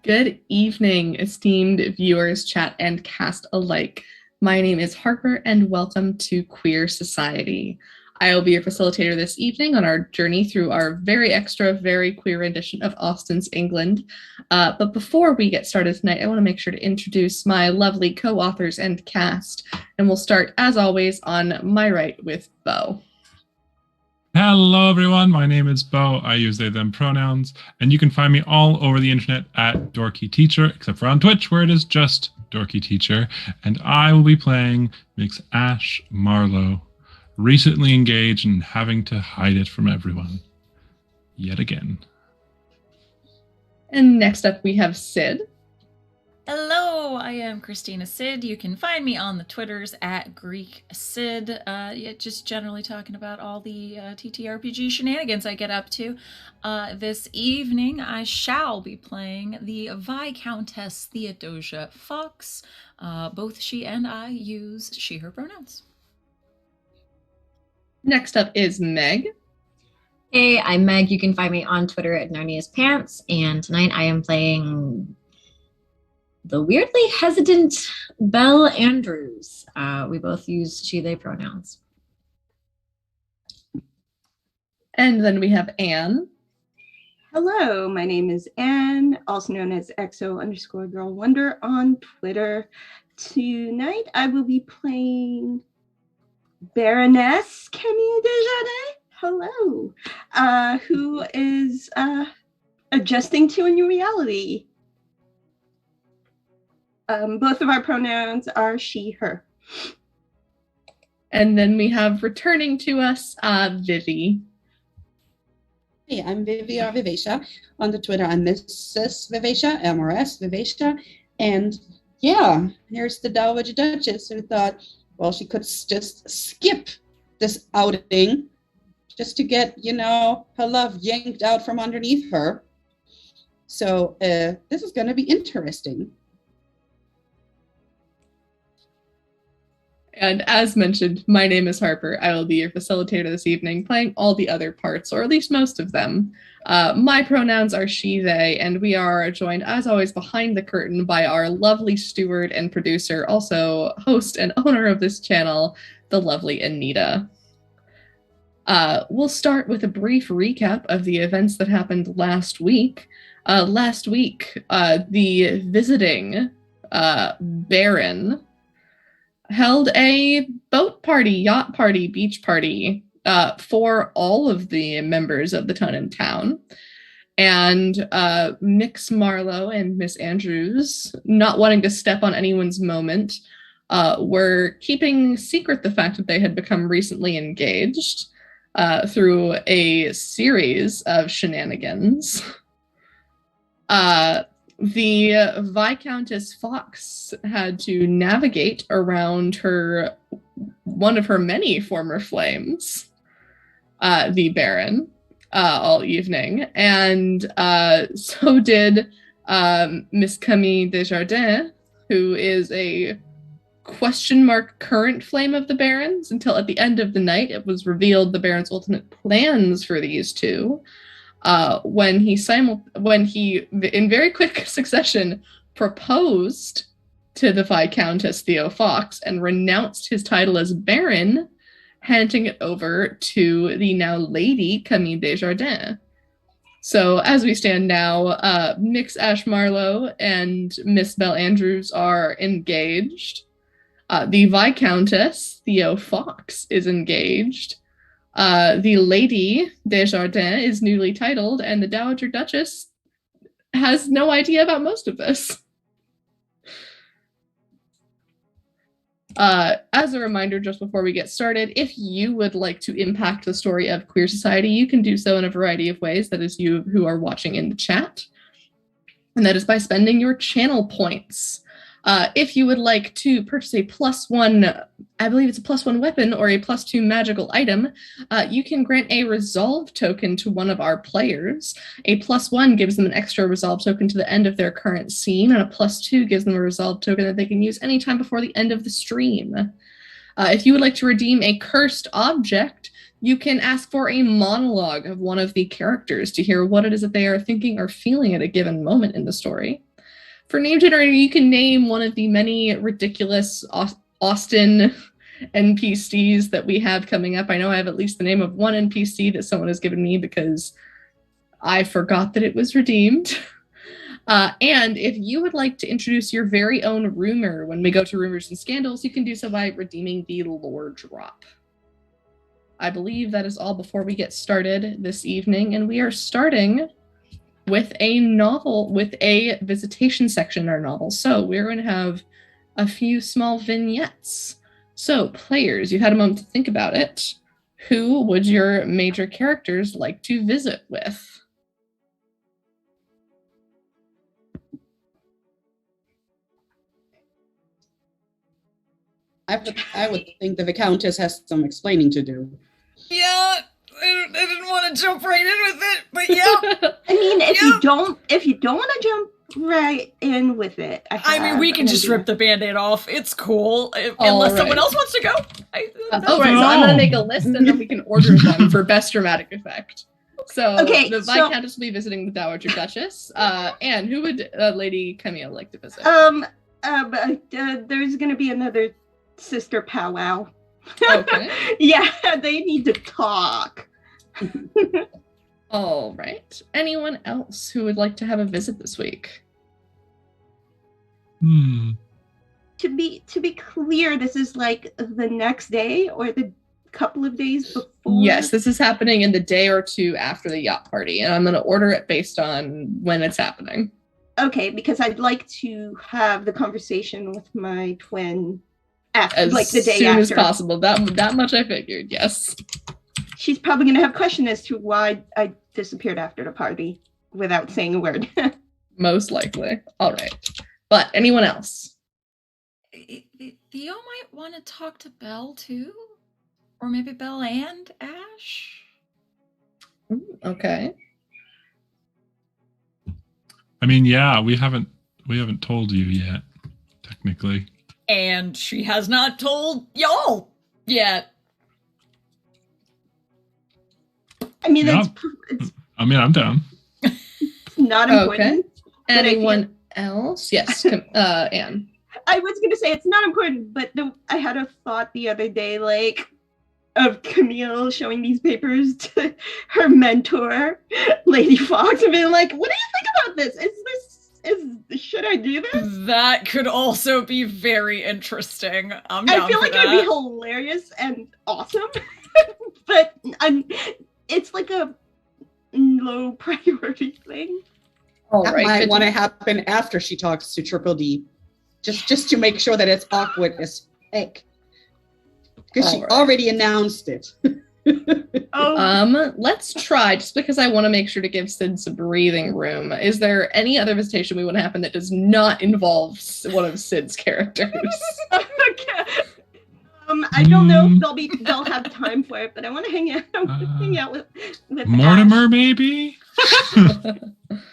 Good evening, esteemed viewers, chat, and cast alike. My name is Harper, and welcome to Queer Society. I will be your facilitator this evening on our journey through our very extra, very queer rendition of Austen's England. But before we get started tonight, I want to make sure to introduce my lovely co-authors and cast, and we'll start, as always, on my right with Beau. Hello, everyone. My name is Beau. I use they, them pronouns, and you can find me all over the internet at Dorky Teacher, except for on Twitch, where it is just Dorky Teacher. And I will be playing Miss Ash Marlowe, recently engaged and having to hide it from everyone. Yet again. And next up, we have Sid. Hello, I am Christina Sid. You can find me on the Twitters at Greek Sid. Just generally talking about all the TTRPG shenanigans I get up to. This evening, I shall be playing the Viscountess Theodosia Fox. Both she and I use she, her pronouns. Next up is Meg. Hey, I'm Meg. You can find me on Twitter at Narnia's Pants. And tonight I am playing the weirdly hesitant Belle Andrews. We both use she, they pronouns. And then we have Anne. Hello, my name is Anne, also known as XO_Girl on Twitter. Tonight I will be playing Baroness Camille Desjardins. Hello, who is adjusting to a new reality. Both of our pronouns are she, her. And then we have returning to us, Vivi. Hey, I'm Vivia Vivacia. On the Twitter, I'm Mrs. Vivacia, MRS Vivacia. And yeah, here's the Dowager Duchess who thought, well, she could just skip this outing just to get, her love yanked out from underneath her. So this is going to be interesting. And as mentioned, my name is Harper. I will be your facilitator this evening, playing all the other parts, or at least most of them. My pronouns are she, they, and we are joined, as always, behind the curtain by our lovely steward and producer, also host and owner of this channel, the lovely Anita. We'll start with a brief recap of the events that happened last week. The visiting Baron held a boat party, yacht party, beach party for all of the members of the ton in town. And Miss Marlowe and Miss Andrews, not wanting to step on anyone's moment, were keeping secret the fact that they had become recently engaged through a series of shenanigans. The Viscountess Fox had to navigate around one of her many former flames, the Baron, all evening, and so did Miss Camille Desjardins, who is a question mark current flame of the Baron's, until at the end of the night it was revealed the Baron's ultimate plans for these two. When he in very quick succession proposed to the Viscountess Theo Fox and renounced his title as Baron, handing it over to the now Lady Camille Desjardins. So as we stand now, Miss Ash Marlowe and Miss Belle Andrews are engaged. The Viscountess Theo Fox is engaged. The Lady Desjardins is newly titled, and the Dowager Duchess has no idea about most of this. As a reminder, just before we get started, if you would like to impact the story of Queer Society, you can do so in a variety of ways. That is you who are watching in the chat. And that is by spending your channel points. If you would like to purchase a +1, I believe it's a +1 weapon or a +2 magical item, you can grant a resolve token to one of our players. A +1 gives them an extra resolve token to the end of their current scene, and a +2 gives them a resolve token that they can use anytime before the end of the stream. If you would like to redeem a cursed object, You can ask for a monologue of one of the characters to hear what it is that they are thinking or feeling at a given moment in the story. For name generator, you can name one of the many ridiculous Austin NPCs that we have coming up. I know I have at least the name of one NPC that someone has given me because I forgot that it was redeemed. And if you would like to introduce your very own rumor when we go to Rumors and Scandals, you can do so by redeeming the lore drop. I believe that is all before we get started this evening, and we are starting with a novel, with a visitation section in our novel. So we're going to have a few small vignettes. So players, you had a moment to think about it. Who would your major characters like to visit with? I would think the Viscountess has some explaining to do. Yeah, I didn't want to jump right in with it, but yeah. I mean, if you don't want to jump right in with it, I mean, we can just rip the Band-Aid off. It's cool, unless someone else wants to go. Right. So I'm going to make a list, and then we can order them for best dramatic effect. So the Viscountess will be visiting the Dowager Duchess. And who would Lady Camille like to visit? There's going to be another sister powwow. Okay. Yeah, they need to talk. All right. Anyone else who would like to have a visit this week? To be clear, this is like the next day or the couple of days before? Yes, this is happening in the day or two after the yacht party, and I'm going to order it based on when it's happening. Okay, because I'd like to have the conversation with my twin after, the day after. As soon as possible. That much I figured, yes. She's probably going to have questions as to why I disappeared after the party without saying a word. Most likely. All right. But anyone else? Theo might want to talk to Belle too? Or maybe Belle and Ash? Okay. I mean, yeah, we haven't told you yet, technically. And she has not told y'all yet. I mean, it's I'm down. It's not important. Okay. Anyone else? Yes, Anne. I was going to say it's not important, but I had a thought the other day, like, of Camille showing these papers to her mentor, Lady Fox, and being like, "What do you think about this? Should I do this?" That could also be very interesting. I feel like it would be hilarious and awesome, but it's like a low priority thing. That might want to happen after she talks to Triple D, just to make sure that it's awkward as heck. Because she already announced it. Let's try, just because I want to make sure to give Sid some breathing room. Is there any other visitation we want to happen that does not involve one of Sid's characters? Okay. I don't know if they'll have time for it, but I want to hang out with Mortimer, Ash. Maybe?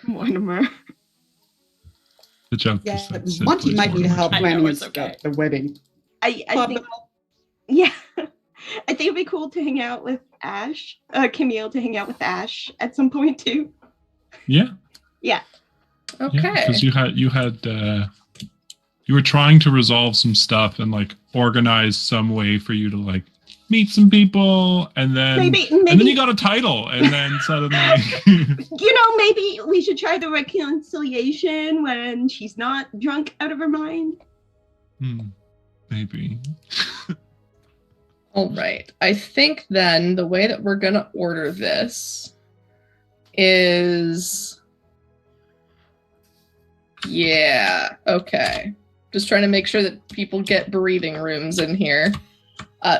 Mortimer. The joke. Yeah, Monty might need help planning the wedding. I think. Yeah, I think it'd be cool to hang out with Ash, Camille to hang out with Ash at some point too. Yeah. Yeah. Okay. Because you were trying to resolve some stuff and like organize some way for you to like meet some people, and then maybe and then you got a title, and then suddenly maybe we should try the reconciliation when she's not drunk out of her mind. Maybe. All right. I think then the way that we're going to order this is... Yeah, okay. Just trying to make sure that people get breathing rooms in here.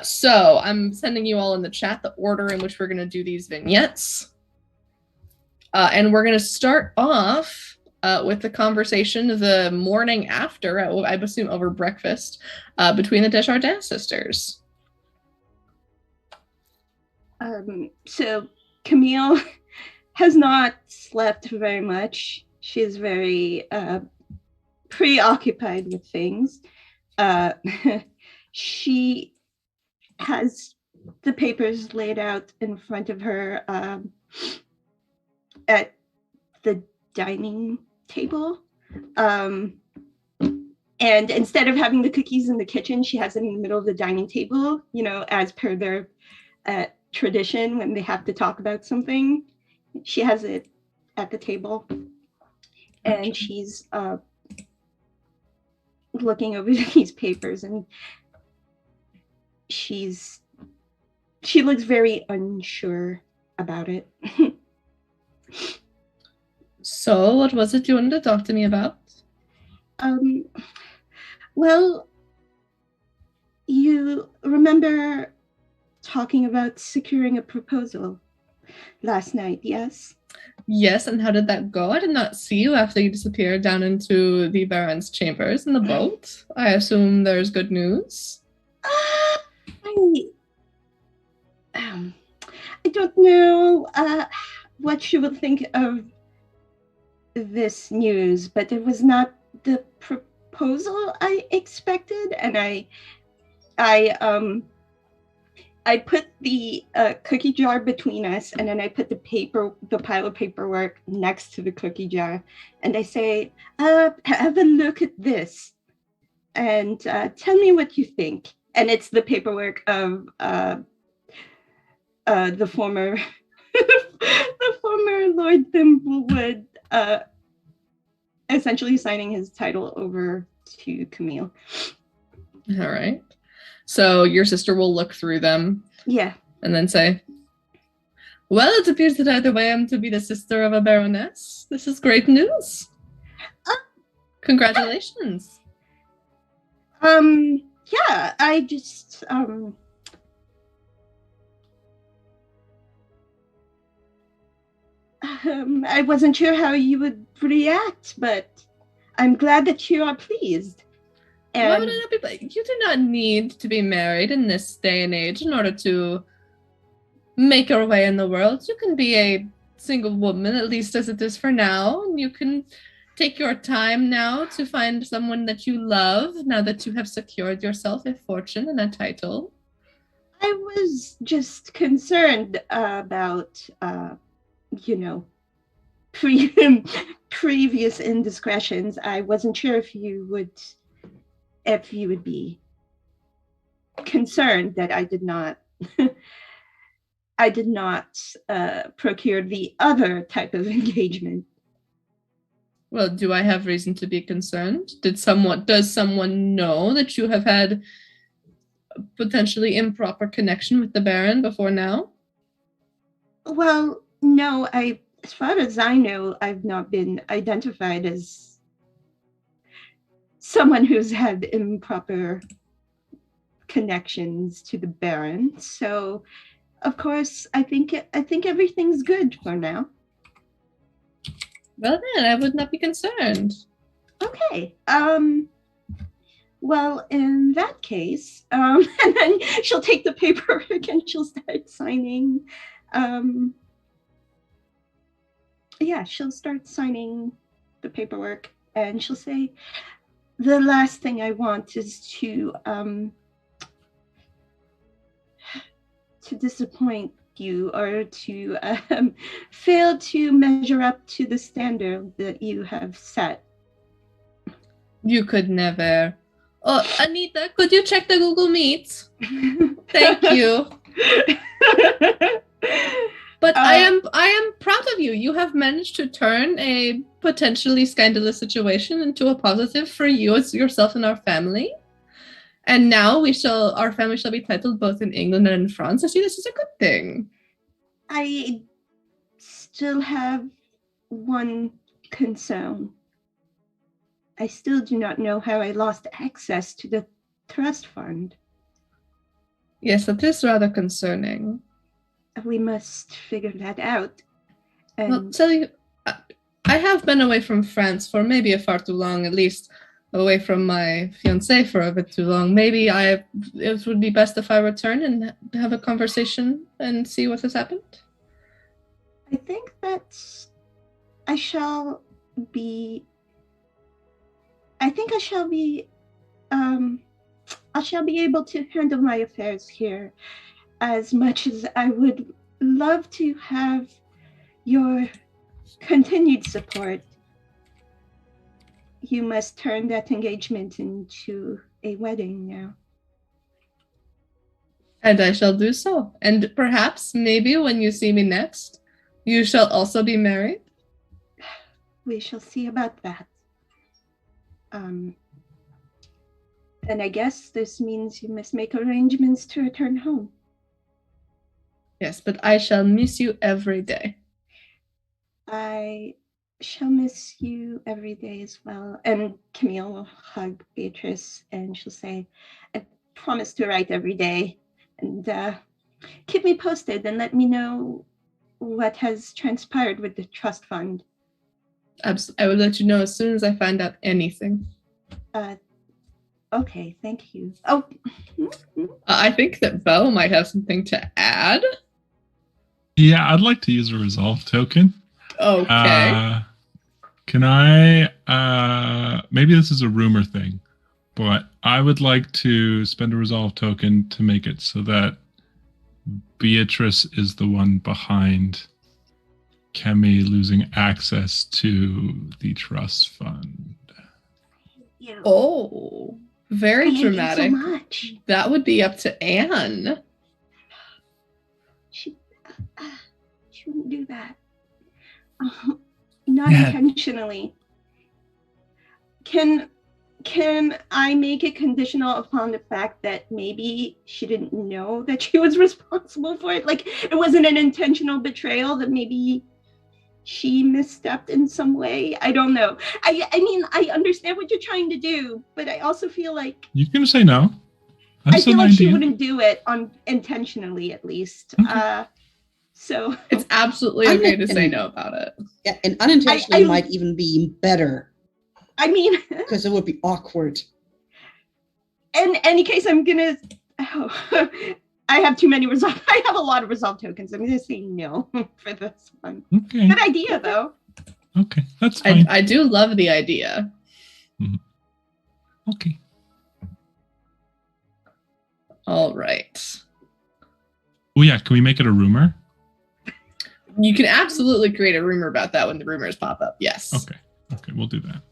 So I'm sending you all in the chat the order in which we're going to do these vignettes. And we're going to start off with the conversation the morning after, I assume over breakfast, between the Desjardins sisters. So Camille has not slept very much. She's very preoccupied with things. She has the papers laid out in front of her at the dining table. And instead of having the cookies in the kitchen, she has them in the middle of the dining table, as per their tradition when they have to talk about something. She has it at the table. And she's looking over these papers, and she looks very unsure about it. So, what was it you wanted to talk to me about? Well, you remember talking about securing a proposal last night, yes? Yes, and how did that go? I did not see you after you disappeared down into the Baron's chambers in the boat. I assume there's good news. I don't know what you would think of this news, but it was not the proposal I expected, and I put the cookie jar between us, and then I put the pile of paperwork next to the cookie jar, and I say, have a look at this, and tell me what you think. And it's the paperwork of the former the former Lord Thimblewood, essentially signing his title over to Camille. All right. So your sister will look through them. Yeah. And then say, well, it appears that either way I'm to be the sister of a baroness. This is great news. Congratulations. Yeah, I just, I wasn't sure how you would react, but I'm glad that you are pleased. And why would I not be? You do not need to be married in this day and age in order to make your way in the world. You can be a single woman, at least as it is for now. And you can take your time now to find someone that you love, now that you have secured yourself a fortune and a title. I was just concerned about, previous indiscretions. I wasn't sure if you would be concerned that I did not procure the other type of engagement. Well, do I have reason to be concerned? Does someone know that you have had a potentially improper connection with the Baron before now? Well, no, as far as I know, I've not been identified as someone who's had improper connections to the Baron. So, of course, I think everything's good for now. Well then, I would not be concerned. Okay. Well, in that case, and then she'll take the paperwork and she'll start signing. She'll start signing the paperwork, and she'll say, the last thing I want is to disappoint you or to fail to measure up to the standard that you have set. You could never. Oh, Anita, could you check the Google Meet? Thank you. But I am proud of you. You have managed to turn a potentially scandalous situation into a positive for you, as yourself, and our family. And now our family shall be titled both in England and in France. I see this is a good thing. I still have one concern. I still do not know how I lost access to the trust fund. Yes, that is rather concerning. We must figure that out. And Well, tell you, I have been away from France for maybe a far too long, at least away from my fiancé for a bit too long. Maybe it would be best if I return and have a conversation and see what has happened. I think that I shall be able to handle my affairs here as much as I would love to have your continued support, you must turn that engagement into a wedding now. And I shall do so. And perhaps, maybe when you see me next, you shall also be married. We shall see about that. And I guess this means you must make arrangements to return home. Yes, but I shall miss you every day. I shall miss you every day as well. And Camille will hug Beatrice and she'll say, I promise to write every day. And keep me posted and let me know what has transpired with the trust fund. I will let you know as soon as I find out anything. Okay, thank you. Oh, I think that Bo might have something to add. Yeah, I'd like to use a resolve token. Okay. Can I, maybe this is a rumor thing, but I would like to spend a resolve token to make it so that Beatrice is the one behind Kemi losing access to the trust fund. Oh, very dramatic. So much. That would be up to Anne. She wouldn't do that. Not intentionally. Can I make it conditional upon the fact that maybe she didn't know that she was responsible for it? Like it wasn't an intentional betrayal, that maybe she misstepped in some way? I don't know. I mean, I understand what you're trying to do, but I also feel like You can say no. I feel like she wouldn't do it intentionally, at least. Okay. So it's absolutely okay to say no about it. Yeah, and unintentionally might even be better. I mean, because it would be awkward. In any case, I'm gonna. Oh, I have too many resolve. I have a lot of resolve tokens. I'm gonna say no for this one. Okay. Good idea, though. Okay, that's fine. I do love the idea. Mm-hmm. Okay. All right. Oh yeah, can we make it a rumor? You can absolutely create a rumor about that when the rumors pop up. Yes. Okay, we'll do that.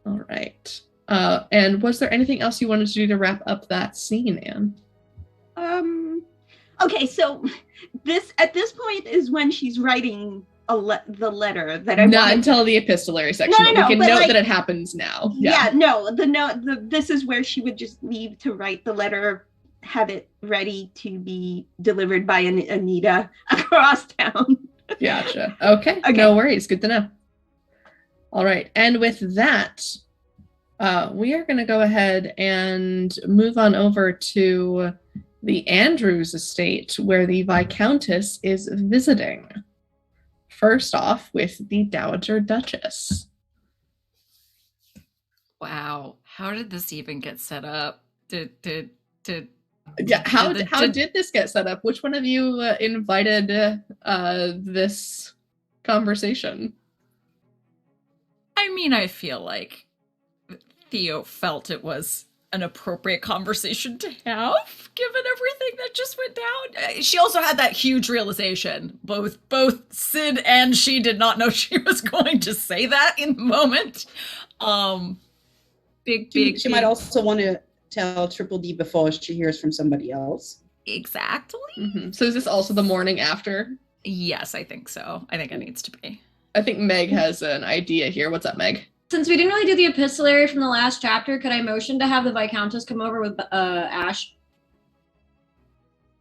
All right. And was there anything else you wanted to do to wrap up that scene, Anne? Okay, so at this point is when she's writing the letter that I not until the epistolary section. No, we can note that it happens now. Yeah, this is where she would just leave to write the letter, have it ready to be delivered by Anita across town. Gotcha. Okay, no worries. Good to know. All right, and with that, we are going to go ahead and move on over to the Andrews estate, where the Viscountess is visiting. First off, with the Dowager Duchess. Wow, how did this even get set up? How did this get set up? Which one of you invited this conversation? I mean, I feel like Theo felt it was an appropriate conversation to have, given everything that just went down. She also had that huge realization. Both Sid and she did not know she was going to say that in the moment. She might also want to tell Triple D before she hears from somebody else. Exactly. Mm-hmm. So is this also the morning after? Yes, I think so. I think it needs to be. I think Meg has an idea here. What's up, Meg? Since we didn't really do the epistolary from the last chapter, could I motion to have the Viscountess come over with Ash?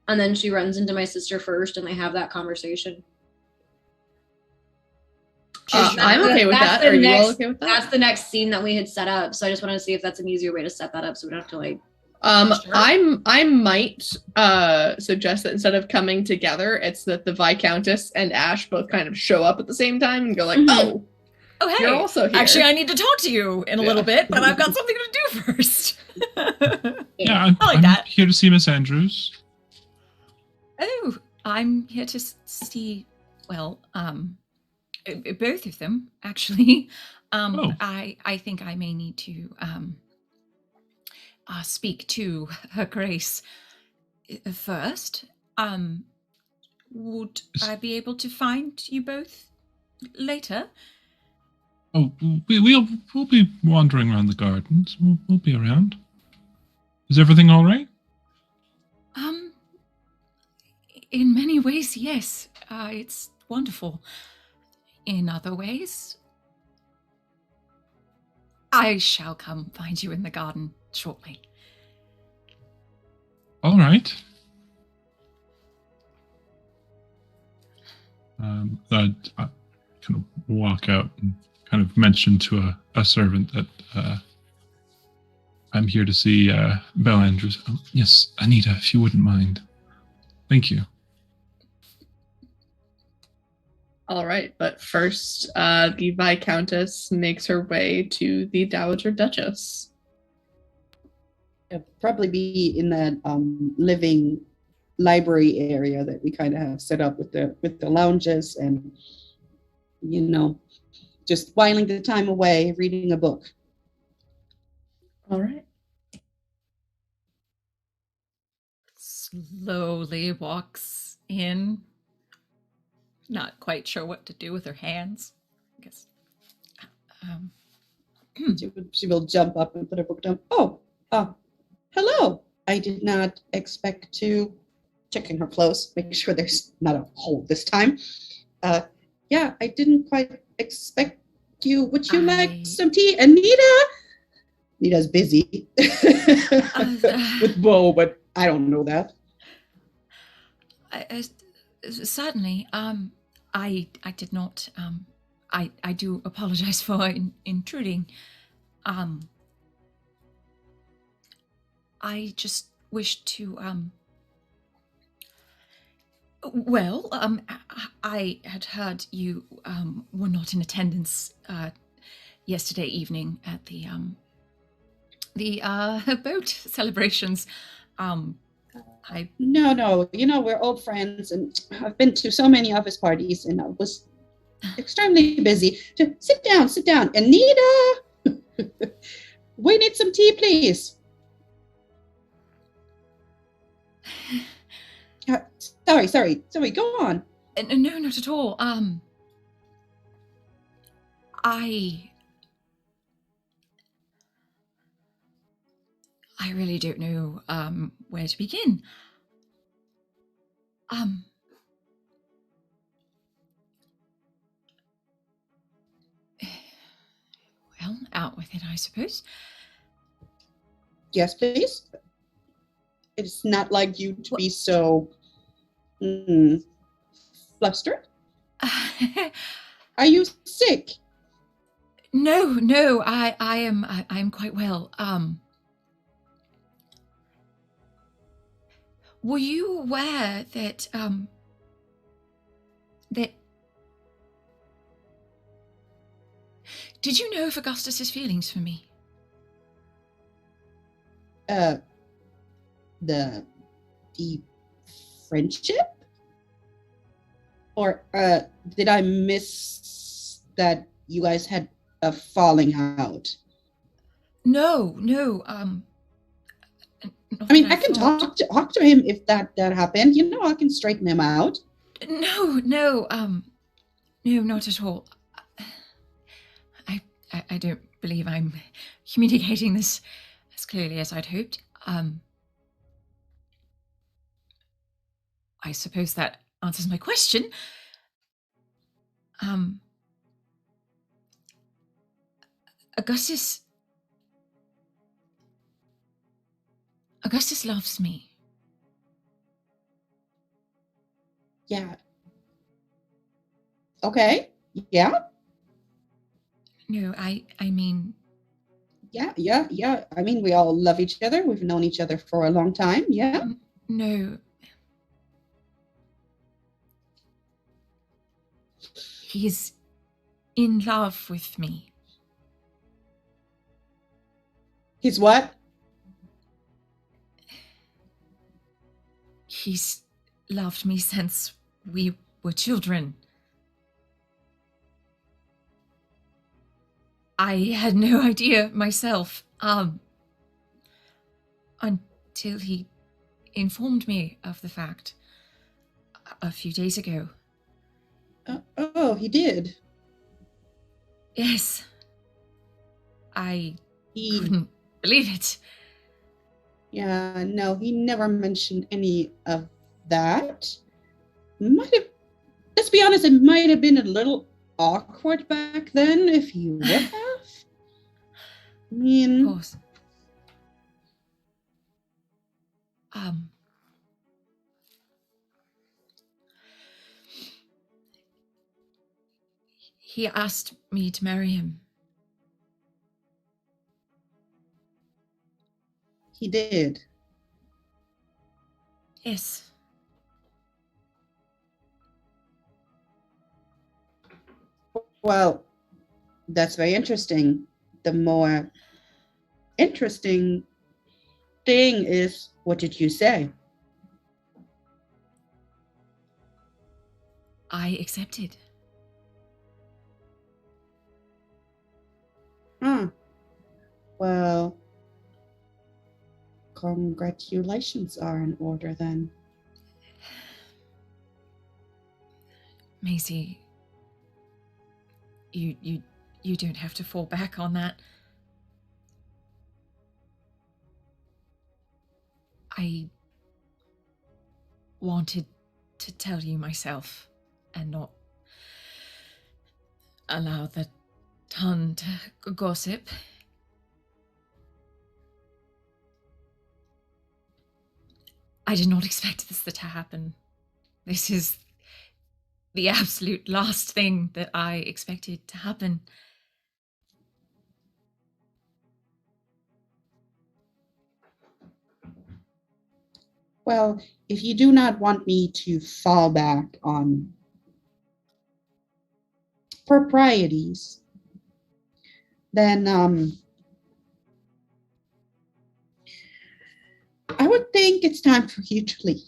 And then she runs into my sister first and they have that conversation. I'm okay with that. Are you all okay with that? That's the next scene that we had set up. So I just wanted to see if that's an easier way to set that up so we don't have to like... Sure. I might suggest that instead of coming together, it's that the Viscountess and Ash both kind of show up at the same time and go like, oh, hey, you're also here. Actually, I need to talk to you in a little bit, but I've got something to do first. Yeah, I'm here to see Miss Andrews. Oh, I'm here to see, well, both of them, actually. I think I may need to speak to Her Grace. First, would I be able to find you both later? Oh, we'll be wandering around the gardens. We'll be around. Is everything all right? In many ways, yes. It's wonderful. In other ways, I shall come find you in the garden shortly. All right. I kind of walk out and kind of mention to a servant that I'm here to see Belle Andrews. Yes, Anita, if you wouldn't mind. Thank you. All right, but first, the Viscountess makes her way to the Dowager Duchess. It'll probably be in that living library area that we kind of have set up with the lounges and, you know, just whiling the time away, reading a book. All right. Slowly walks in, not quite sure what to do with her hands. I guess. She will jump up and put her book down. Oh, hello. I did not expect to, checking her clothes, make sure there's not a hole this time. Yeah, I didn't quite expect you. Would you like some tea? Anita? Anita's busy with Bo, but I don't know that. Certainly. I did not. I do apologize for intruding. I just wish to. Well, I had heard you were not in attendance yesterday evening at the boat celebrations. No, you know, we're old friends, and I've been to so many office parties, and I was extremely busy. Sit down. Anita, we need some tea, please. Sorry, go on. No, not at all. I really don't know where to begin. Well, out with it, I suppose. Yes, please. It's not like you to be so flustered. Are you sick? No, I am quite well. Were you aware that did you know of Augustus's feelings for me? The friendship? Or did I miss that you guys had a falling out? No. I mean, I can talk to him if that happened. You know, I can straighten him out. No, not at all. I don't believe I'm communicating this as clearly as I'd hoped. I suppose that answers my question. Augustus loves me. Yeah. Okay. Yeah. No, I mean. Yeah. I mean, we all love each other. We've known each other for a long time. Yeah. No. He's in love with me. He's what? He's loved me since we were children. I had no idea myself, until he informed me of the fact a few days ago. Oh, he did. Yes. I He, couldn't believe it. yeah, no, he never mentioned any of that. Might have, let's be honest, it might have been a little awkward back then if he would have. I mean, Of course. He asked me to marry him. he did. Yes. Well, that's very interesting. The more interesting thing is, what did you say? I accepted. Well, congratulations are in order then. Maisie, you don't have to fall back on that. I wanted to tell you myself and not allow the tongue to gossip. I did not expect this to happen. This is the absolute last thing that I expected to happen. Well, if you do not want me to fall back on proprieties, then I would think it's time for you to leave.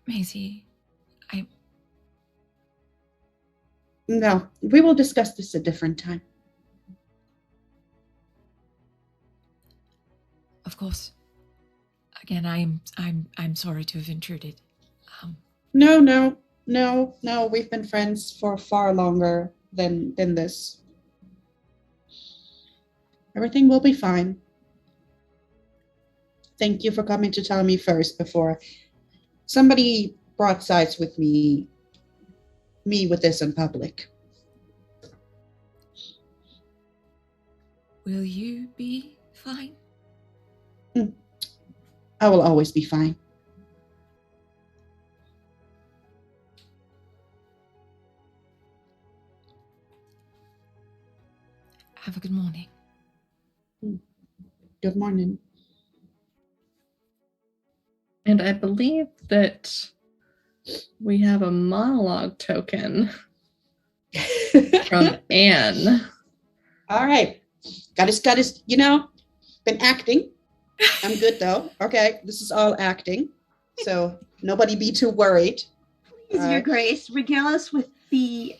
Maisie, No, we will discuss this a different time. Of course. Again, I'm sorry to have intruded. No. We've been friends for far longer than this. Everything will be fine. Thank you for coming to tell me first before somebody brought sides with me with this in public. Will you be fine? I will always be fine. Have a good morning. Good morning. And I believe that we have a monologue token from Anne. All right. Got his, been acting. I'm good though. Okay, this is all acting. So nobody be too worried. Please, Your Grace, regale us with the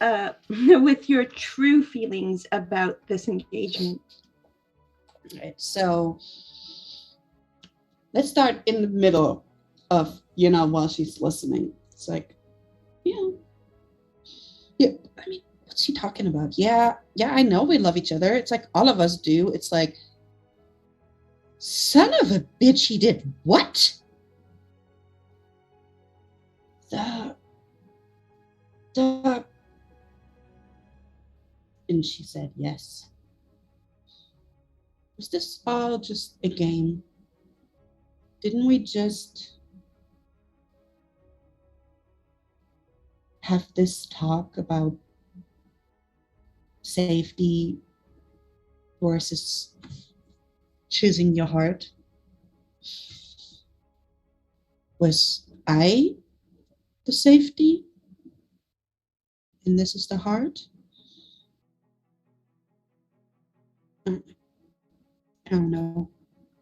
with your true feelings about this engagement. Right, so let's start in the middle of, while she's listening. It's like, yeah, I mean, what's she talking about? Yeah, I know we love each other. It's like all of us do. It's like, son of a bitch, he did what? And she said yes. Was this all just a game? Didn't we just have this talk about safety versus choosing your heart? Was I the safety? And this is the heart? I don't know.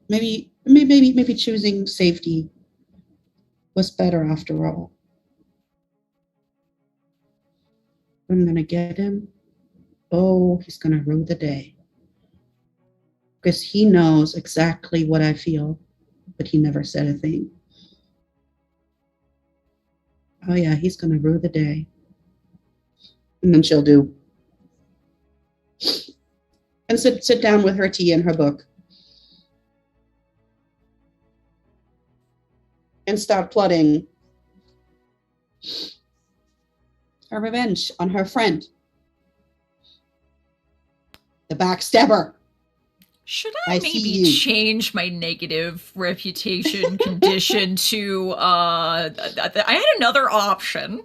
Maybe choosing safety was better after all. I'm gonna get him. oh, he's going to rue the day. Because he knows exactly what I feel, but he never said a thing. Oh, yeah, he's going to rue the day. And then she'll do. And sit down with her tea and her book. And start plotting her revenge on her friend. The backstabber. Should I I see maybe you. change my negative reputation condition to I had another option.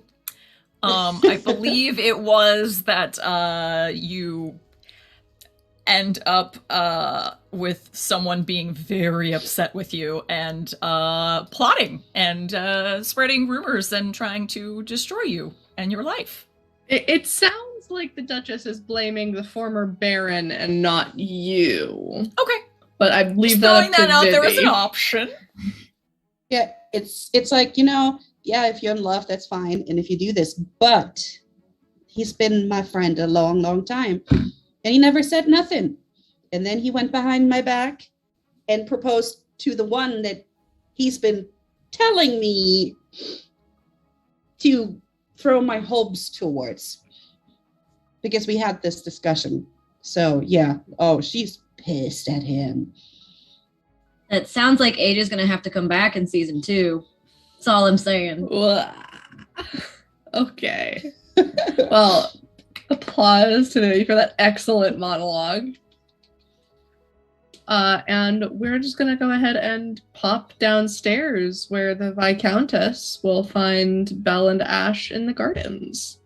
I believe it was that you end up with someone being very upset with you and plotting and spreading rumors and trying to destroy you and your life. It sounds like the Duchess is blaming the former Baron and not you. Okay. But I leave Just that throwing up to that out there as an Vivi. option. Yeah, it's like, yeah, if you're in love, that's fine. And if you do this, but he's been my friend a long, long time. And he never said nothing. And then he went behind my back and proposed to the one that he's been telling me to throw my hopes towards. Because we had this discussion. So, yeah. Oh, she's pissed at him. It sounds like AJ's gonna have to come back in season 2. That's all I'm saying. Okay. Well, applause to Vivi for that excellent monologue. And we're just going to go ahead and pop downstairs where the Viscountess will find Belle and Ash in the gardens.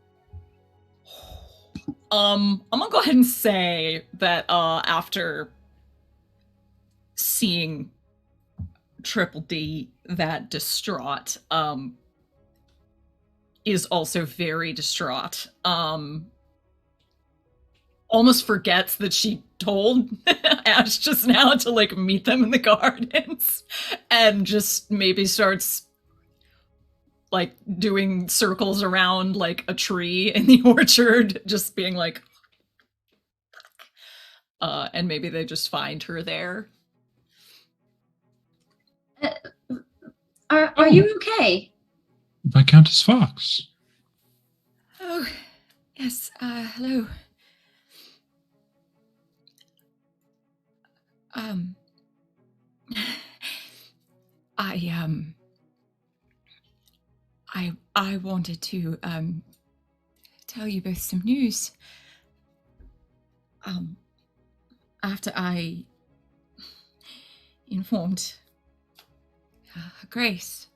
I'm gonna go ahead and say that after seeing Triple D that distraught, is also very distraught. Almost forgets that she told Ash just now to like meet them in the gardens, and just maybe starts like doing circles around like a tree in the orchard, just being like, and maybe they just find her there. Are you okay? Viscountess Fox. Oh, yes, hello. I wanted to tell you both some news. After I informed Grace,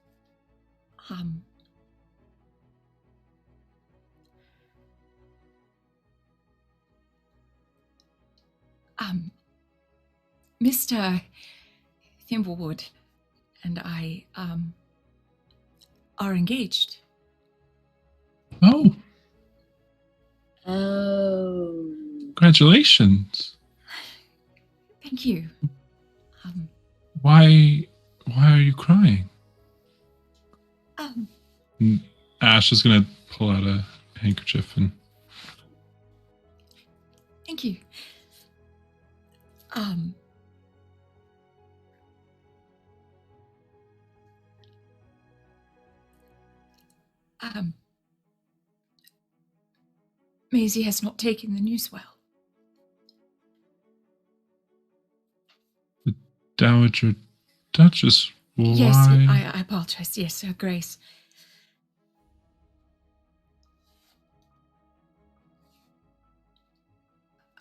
Mr. Thimblewood and I are engaged. Oh, Oh. congratulations. Thank you. Why are you crying? Um, And Ash is gonna pull out a handkerchief and Thank you. Maisie has not taken the news well. the Dowager Duchess. Why? Yes, I apologize. Yes, Grace.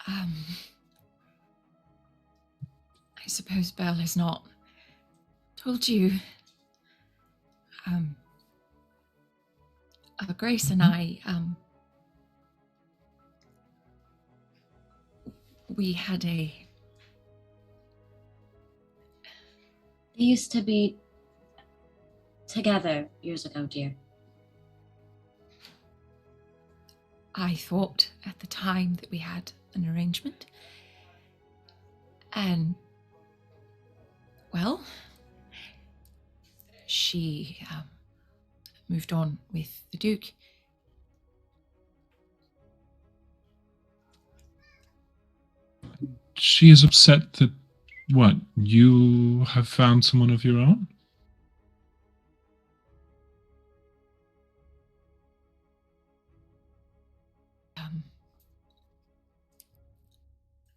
I suppose Belle has not told you. Grace and I, we had They used to be together years ago, dear. I thought at the time that we had an arrangement. And, well, she moved on with the Duke. she is upset that, what, you have found someone of your own?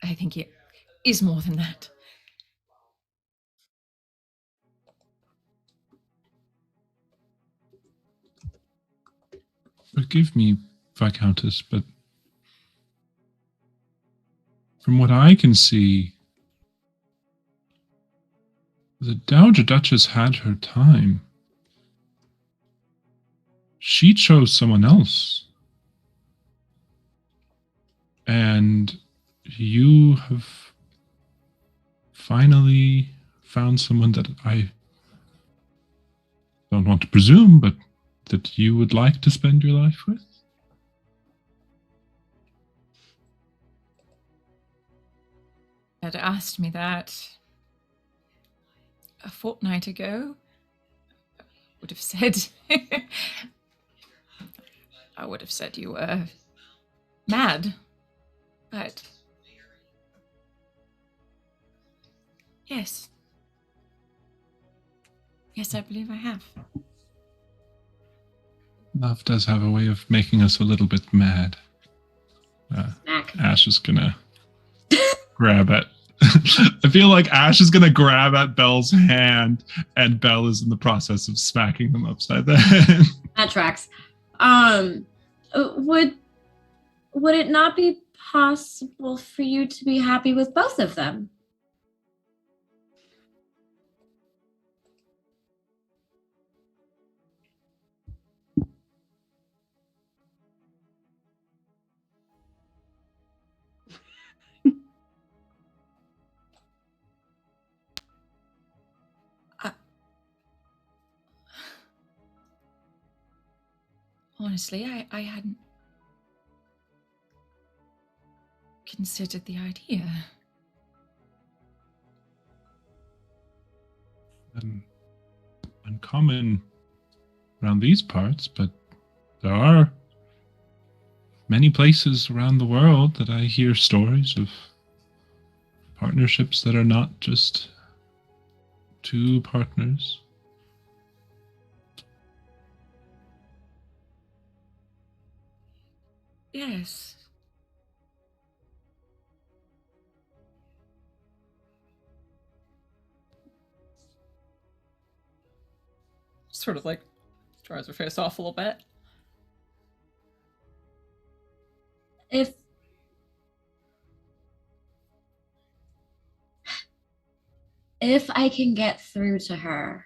I think it is more than that. Forgive me, Viscountess, but from what I can see, the Dowager Duchess had her time. She chose someone else. And you have finally found someone that I don't want to presume, but that you would like to spend your life with? Had asked me that a fortnight ago, I would have said I would have said you were mad, but yes, I believe I have. Love does have a way of making us a little bit mad. Ash is gonna grab at. I feel like Ash is gonna grab at Belle's hand, and Belle is in the process of smacking them upside the head. That tracks. Would it not be possible for you to be happy with both of them? Honestly, I hadn't considered the idea. Uncommon around these parts, but there are many places around the world that I hear stories of partnerships that are not just two partners. Yes. Sort of like dries her face off a little bit. If I can get through to her,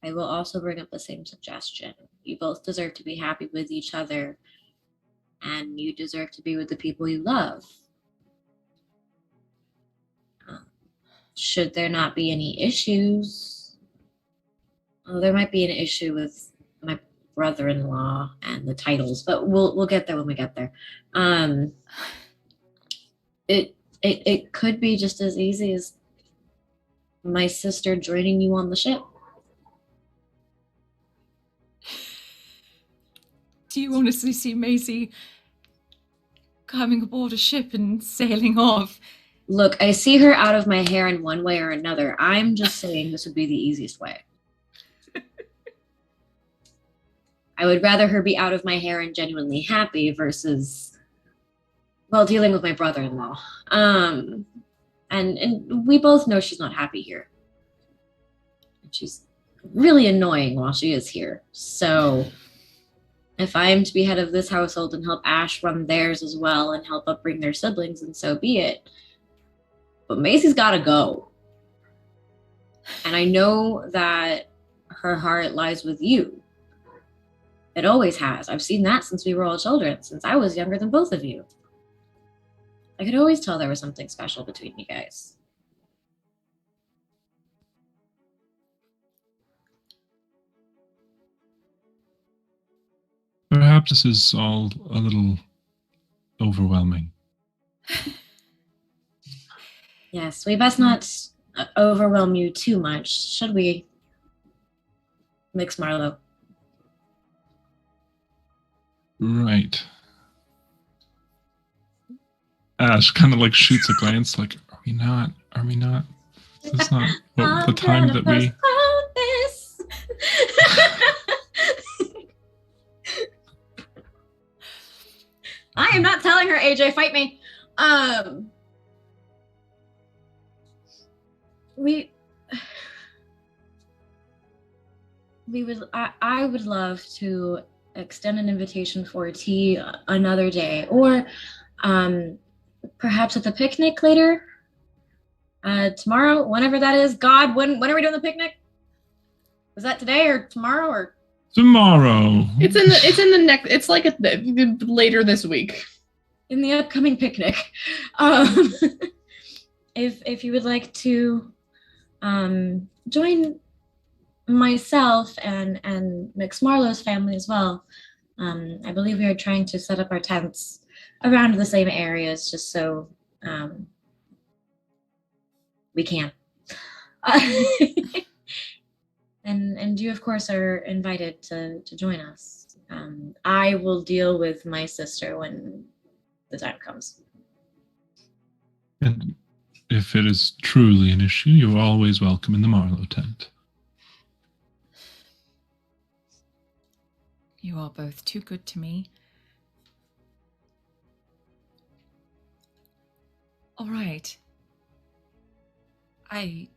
I will also bring up the same suggestion. You both deserve to be happy with each other, and you deserve to be with the people you love. Should there not be any issues? Oh, there might be an issue with my brother-in-law and the titles, but we'll get there when we get there. It could be just as easy as my sister joining you on the ship. Do you honestly see Maisie coming aboard a ship and sailing off? Look, I see her out of my hair in one way or another. I'm just saying this would be the easiest way. I would rather her be out of my hair and genuinely happy versus, well, dealing with my brother-in-law. And we both know she's not happy here. She's really annoying while she is here. So if I am to be head of this household and help Ash run theirs as well and help upbring their siblings, and so be it. But Maisie's got to go. And I know that her heart lies with you. It always has. I've seen that since we were all children, since I was younger than both of you. I could always tell there was something special between you guys. Perhaps this is all a little overwhelming. Yes, we best not overwhelm you too much, should we, Mix Marlowe? Right. Ash kind of like shoots a glance like, we not? Are we not? Is this not I'll the time that we... postpone this. I am not telling her, AJ, fight me. I would love to extend an invitation for tea another day, or perhaps at the picnic later. Tomorrow, whenever that is. God, when are we doing the picnic? Was that today or tomorrow or? Tomorrow. It's like later this week. In the upcoming picnic. If you would like to join myself and McSmarlow's family as well. I believe we are trying to set up our tents around the same areas just so we can. And you, of course, are invited to join us. I will deal with my sister when the time comes. And if it is truly an issue, you're always welcome in the Marlowe tent. You are both too good to me. All right. I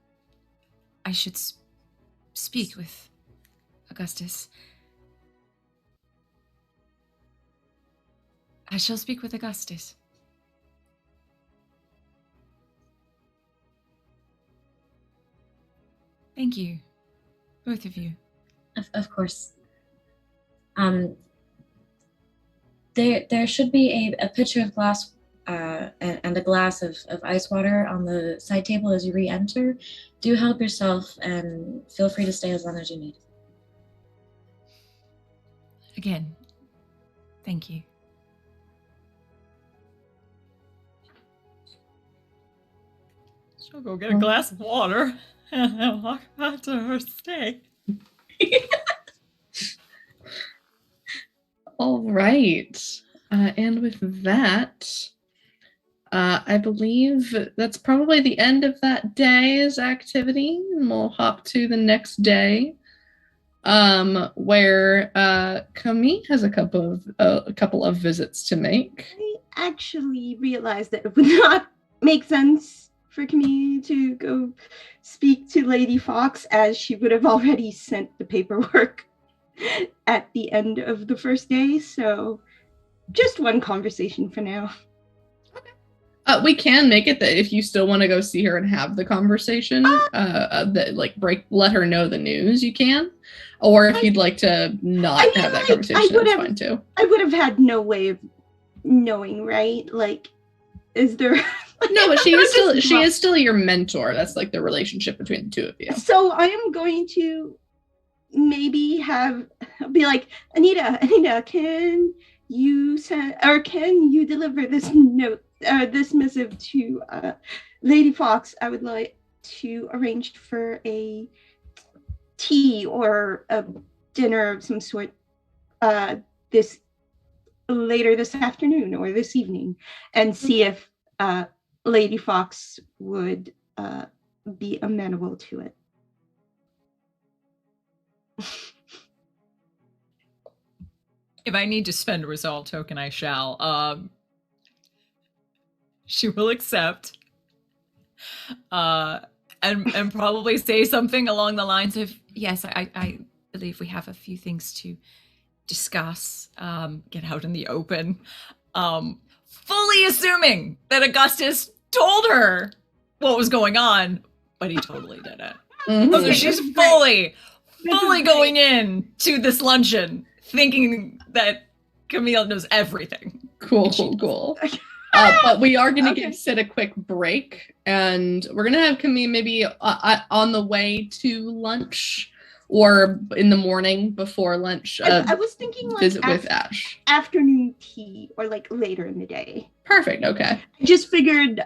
should speak with Augustus. I shall speak with Augustus. Thank you, both of you. Of course. There should be a pitcher of glass and a glass of ice water on the side table as you re-enter. Do help yourself and feel free to stay as long as you need. Again, thank you. She'll go get a glass of water and then walk back to her stay. All right. And with that, I believe that's probably the end of that day's activity. And we'll hop to the next day, where Camille has a couple of visits to make. I actually realized that it would not make sense for Camille to go speak to Lady Fox, as she would have already sent the paperwork at the end of the first day. So just one conversation for now. We can make it that if you still want to go see her and have the conversation, let her know the news, you can. Or if you'd like to not have that conversation, that's fine too. I would have had no way of knowing, right? Like, is there... No, but she is still your mentor. That's like the relationship between the two of you. So I am going to maybe be like, Anita, can you deliver this note, this missive to Lady Fox? I would like to arrange for a tea or a dinner of some sort later this afternoon or this evening, and see if Lady Fox would be amenable to it. If I need to spend a resolve token, I shall. She will accept. And probably say something along the lines of, yes, I believe we have a few things to discuss, get out in the open. Fully assuming that Augustus told her what was going on, but he totally didn't. Mm-hmm. So she's fully going in to this luncheon thinking that Camille knows everything. Cool. But we are going to set a quick break, and we're going to have Camille maybe on the way to lunch or in the morning before lunch. I was thinking like visit with Ash. Afternoon tea or like later in the day. Perfect. Okay. I just figured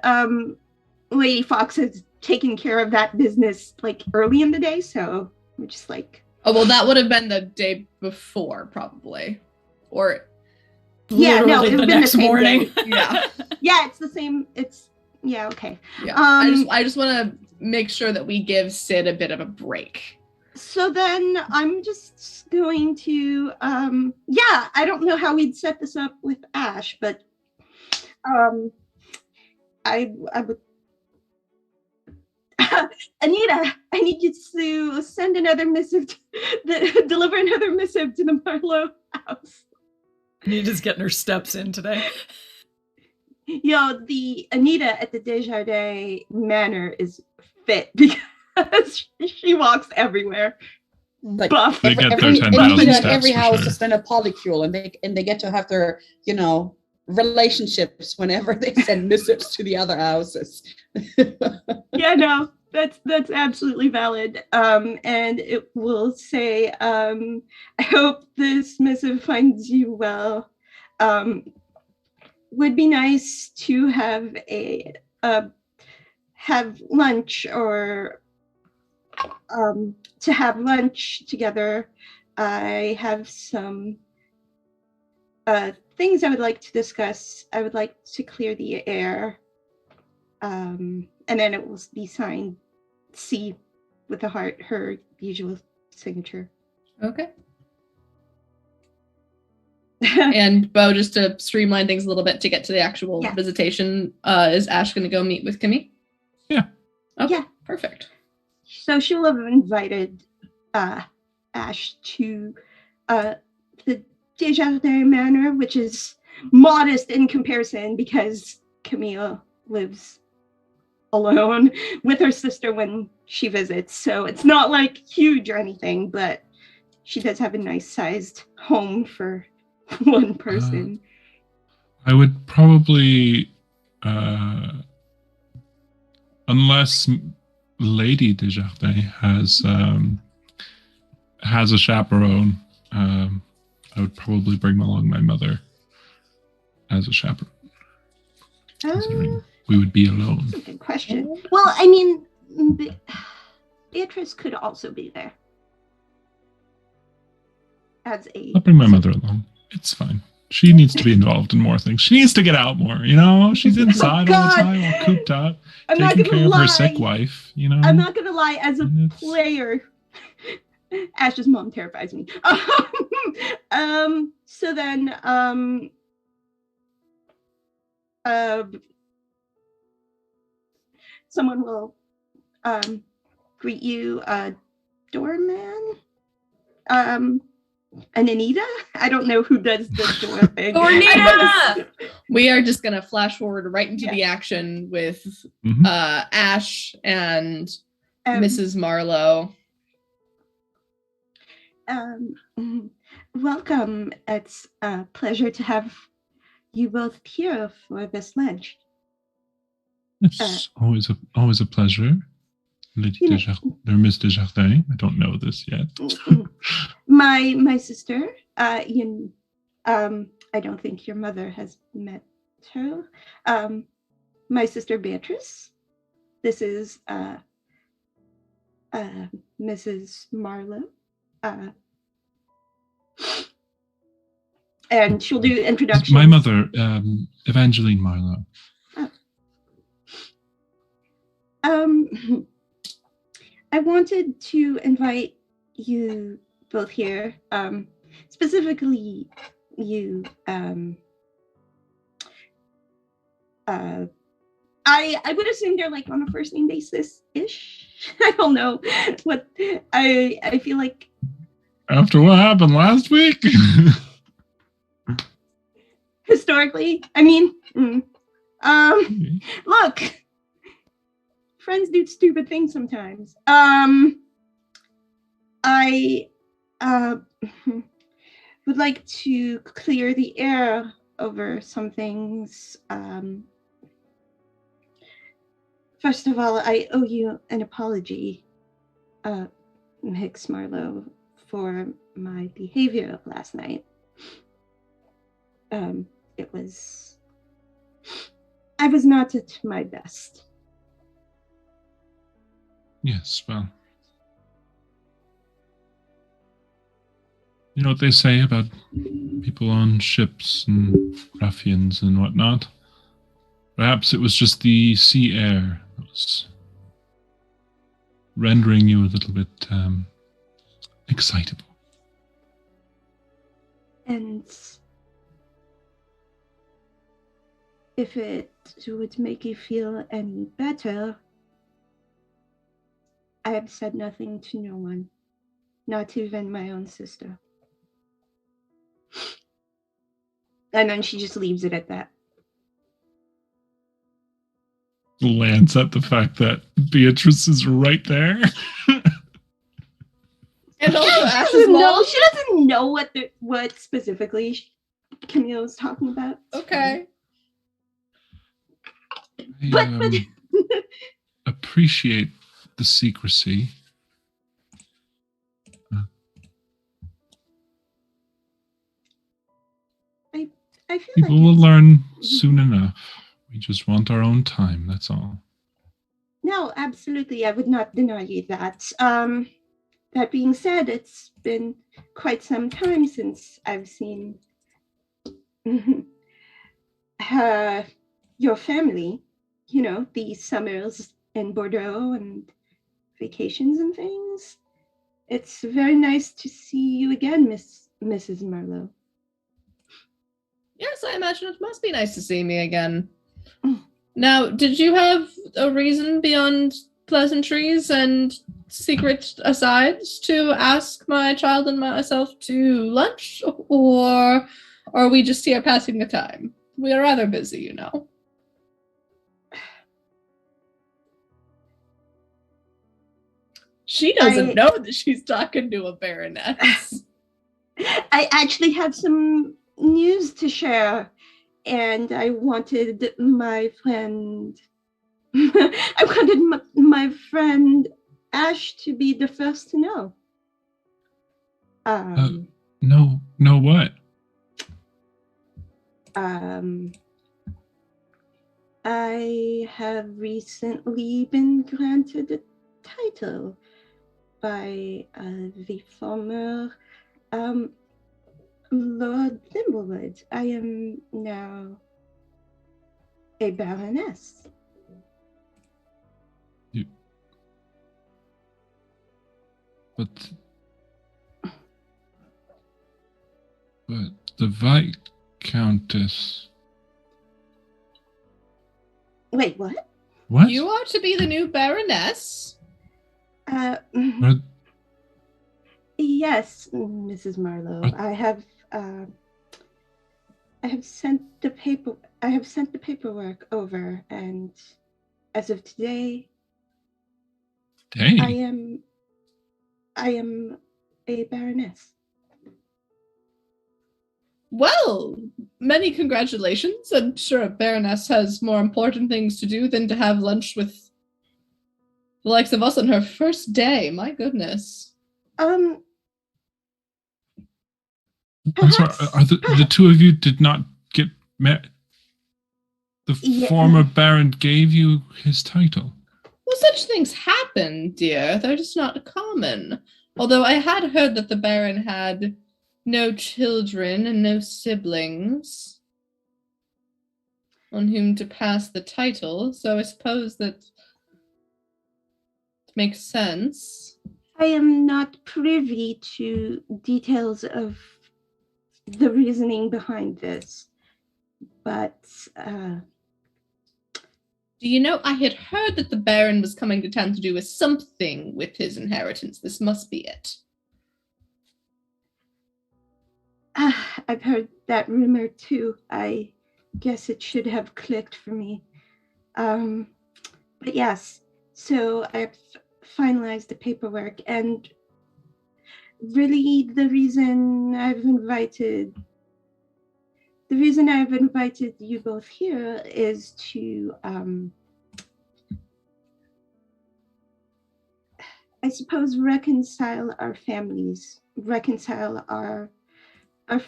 Lady Fox has taken care of that business like early in the day, so we're just like. Oh well, that would have been the day before, probably, or. Yeah, no, it would have been the same morning. Day. Yeah, it's the same. It's Yeah, okay. Yeah. Um, I just want to make sure that we give Sid a bit of a break. So then I'm just going to, I don't know how we'd set this up with Ash, but I would, Anita, I need you to send another missive, deliver another missive to the Marlowe house. Anita's getting her steps in today. The Anita at the Desjardins Manor is fit because she walks everywhere. Like Buff. They get their every, 10,000 in steps every for house sure. has been a polycule, and they get to have their relationships whenever they send missives to the other houses. Yeah, no, that's absolutely valid. And it will say, I hope this missive finds you well. Would be nice to have have lunch or to have lunch together. I have some things I would like to discuss. I would like to clear the air. And then it will be signed C with the heart, her usual signature. Okay. And Bo, just to streamline things a little bit to get to the actual visitation, is Ash going to go meet with Kimmy? Yeah. Okay, Yeah. Perfect. So she'll have invited Ash to the Desjardins Manor, which is modest in comparison because Camille lives alone with her sister when she visits. So it's not like huge or anything, but she does have a nice sized home for one person. I would probably, unless Lady Desjardins has a chaperone, I would probably bring along my mother as a chaperone, considering we would be alone. That's a good question. Well, I mean, Beatrice could also be there. I'll bring my mother along. It's fine. She needs to be involved in more things. She needs to get out more, She's inside all the time, all cooped up, taking care of her sick wife, I'm not gonna lie, as a player, Ash's mom terrifies me. So then, someone will greet you, doorman, an Anita? I don't know who does the door thing. Anita! We are just going to flash forward right into the action with Ash and Mrs. Marlowe. Welcome. It's a pleasure to have you both here for this lunch. It's always a pleasure. Lady Desjardins, or Miss Desjardins. I don't know this yet. My sister. I don't think your mother has met her. My sister Beatrice. This is Mrs. Marlowe. And she'll do introductions. My mother, Evangeline Marlowe. I wanted to invite you both here, specifically you. I would assume they're like on a first name basis ish. I don't know what I feel like. After what happened last week. Historically, I mean, look. Friends do stupid things sometimes. I would like to clear the air over some things. First of all, I owe you an apology, Hicks Marlowe, for my behavior last night. I was not at my best. Yes, well, you know what they say about people on ships and ruffians and whatnot? Perhaps it was just the sea air that was rendering you a little bit excitable. And if it would make you feel any better, I have said nothing to no one, not even my own sister. And then she just leaves it at that. Glance at the fact that Beatrice is right there. And also She Ash's doesn't mom. know. She doesn't know what specifically Camille is talking about. Okay. But Appreciate the secrecy. I feel People like will it's- learn soon enough. We just want our own time, that's all. No, absolutely. I would not deny you that. That being said, it's been quite some time since I've seen your family, you know, the summers in Bordeaux and vacations and things. It's very nice to see you again, Mrs. Marlowe. Yes, I imagine it must be nice to see me again. Now, did you have a reason beyond pleasantries and secret asides to ask my child and myself to lunch, or are we just here passing the time? We are rather busy, you know. She doesn't know that she's talking to a baroness. I actually have some news to share, and I wanted my friend my friend Ash to be the first to know. No what? I have recently been granted a title by the former Lord Thimblewood. I am now a baroness. But the Viscountess. Wait, what? What? You are to be the new baroness? Yes, Mrs. Marlowe. I have sent the paperwork over, and as of today, I am a baroness. Well, many congratulations. I'm sure a baroness has more important things to do than to have lunch with the likes of us on her first day. My goodness. I'm sorry, are the two of you did not get met? The former baron gave you his title. Well, such things happen, dear. They're just not common. Although I had heard that the baron had no children and no siblings on whom to pass the title, so I suppose that makes sense. I am not privy to details of the reasoning behind this, but do you know, I had heard that the baron was coming to town to do with something with his inheritance. This must be it. I've heard that rumor too. I guess it should have clicked for me. But yes, so I've finalized the paperwork, and really the reason I've invited you both here is to I suppose reconcile our families, reconcile our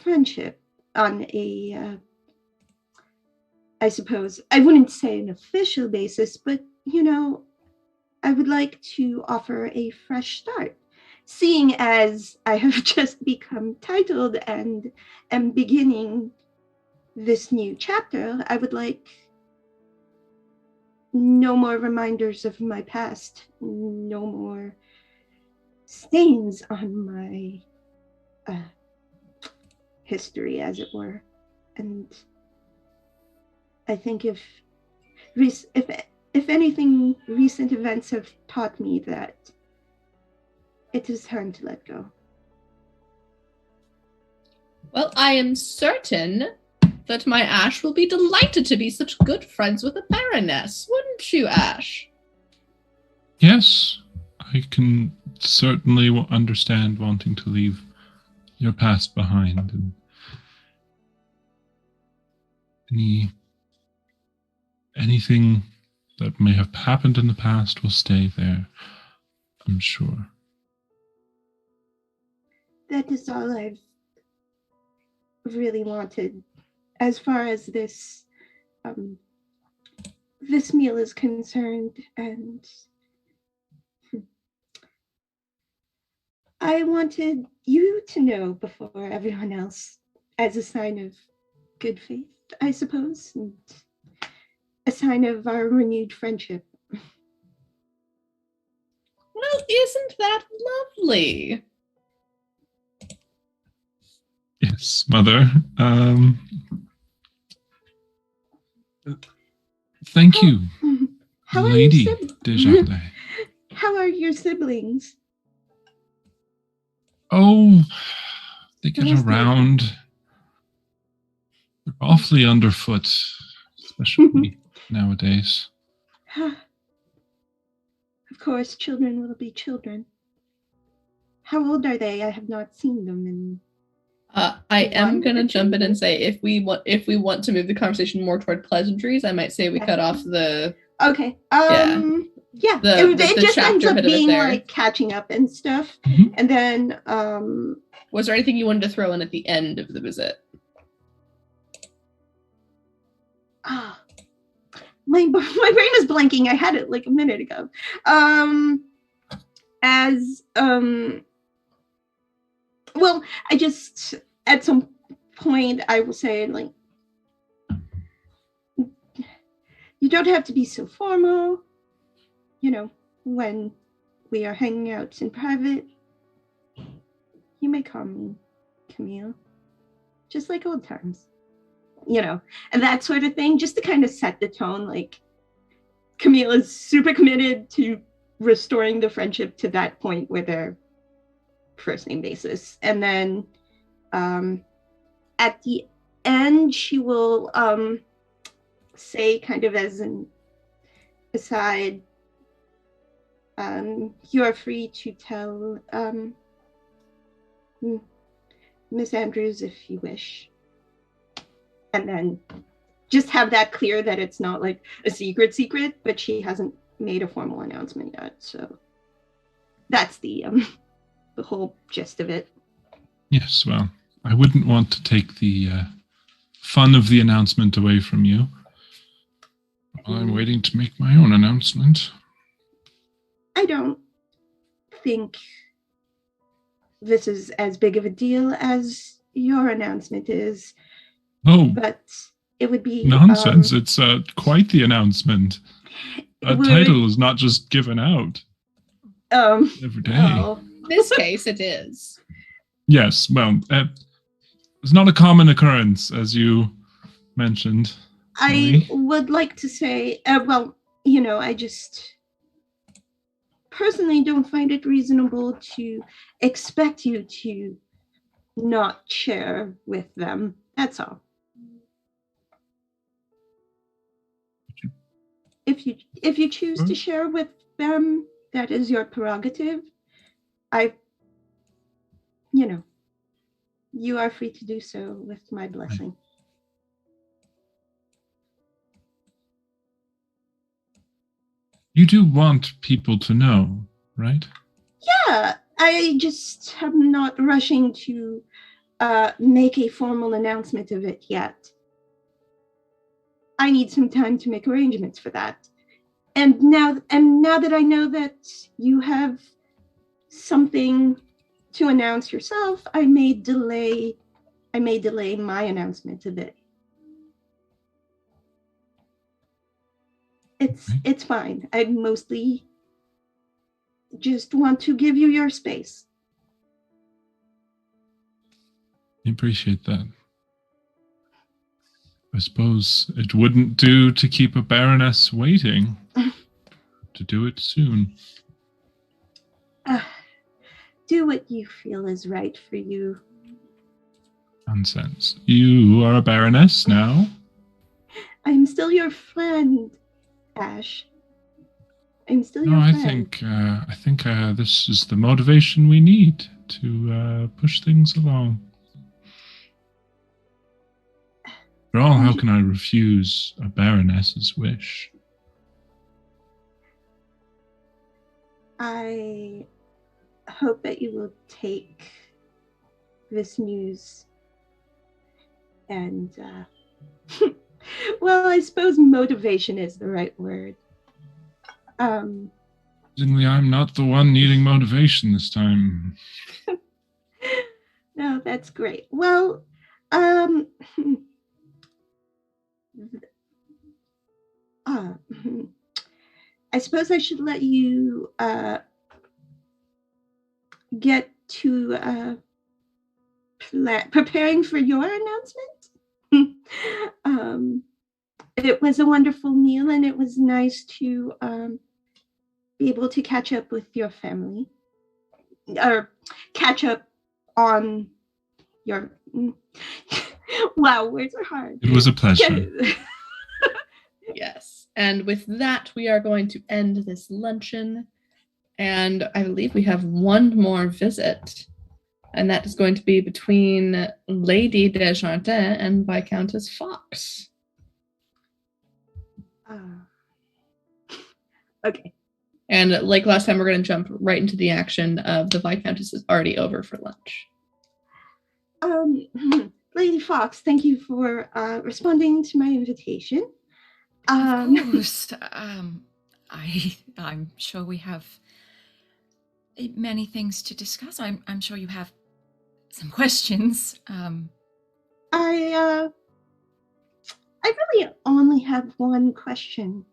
friendship on a I suppose I wouldn't say an official basis, but you know, I would like to offer a fresh start. Seeing as I have just become titled and am beginning this new chapter, I would like no more reminders of my past, no more stains on my history, as it were. And I think if anything, recent events have taught me that it is time to let go. Well, I am certain that my Ash will be delighted to be such good friends with a Baroness, wouldn't you, Ash? Yes, I can certainly understand wanting to leave your past behind, and anything that may have happened in the past will stay there, I'm sure. That is all I've really wanted as far as this this meal is concerned, and I wanted you to know before everyone else, as a sign of good faith, I suppose, and a sign of our renewed friendship. Well, isn't that lovely? Yes, Mother. Thank you, How Lady are your Desjardins. How are your siblings? Oh, they get Yes, around. They're awfully underfoot, especially nowadays. Of course, children will be children. How old are they? I have not seen them in. I am gonna jump in and say if we want to move the conversation more toward pleasantries, I might say we cut off the. Okay. Yeah. The it just ends chapter up bit of it being there. like catching up and stuff, Mhm. and then Was there anything you wanted to throw in at the end of the visit? My brain is blanking. I had it like a minute ago. Well, I just at some point I will say, like, you don't have to be so formal, you know, when we are hanging out in private. You may call me Camille, just like old times, you know, and that sort of thing, just to kind of set the tone. Like, Camille is super committed to restoring the friendship to that point where they're first name basis. And then at the end, she will say, kind of as an aside, you are free to tell Miss Andrews if you wish. And then just have that clear that it's not like a secret, but she hasn't made a formal announcement yet. So that's the whole gist of it. Yes, well, I wouldn't want to take the fun of the announcement away from you. While I'm waiting to make my own announcement. I don't think this is as big of a deal as your announcement is. Oh, but it would be nonsense. It's quite the announcement. A title is not just given out every day. Well, in this case, it is. Yes, well, it's not a common occurrence, as you mentioned. I would like to say, well, you know, I just personally don't find it reasonable to expect you to not share with them. That's all. If you choose to share with them, that is your prerogative. You know, you are free to do so with my blessing. You do want people to know, right? Yeah, I just am not rushing to make a formal announcement of it yet. I need some time to make arrangements for that. And now that I know that you have something to announce yourself, I may delay my announcement a bit. It's fine. I mostly just want to give you your space. I appreciate that. I suppose it wouldn't do to keep a baroness waiting. To do it soon. Do what you feel is right for you. Nonsense. You are a baroness now? I'm still your friend, Ash. I'm still No, your I friend. think this is the motivation we need to push things along. After all, how can I refuse a baroness's wish? I hope that you will take this news and, well, I suppose motivation is the right word. Surprisingly, I'm not the one needing motivation this time. No, that's great. Well, I suppose I should let you get to preparing for your announcement. It was a wonderful meal, and it was nice to be able to catch up with your family, or catch up on your. Wow, words are hard. It was a pleasure. Yes. And with that, we are going to end this luncheon. And I believe we have one more visit. And that is going to be between Lady Desjardins and Viscountess Fox. Okay. And like last time, we're going to jump right into the action of the Viscountess is already over for lunch. Lady Fox, thank you for responding to my invitation. Of course. I'm sure we have many things to discuss. I'm sure you have some questions. I really only have one question.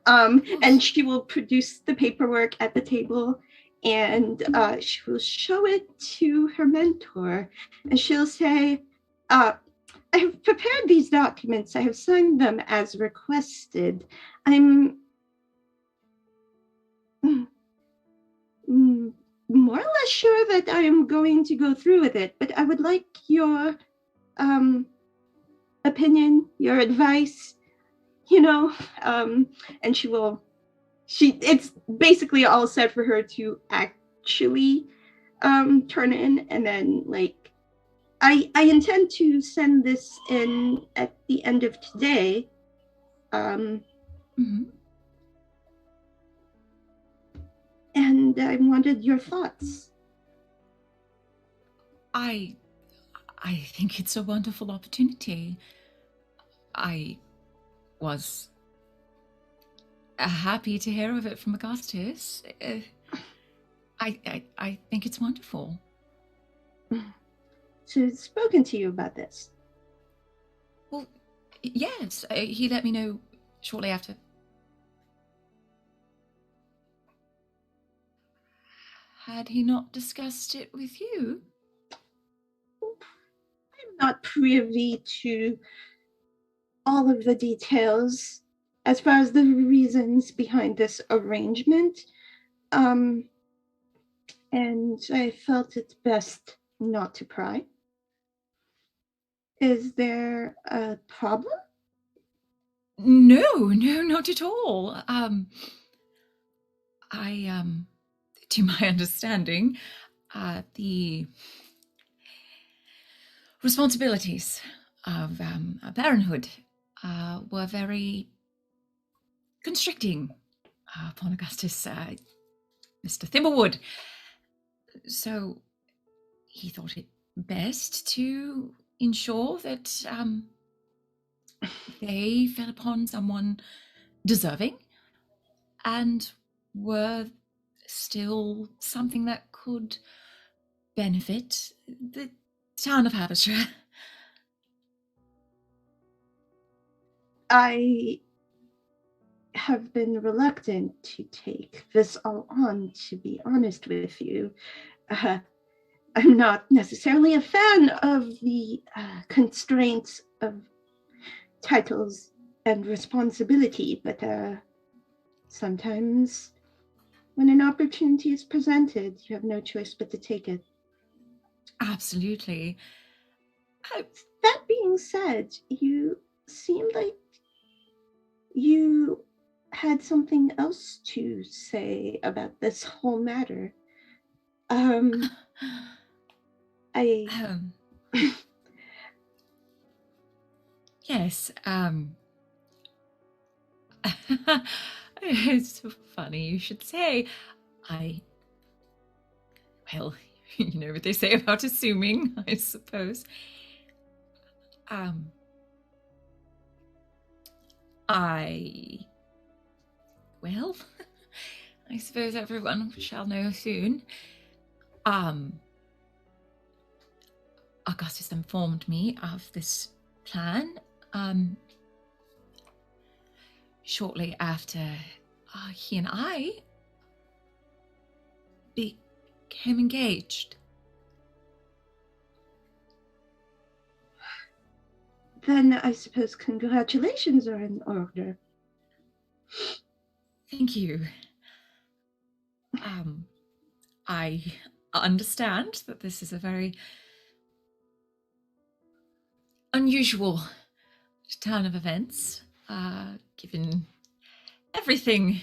And she will produce the paperwork at the table, and she will show it to her mentor, and she'll say, I have prepared these documents. I have signed them as requested. I'm more or less sure that I am going to go through with it, but I would like your opinion, your advice, and it's basically all set for her to actually turn in, and then I intend to send this in at the end of today. And I wanted your thoughts. I think it's a wonderful opportunity. I was happy to hear of it from Augustus. I think it's wonderful. She's spoken to you about this? Well, yes. He let me know shortly after. Had he not discussed it with you? I'm not privy to all of the details as far as the reasons behind this arrangement. And I felt it best not to pry. Is there a problem? No, not at all. To my understanding, the responsibilities of parenthood were very constricting upon Augustus, Mr. Thimblewood. So he thought it best to ensure that they fell upon someone deserving and were still something that could benefit the town of Havershire. I have been reluctant to take this all on, to be honest with you. I'm not necessarily a fan of the constraints of titles and responsibility, but sometimes when an opportunity is presented, you have no choice but to take it. Absolutely. That being said, you seem like you had something else to say about this whole matter. Yes. It's so funny you should say. Well, you know what they say about assuming, I suppose. Well, I suppose everyone shall know soon. Augustus informed me of this plan, shortly after he and I became engaged. Then I suppose congratulations are in order. Thank you. I understand that this is a very unusual turn of events, given everything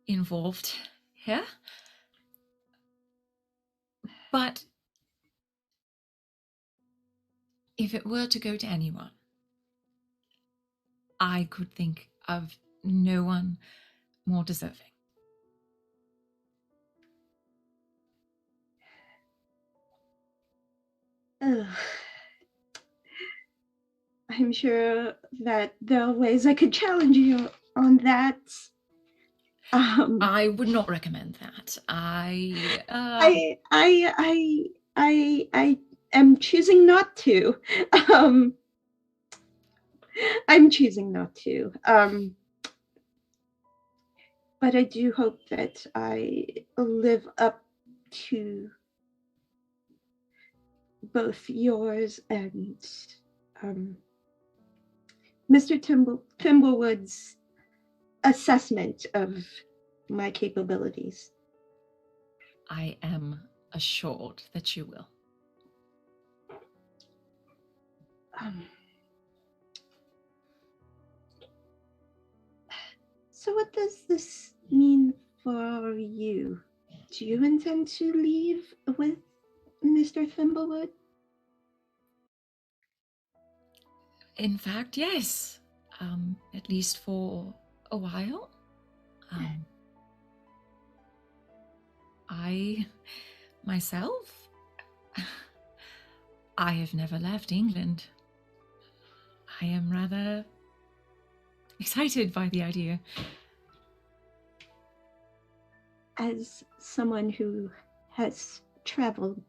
involved here. But if it were to go to anyone, I could think of no one more deserving. I'm sure that there are ways I could challenge you on that. I would not recommend that. I am choosing not to. I'm choosing not to. But I do hope that I live up to both yours and Mr. Thimblewood's assessment of my capabilities. I am assured that you will. So what does this mean for you? Do you intend to leave with Mr. Thimblewood? In fact, yes. At least for a while. I, myself, I have never left England. I am rather excited by the idea. As someone who has traveled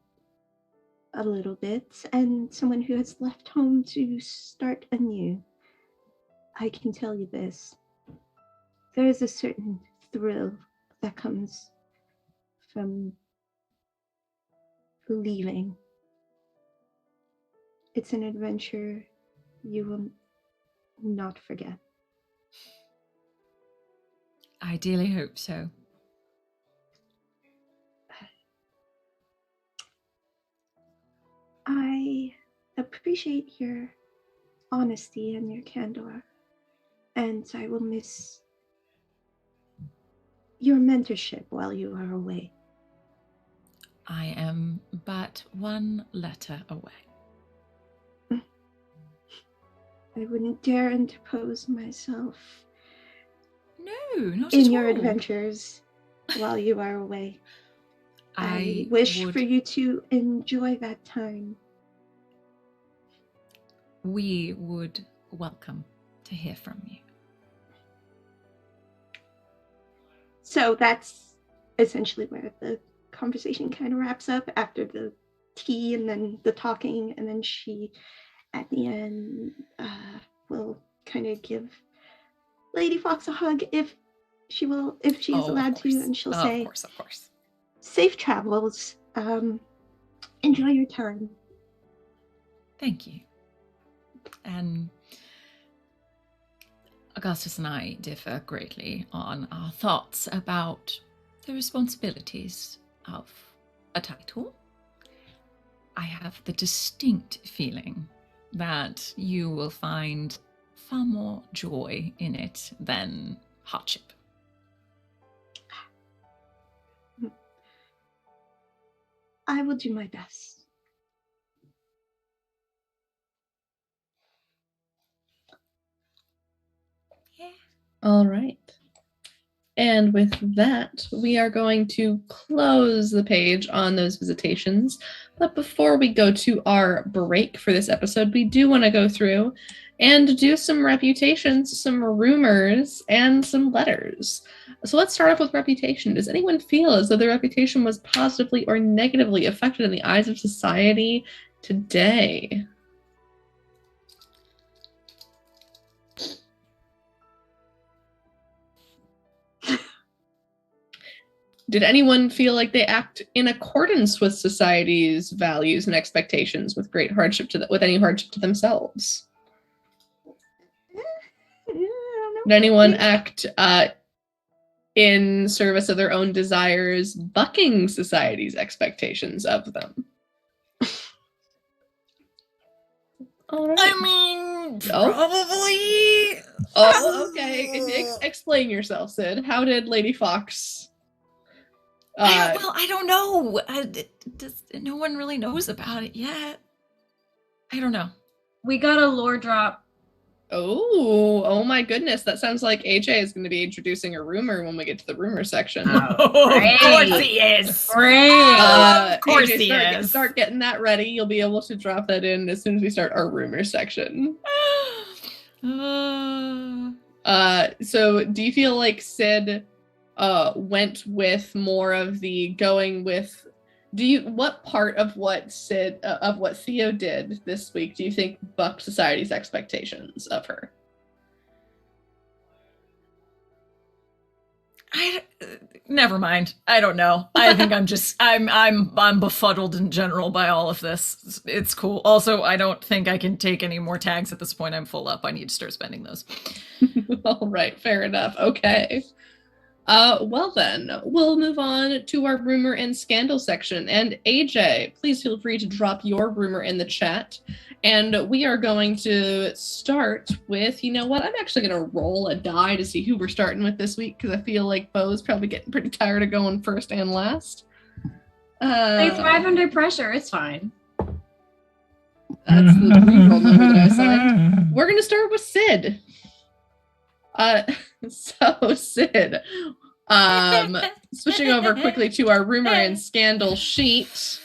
a little bit and someone who has left home to start anew, I can tell you this. There is a certain thrill that comes from leaving. It's an adventure you will not forget. I dearly hope so. I appreciate your honesty and your candor, and I will miss your mentorship while you are away. I am but one letter away. I wouldn't dare interpose myself No, not in at your all. adventures while you are away. I wish would... for you to enjoy that time. We would welcome to hear from you. So that's essentially where the conversation kind of wraps up, after the tea and then the talking, and then she at the end will kind of give Lady Fox a hug if she is allowed to, and she'll say, Of course. Safe travels. Enjoy your time. Thank you. And Augustus and I differ greatly on our thoughts about the responsibilities of a title. I have the distinct feeling that you will find far more joy in it than hardship. I will do my best. Yeah. All right. And with that, we are going to close the page on those visitations. But before we go to our break for this episode, we do want to go through and do some reputations, some rumors, and some letters. So let's start off with reputation. Does anyone feel as though their reputation was positively or negatively affected in the eyes of society today? Did anyone feel like they act in accordance with society's values and expectations with great hardship with any hardship to themselves? Did anyone act in service of their own desires, bucking society's expectations of them? All right. I mean, probably. Oh, okay. Explain yourself, Sid. How did Lady Fox? I don't know. No one really knows about it yet. I don't know. We got a lore drop. Oh my goodness. That sounds like AJ is going to be introducing a rumor when we get to the rumor section. Of course he is. Great. Of course AJ, he is. Start getting that ready. You'll be able to drop that in as soon as we start our rumor section. So do you feel like Sid went with more of the going with what part of what Theo did this week do you think bucked society's expectations of her? Never mind. I don't know. I think I'm befuddled in general by all of this. It's cool. Also, I don't think I can take any more tags at this point. I'm full up. I need to start spending those. All right, fair enough. Okay. Well then, we'll move on to our rumor and scandal section. And AJ, please feel free to drop your rumor in the chat. And we are going to start with, you know what, I'm actually going to roll a die to see who we're starting with this week, because I feel like Bo's probably getting pretty tired of going first and last. They thrive under pressure. It's fine. That's the reroll number that I assigned. We're going to start with Sid. So Sid, switching over quickly to our rumor and scandal sheet.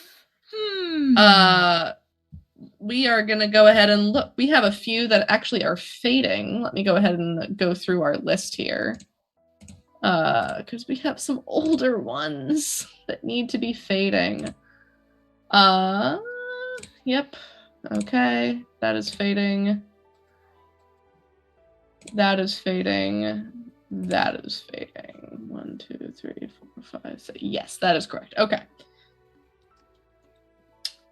We are gonna go ahead and look. We have a few that actually are fading. Let me go ahead and go through our list here. Because we have some older ones that need to be fading. Yep. Okay, that is fading. That is fading. That is fading. 1, 2, 3, 4, 5, 6. Yes, that is correct. Okay.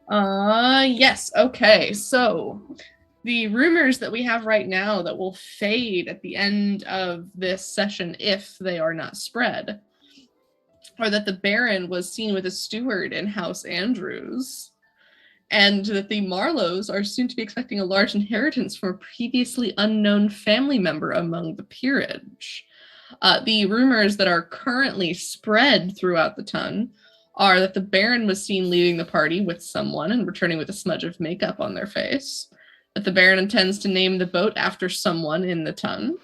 Yes. Okay. So the rumors that we have right now that will fade at the end of this session, if they are not spread, are that the Baron was seen with a steward in House Andrews, and that the Marlowes are soon to be expecting a large inheritance from a previously unknown family member among the peerage. The rumors that are currently spread throughout the ton are that the Baron was seen leaving the party with someone and returning with a smudge of makeup on their face, that the Baron intends to name the boat after someone in the ton,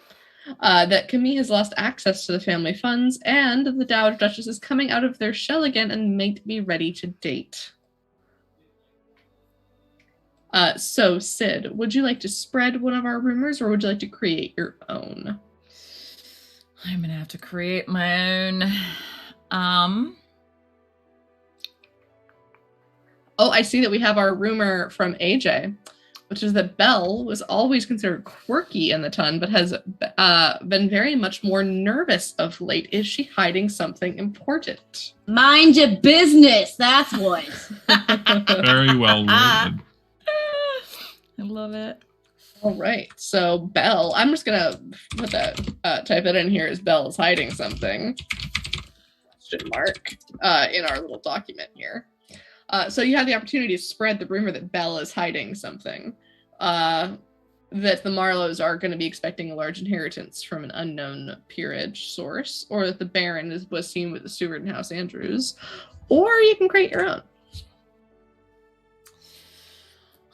that Camille has lost access to the family funds, and the Dowager Duchess is coming out of their shell again and may be ready to date. So, Sid, would you like to spread one of our rumors, or would you like to create your own? I'm gonna have to create my own. Oh, I see that we have our rumor from AJ. which is that Belle was always considered quirky in the ton, but has been very much more nervous of late. Is she hiding something important? Mind your business. That's what. Very well worded. I love it. All right, so Belle, I'm just gonna put that, type it in here as Belle is hiding something. Question mark in our little document here. So you have the opportunity to spread the rumor that Belle is hiding something. That the Marlows are going to be expecting a large inheritance from an unknown peerage source, or that the Baron was seen with the steward in House Andrews, or you can create your own.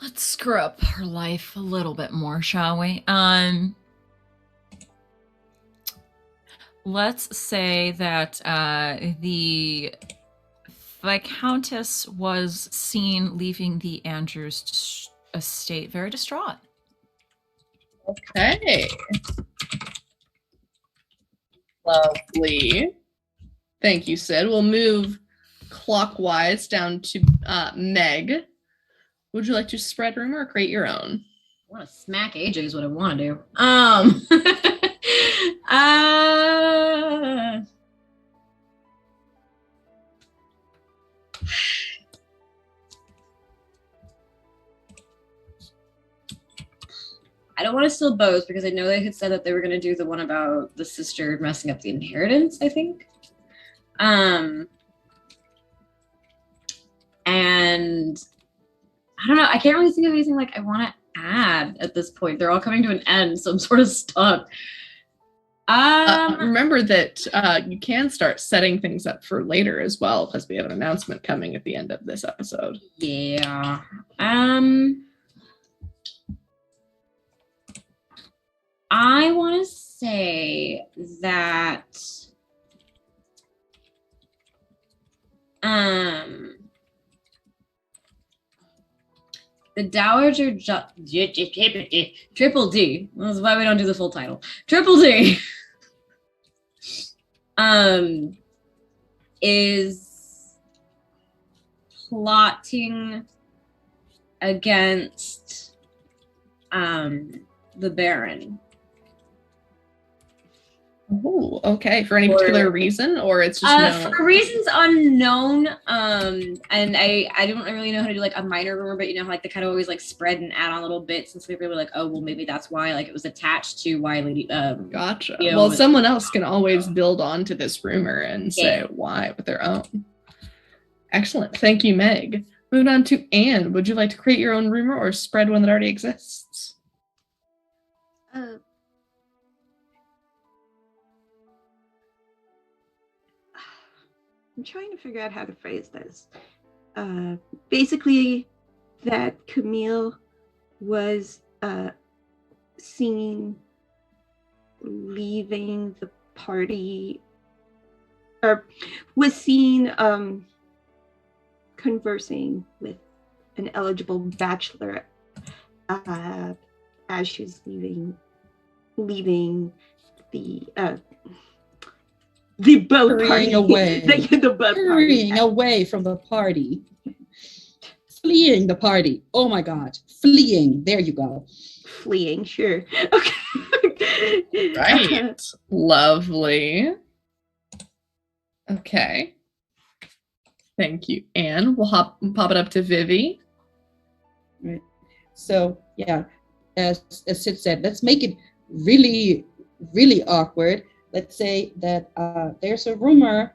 Let's screw up her life a little bit more, shall we? Let's say that the Viscountess was seen leaving the Andrews estate very distraught. Okay. Lovely. Thank you, Sid. We'll move clockwise down to Meg. Would you like to spread rumor or create your own? I want to smack AJ is what I want to do. I don't want to steal Bo's because I know they had said that they were going to do the one about the sister messing up the inheritance, I think. And I don't know. I can't really think of anything like I want to add at this point. They're all coming to an end, so I'm sort of stuck. Remember that you can start setting things up for later as well, because we have an announcement coming at the end of this episode. Yeah. I want to say that the Dowager Triple D. That's why we don't do the full title. Triple D is plotting against the Baron. Oh, okay. For any particular reason, or it's just for reasons unknown. And I don't really know how to do like a minor rumor, but you know, like they kind of always like spread and add on little bits, and so people were like, oh, well, maybe that's why like it was attached to why Lady. Gotcha. You know, well, someone else can always build on to this rumor and say why with their own. Excellent. Thank you, Meg. Moving on to Anne. Would you like to create your own rumor or spread one that already exists? I'm trying to figure out how to phrase this. Basically, that Camille was seen leaving the party, or was seen conversing with an eligible bachelor as she was leaving the boat party. Away. the boat Hurrying party. away from the party. Fleeing the party. Oh my God. Fleeing. There you go. Fleeing, sure. Okay. Right. Lovely. Okay. Thank you, Anne. We'll pop it up to Vivi. Right. So yeah, as Sid said, let's make it really, really awkward. Let's say that there's a rumor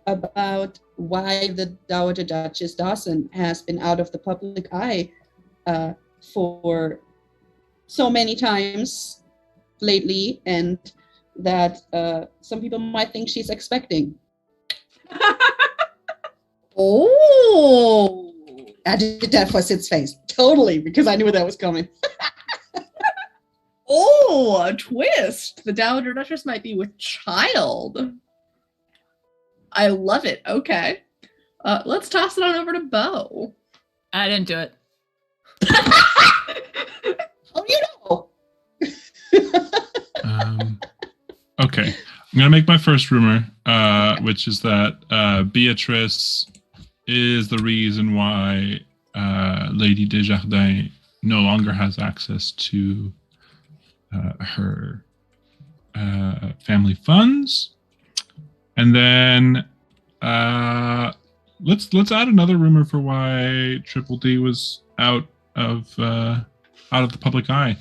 about why the Dowager Duchess Dawson has been out of the public eye for so many times lately, and that some people might think she's expecting. Oh! I did that for Sid's face. Totally, because I knew that was coming. Oh, a twist. The Dowager Duchess might be with child. I love it. Okay. Let's toss it on over to Bo. I didn't do it. Oh, you know. Okay. I'm going to make my first rumor, which is that Beatrice is the reason why Lady Desjardins no longer has access to her family funds. And then let's add another rumor for why Triple D was out of the public eye.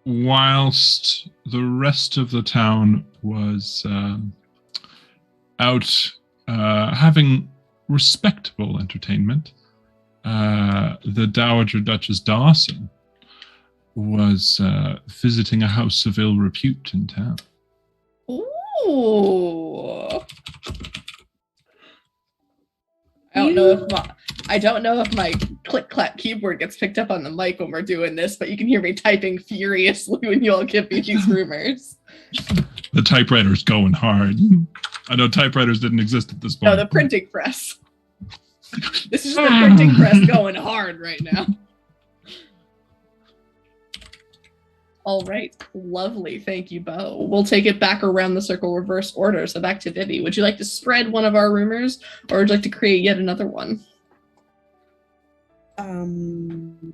Whilst the rest of the town was out having respectable entertainment, the Dowager Duchess Dawson was visiting a house of ill repute in town. Ooh. I don't know if my click-clack keyboard gets picked up on the mic when we're doing this, but you can hear me typing furiously when you all give me these rumors. The typewriter's going hard. I know typewriters didn't exist at this point. No, the printing press. This is the printing press going hard right now. All right. Lovely. Thank you, Bo. We'll take it back around the circle reverse order. So back to Vivi. Would you like to spread one of our rumors, or would you like to create yet another one? Can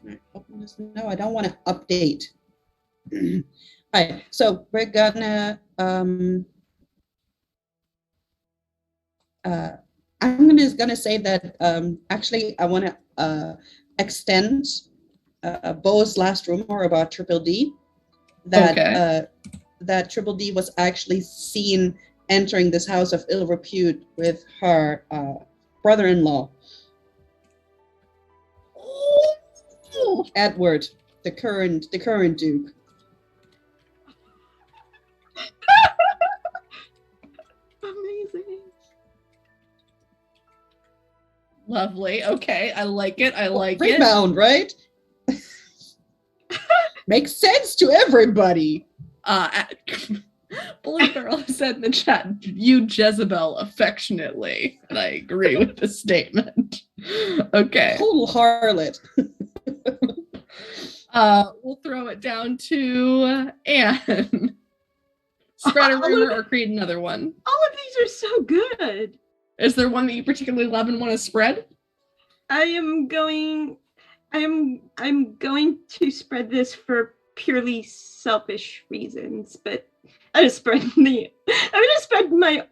I open this? No, I don't want to update. All right. So we're gonna I'm just gonna say that actually I want to extend Bo's last rumor about Triple D, that that Triple D was actually seen entering this house of ill repute with her brother-in-law, Edward, the current Duke. Amazing. Lovely. Okay. I like it. I like it. Rebound, right? Makes sense to everybody. Blue Girl said in the chat, "You Jezebel affectionately," and I agree with the statement. Okay. Total harlot. We'll throw it down to Anne. Spread a rumor or create another one. All of these are so good. Is there one that you particularly love and want to spread? I'm going to spread this for purely selfish reasons, but I'm gonna spread my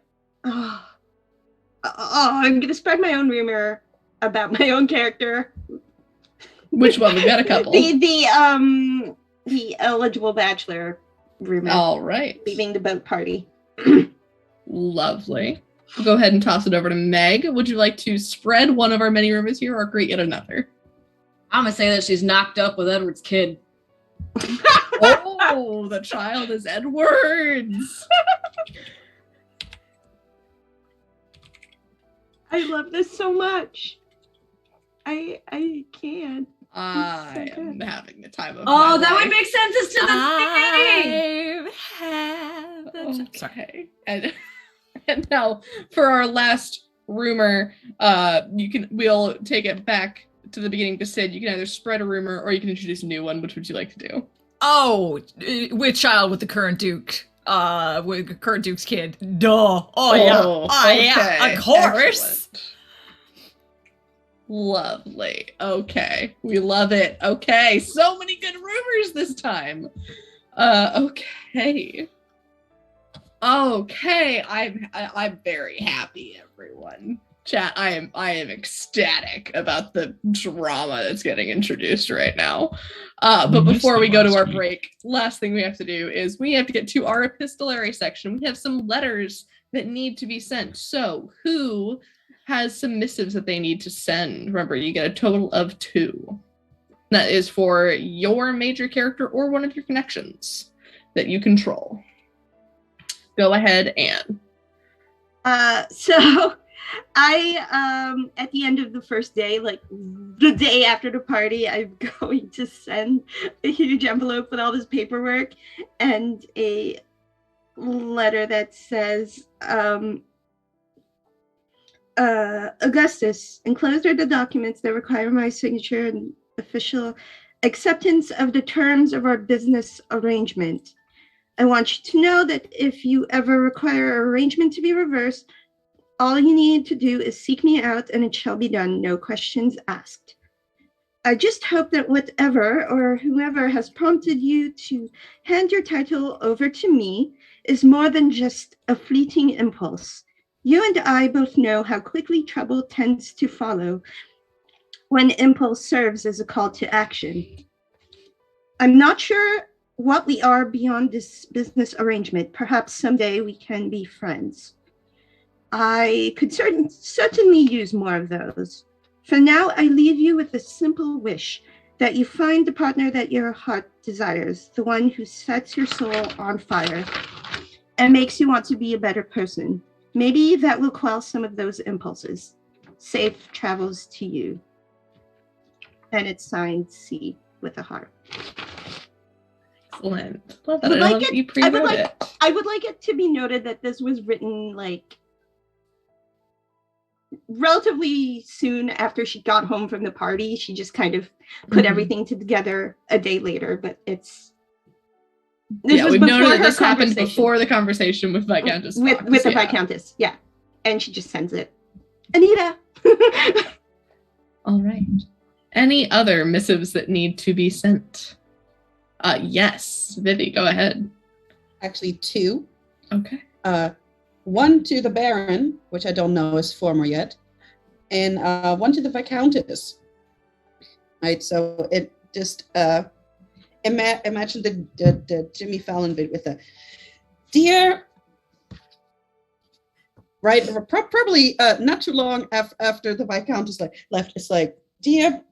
own rumor about my own character. Which one? We've got a couple. The eligible bachelor rumor. All right. Leaving the boat party. Lovely. We'll go ahead and toss it over to Meg. Would you like to spread one of our many rumors here or create yet another? I'm gonna say that she's knocked up with Edward's kid. Oh, the child is Edward's. I love this so much. I can't. I am having the time of Oh, my that life. would make sense as to the thing. Okay. And now for our last rumor, we'll take it back to the beginning. Sid, you can either spread a rumor or you can introduce a new one. Which would you like to do? Oh, with child with the current Duke. With current Duke's kid. Duh. Yeah, of course. Excellent. Lovely. Okay. We love it. Okay. So many good rumors this time. Okay. Okay. I'm very happy, everyone. Chat, I am ecstatic about the drama that's getting introduced right now. But before we go to our break, last thing we have to do is we have to get to our epistolary section. We have some letters that need to be sent. So who has some missives that they need to send? Remember, you get a total of 2. That is for your major character or one of your connections that you control. Go ahead, Anne. So I at the end of the first day, like the day after the party, I'm going to send a huge envelope with all this paperwork and a letter that says, Augustus, enclosed are the documents that require my signature and official acceptance of the terms of our business arrangement. I want you to know that if you ever require our arrangement to be reversed, All you need to do is seek me out and it shall be done, no questions asked. I just hope that whatever or whoever has prompted you to hand your title over to me is more than just a fleeting impulse. You and I both know how quickly trouble tends to follow when impulse serves as a call to action. I'm not sure what we are beyond this business arrangement. Perhaps someday we can be friends. I could certainly use more of those. For now, I leave you with a simple wish that you find the partner that your heart desires, the one who sets your soul on fire and makes you want to be a better person. Maybe that will quell some of those impulses. Safe travels to you. And it's signed C with a heart. Excellent. Love I that. would I like love that it- you pre-wrote it. I would like it to be noted that this was written like relatively soon after she got home from the party. She just kind of put Mhm. everything together a day later, but this Yeah, was we've before noted that her this happened conversation before the conversation with Viscountess with Fox, the yeah. Viscountess. Yeah. And she just sends it. Anita. All right. Any other missives that need to be sent? Yes. Vivi, go ahead. Actually, 2. Okay. One to the Baron, which I don't know is former yet, and one to the Viscountess. Right, so it just imagine the Jimmy Fallon bit with the dear. Right, probably not too long after the Viscountess left. It's like, dear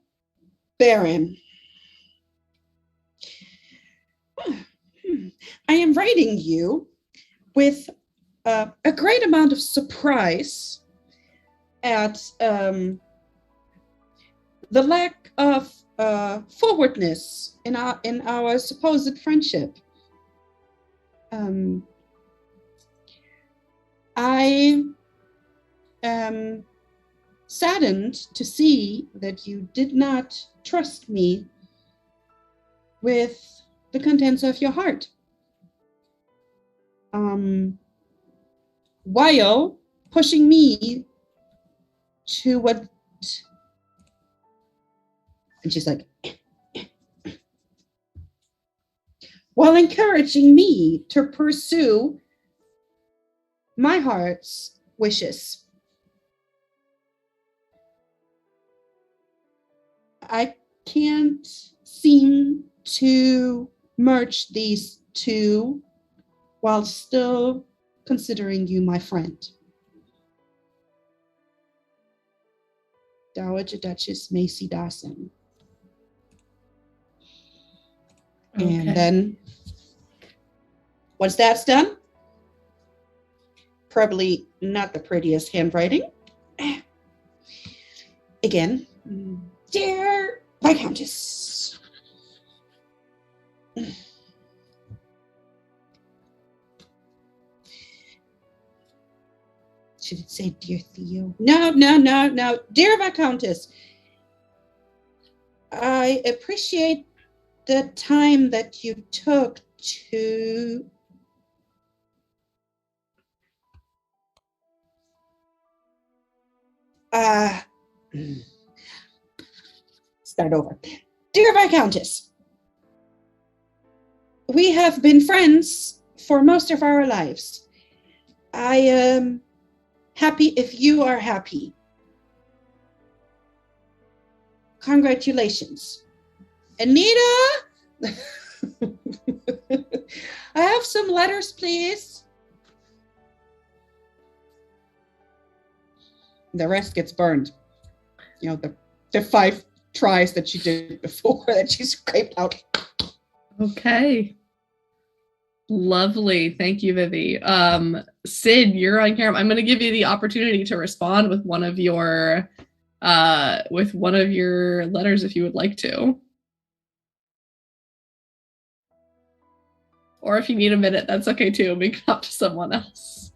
Baron, I am writing you with a great amount of surprise at the lack of forwardness in our supposed friendship. I am saddened to see that you did not trust me with the contents of your heart. While pushing me to what, and she's like, while encouraging me to pursue my heart's wishes. I can't seem to merge these two while still considering you my friend. Dowager Duchess Macy Dawson. Okay. And then once that's done, probably not the prettiest handwriting. Again, dear Viscountess. Should it say dear Theo? No. Dear Viscountess, I appreciate the time that you took to start over. Dear Viscountess, we have been friends for most of our lives. I am happy if you are happy. Congratulations. Anita, I have some letters, please. The rest gets burned. You know, the 5 tries that she did before that she scraped out. Okay. Lovely. Thank you, Vivi. Sid, you're on camera. I'm going to give you the opportunity to respond with one of your letters if you would like to. Or if you need a minute, that's okay too. We can hop to someone else.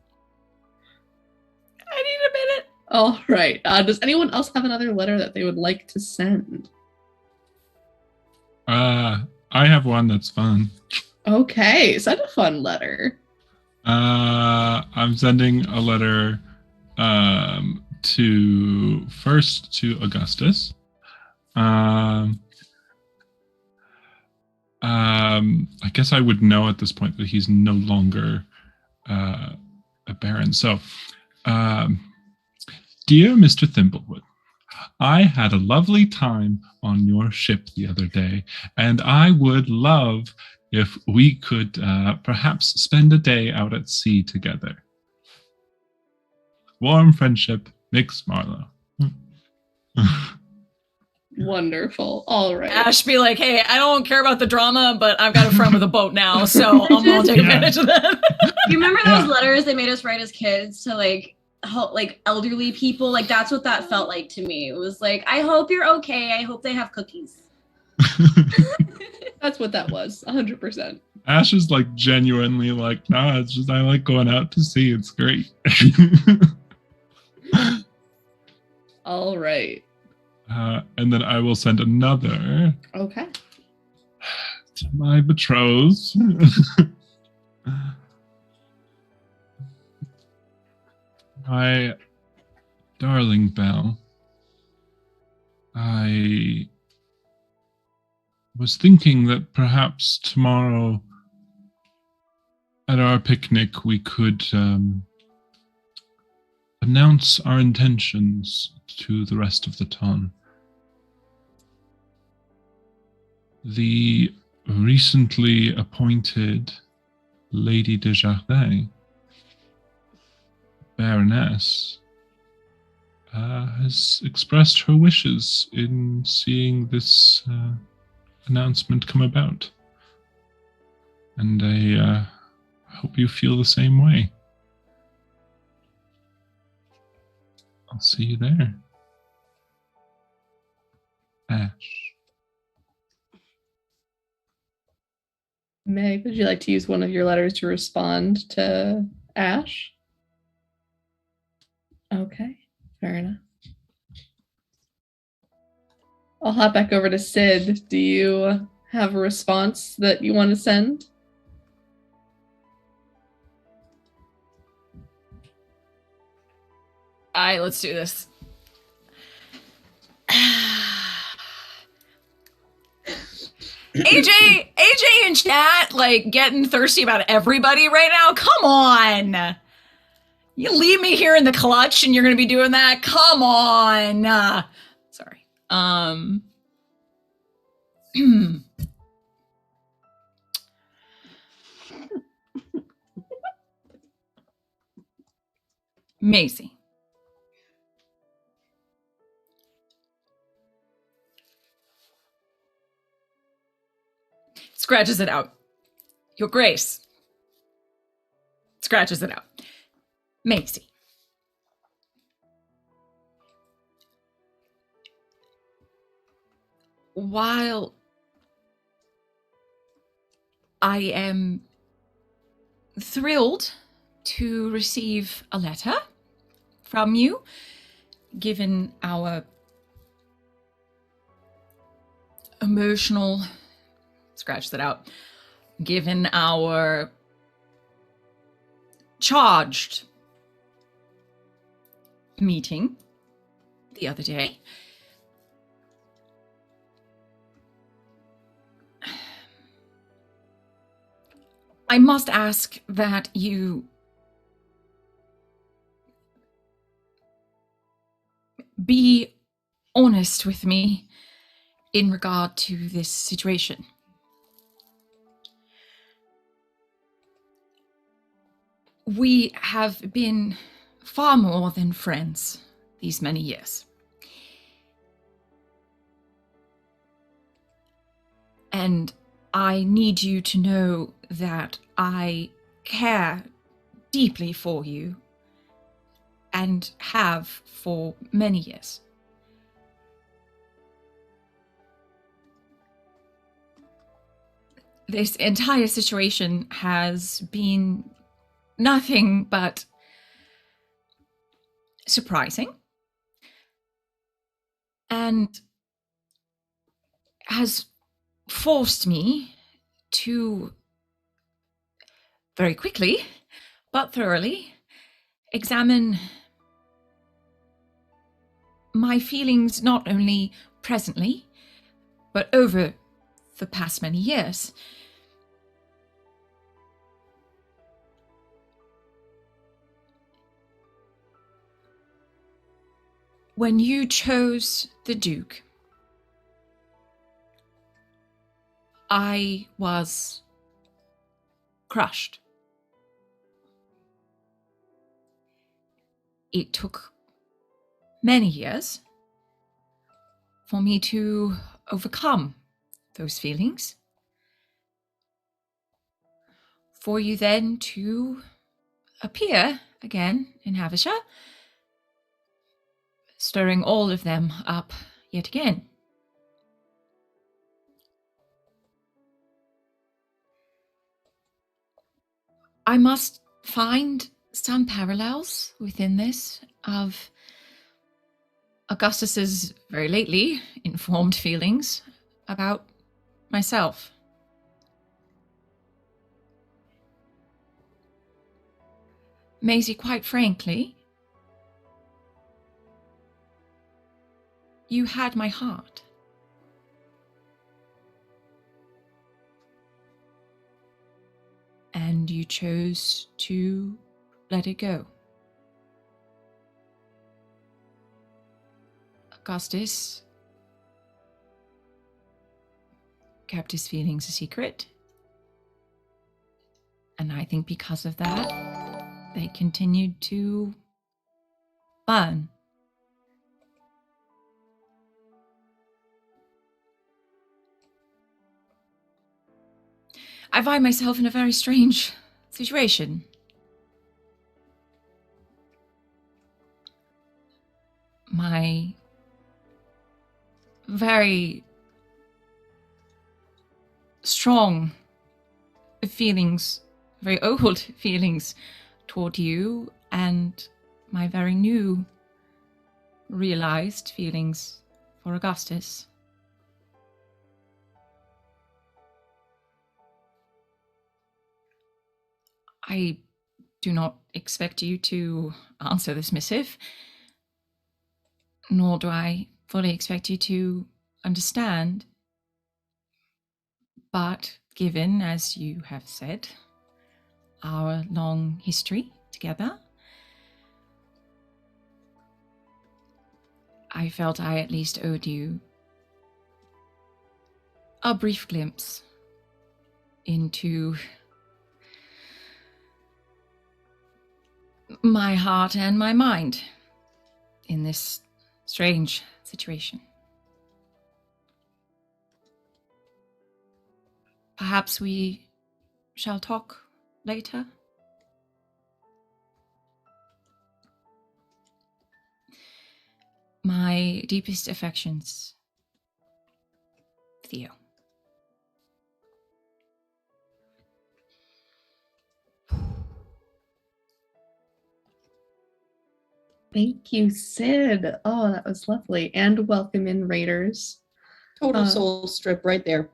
I need a minute. All right. Does anyone else have another letter that they would like to send? I have one that's fun. Okay, send a fun letter. I'm sending a letter to Augustus. I guess I would know at this point that he's no longer a baron. So, dear Mr. Thimblewood, I had a lovely time on your ship the other day, and I would love if we could perhaps spend a day out at sea together. Warm friendship, Mix Marlowe. Wonderful. All right. Ash be like, hey, I don't care about the drama, but I've got a friend with a boat now, so I'll take advantage of that. You remember those letters they made us write as kids to help elderly people? Like that's what that felt like to me. It was like, I hope you're okay. I hope they have cookies. That's what that was. 100%. Ash is genuinely no, it's just I like going out to sea. It's great. All right. And then I will send another. Okay. To my betrothed. My darling Belle, I was thinking that perhaps tomorrow at our picnic we could announce our intentions to the rest of the ton. The recently appointed Lady Desjardins, Baroness, has expressed her wishes in seeing this announcement come about. And I hope you feel the same way. I'll see you there. Ash. Meg, would you like to use one of your letters to respond to Ash? Okay, fair enough. I'll hop back over to Sid. Do you have a response that you want to send? All right, let's do this. AJ in chat, getting thirsty about everybody right now. Come on. You leave me here in the clutch and you're going to be doing that? Come on. Sorry. Maisie. Scratches it out. Your Grace. Scratches it out. Maisie. While I am thrilled to receive a letter from you, given our emotional, scratch that out, given our charged meeting the other day, I must ask that you be honest with me in regard to this situation. We have been far more than friends these many years. And I need you to know that I care deeply for you and have for many years. This entire situation has been nothing but surprising and has forced me to very quickly but thoroughly examine my feelings not only presently, but over the past many years. When you chose the Duke, I was crushed. It took many years for me to overcome those feelings, for you then to appear again in Havisham, stirring all of them up yet again. I must find some parallels within this of Augustus's very lately informed feelings about myself. Maisie, quite frankly, you had my heart. And you chose to let it go. Augustus kept his feelings a secret. And I think because of that, they continued to burn. I find myself in a very strange situation. My very strong feelings, very old feelings toward you, and my very new realized feelings for Augustus. I do not expect you to answer this missive, nor do I fully expect you to understand. But given, as you have said, our long history together, I felt I at least owed you a brief glimpse into my heart and my mind in this strange situation. Perhaps we shall talk later. My deepest affections, Theo. Thank you, Sid. Oh, that was lovely. And welcome in, Raiders. Total soul strip right there.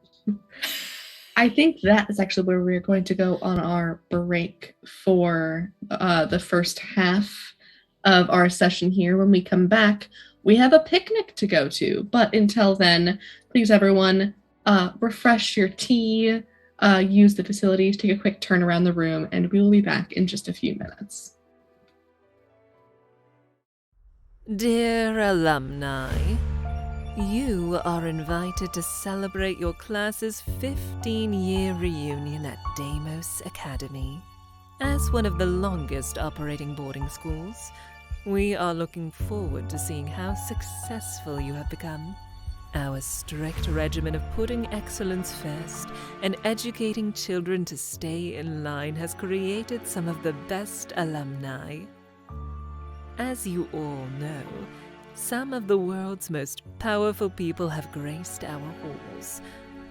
I think that is actually where we're going to go on our break for the first half of our session here. When we come back, we have a picnic to go to. But until then, please, everyone, refresh your tea, use the facilities, take a quick turn around the room, and we will be back in just a few minutes. Dear alumni, you are invited to celebrate your class's 15-year reunion at Deimos Academy. As one of the longest operating boarding schools, we are looking forward to seeing how successful you have become. Our strict regimen of putting excellence first and educating children to stay in line has created some of the best alumni. As you all know, some of the world's most powerful people have graced our halls,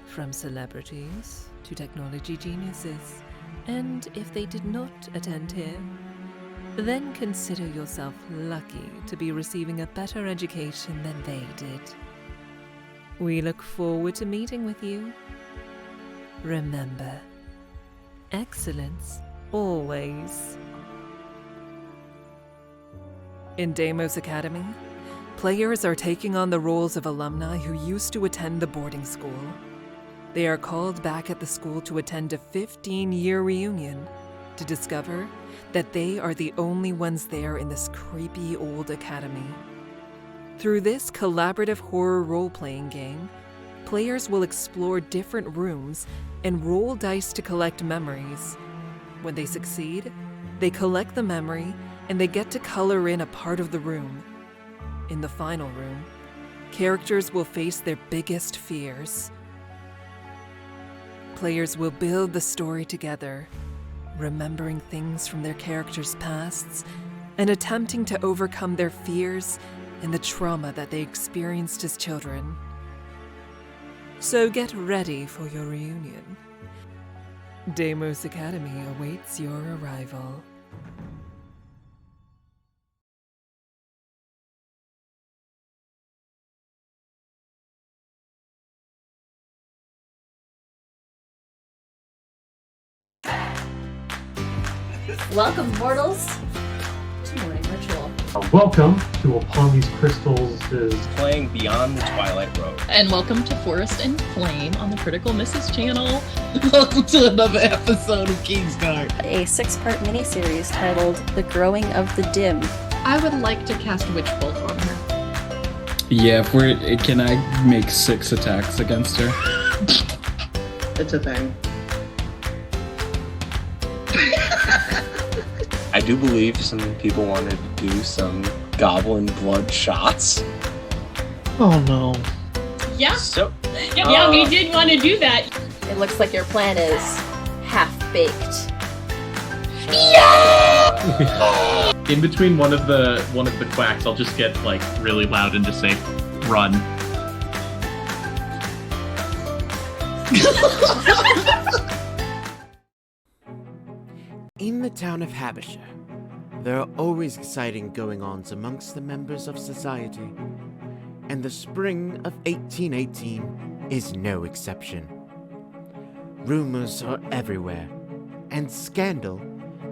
from celebrities to technology geniuses. And if they did not attend here, then consider yourself lucky to be receiving a better education than they did. We look forward to meeting with you. Remember, excellence always. In Deimos Academy, Players are taking on the roles of alumni who used to attend the boarding school. They are called back at the school to attend a 15-year reunion to discover that they are the only ones there in this creepy old academy. Through this collaborative horror role-playing game, players will explore different rooms and roll dice to collect memories. When they succeed, they collect the memory and they get to color in a part of the room. In the final room, characters will face their biggest fears. Players will build the story together, remembering things from their characters' pasts and attempting to overcome their fears and the trauma that they experienced as children. So get ready for your reunion. Deimos Academy awaits your arrival. Welcome, mortals, to Morning Ritual. Welcome to Upon These Crystals is playing Beyond the Twilight Road. And welcome to Forest and Flame on the Critical Misses channel. Welcome to another episode of Kingsguard. A 6-part miniseries titled The Growing of the Dim. I would like to cast Witch Bolt on her. Yeah, can I make 6 attacks against her? It's a thing. I do believe some people wanted to do some goblin blood shots. Oh no. Yeah. So, Yeah, we did want to do that. It looks like your plan is half-baked. In between one of the quacks, I'll just get like really loud and just say, "Run." In the town of Habisha, there are always exciting going-ons amongst the members of society, and the spring of 1818 is no exception. Rumors are everywhere, and scandal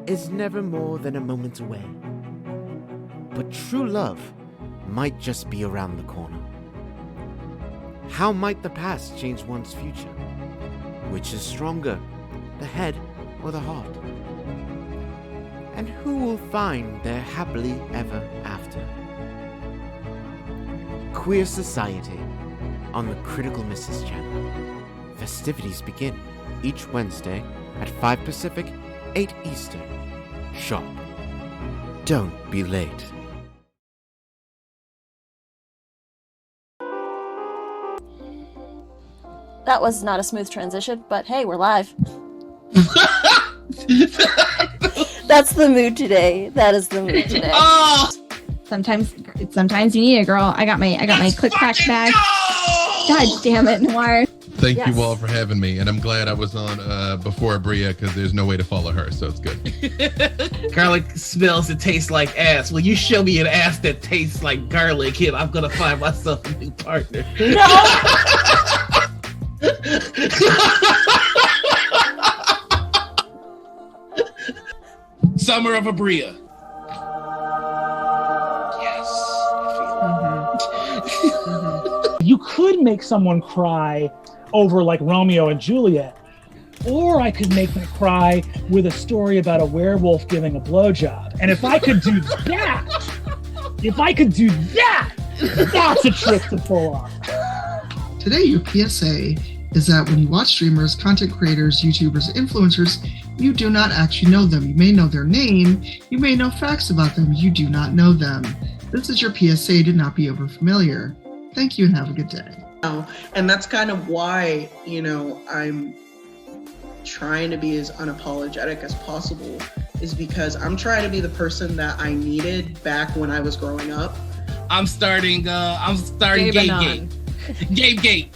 is never more than a moment away. But true love might just be around the corner. How might the past change one's future? Which is stronger, the head or the heart? And who will find their happily ever after? Queer Society on the Critical Misses channel. Festivities begin each Wednesday at 5 Pacific, 8 Eastern. Sharp. Don't be late. That was not a smooth transition, but hey, we're live. That's the mood today. That is the mood today. Oh! Sometimes you need a girl. I got my click clack bag. God damn it, Noir. Thank you all for having me, and I'm glad I was on before Bria because there's no way to follow her, so it's good. Garlic smells that tastes like ass. Well, you show me an ass that tastes like garlic, and I'm gonna find myself a new partner. No. Summer of Abria. You could make someone cry over like Romeo and Juliet, or I could make them cry with a story about a werewolf giving a blowjob. And if I could do that, that's a trick to pull off. Today, your PSA is that when you watch streamers, content creators, YouTubers, influencers, you do not actually know them. You may know their name, you may know facts about them, you do not know them. This is your PSA to not be over familiar. Thank you and have a good day. And that's kind of why, I'm trying to be as unapologetic as possible, is because I'm trying to be the person that I needed back when I was growing up. I'm starting Game Gate. Game Gate.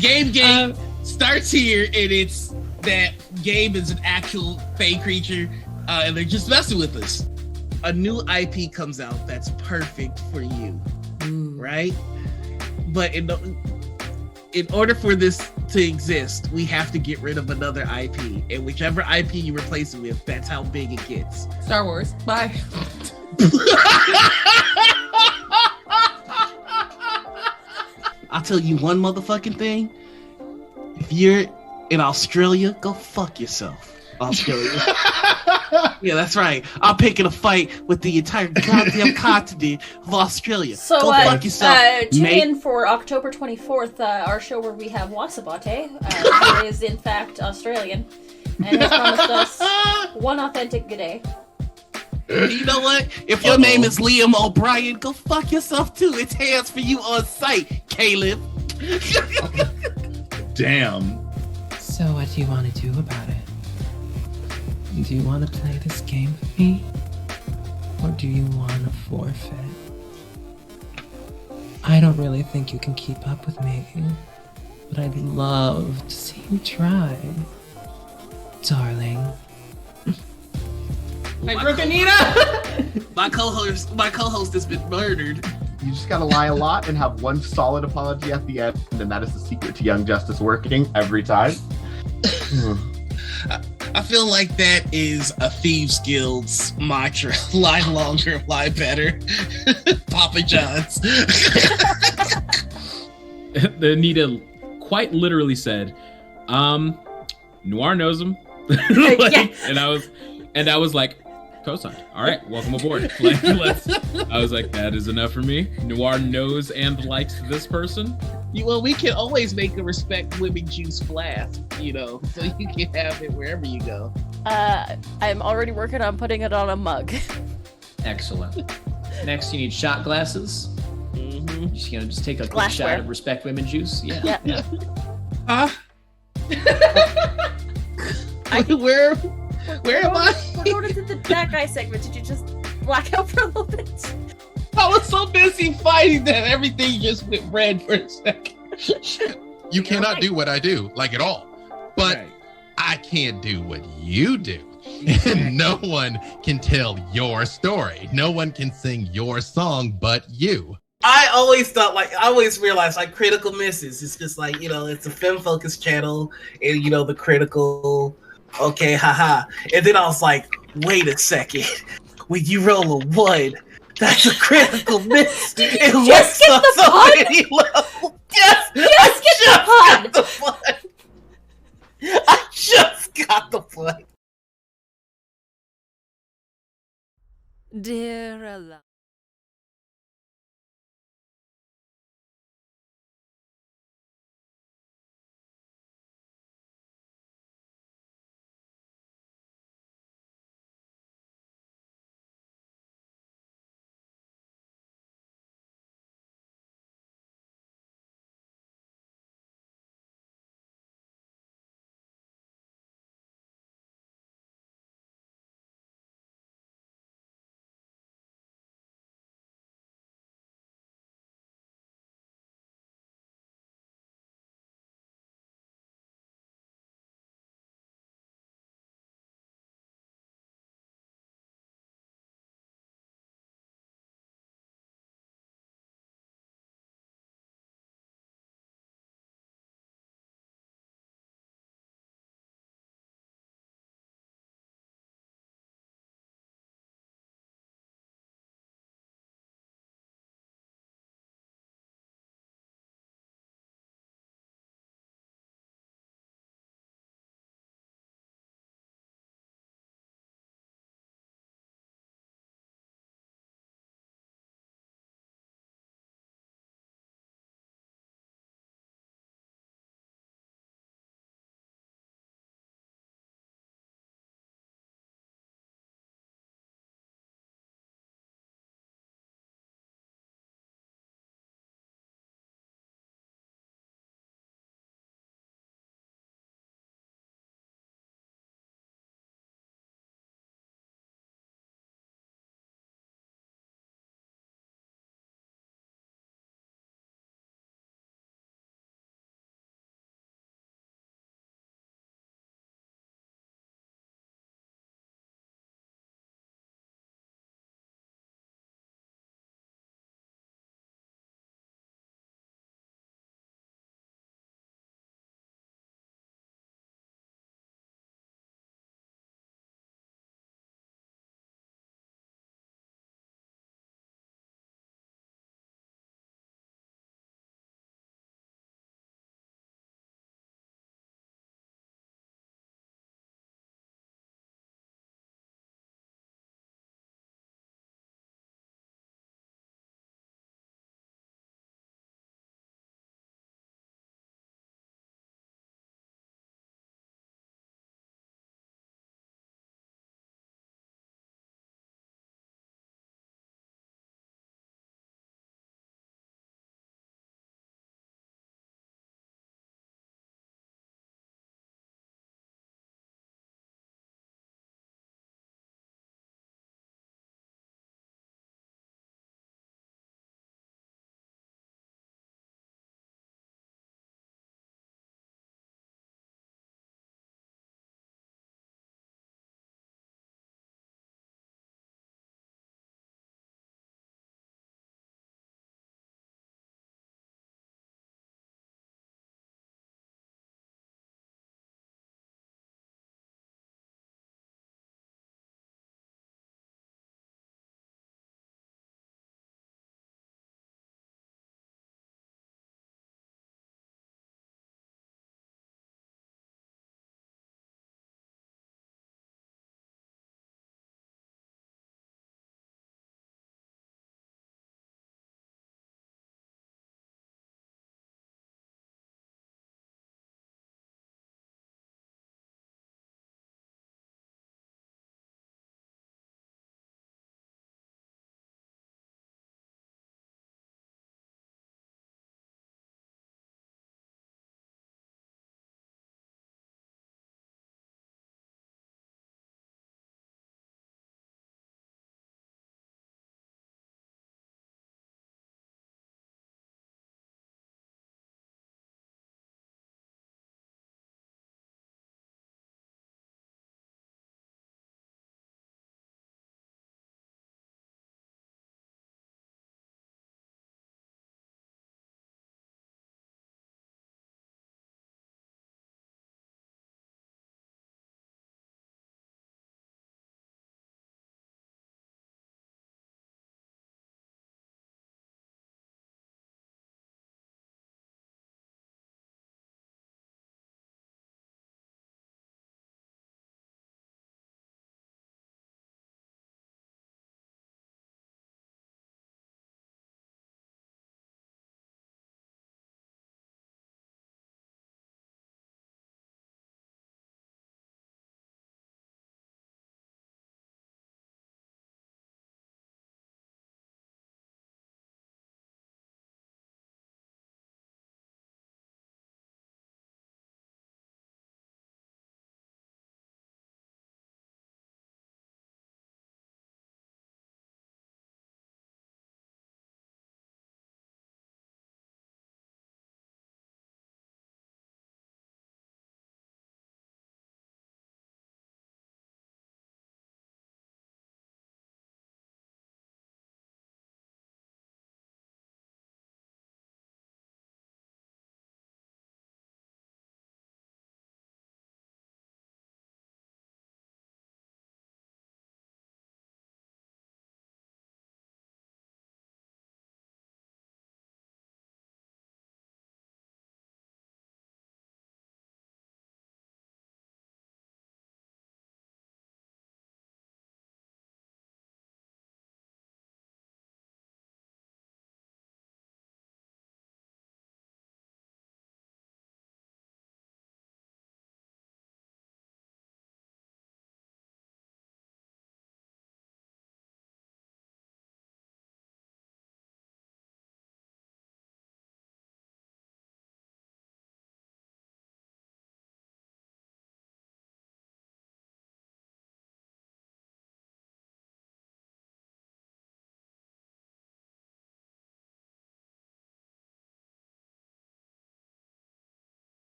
Game Gate starts here, and it's that Gabe is an actual fey creature, and they're just messing with us. A new IP comes out that's perfect for you, right? But in order for this to exist, we have to get rid of another IP, and whichever IP you replace it with, that's how big it gets. Star Wars. Bye. I'll tell you one motherfucking thing. If you're in Australia, go fuck yourself. Australia. Yeah, that's right. I'm picking a fight with the entire goddamn continent of Australia. So, go fuck yourself. tune mate. in for October 24th, our show where we have Wasabate, who is in fact Australian, and has promised us one authentic good day. You know what? If your name is Liam O'Brien, go fuck yourself too. It's hands for you on sight, Caleb. Damn. So what do you want to do about it? Do you want to play this game with me? Or do you want to forfeit? I don't really think you can keep up with me, but I'd love to see you try. Darling. Hey, Brooke Anita! my co-host has been murdered. You just gotta lie a lot and have one solid apology at the end, and that is the secret to Young Justice working every time. I feel like that is a Thieves Guild's mantra. Lie longer, lie better. Papa John's. Anita quite literally said, Noir knows him. And I was like, co-signed. All right, welcome aboard. I was like, that is enough for me. Noir knows and likes this person. Well, we can always make a Respect Women Juice flask, so you can have it wherever you go. I'm already working on putting it on a mug. Excellent. Next, you need shot glasses. Mm-hmm. Just take a quick Glassware. shot of Respect Women Juice. Yeah. Huh? Where am I? We're going into the that guy segment. Did you just black out for a little bit? I was so busy fighting that everything just went red for a second. You cannot do what I do, like at all. But I can't do what you do. And no one can tell your story. No one can sing your song but you. I always realized Critical Misses. It's just it's a femme-focused channel, and the critical, okay, haha. And then I was like, wait a second. When you roll a 1, that's a critical miss. It Just get the pun. Level. Just get the pun. I just got the pun. Dear Allah.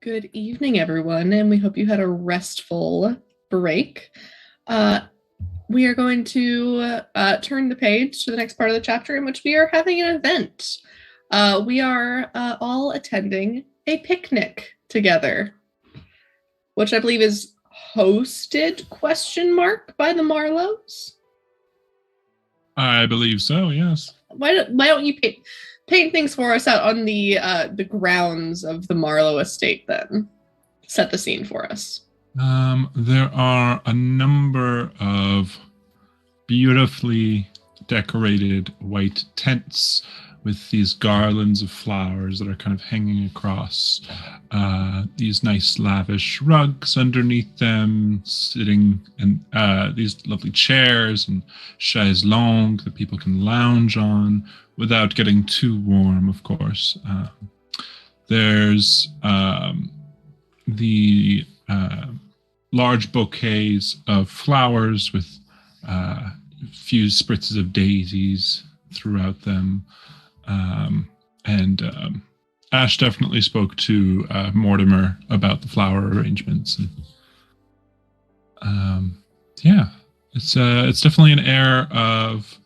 Good evening, everyone, and we hope you had a restful break. We are going to turn the page to the next part of the chapter in which we are having an event. We are all attending a picnic together, which I believe is hosted ? By the Marlows. I believe so. Yes. Why don't you paint things for us out on the grounds of the Marlowe estate? Then set the scene for us. There are a number of beautifully decorated white tents with these garlands of flowers that are kind of hanging across. These nice lavish rugs underneath them, sitting in these lovely chairs and chaises longues that people can lounge on without getting too warm, of course. There's the large bouquets of flowers with a few spritzes of daisies throughout them. And Ash definitely spoke to Mortimer about the flower arrangements. And yeah, it's definitely an air of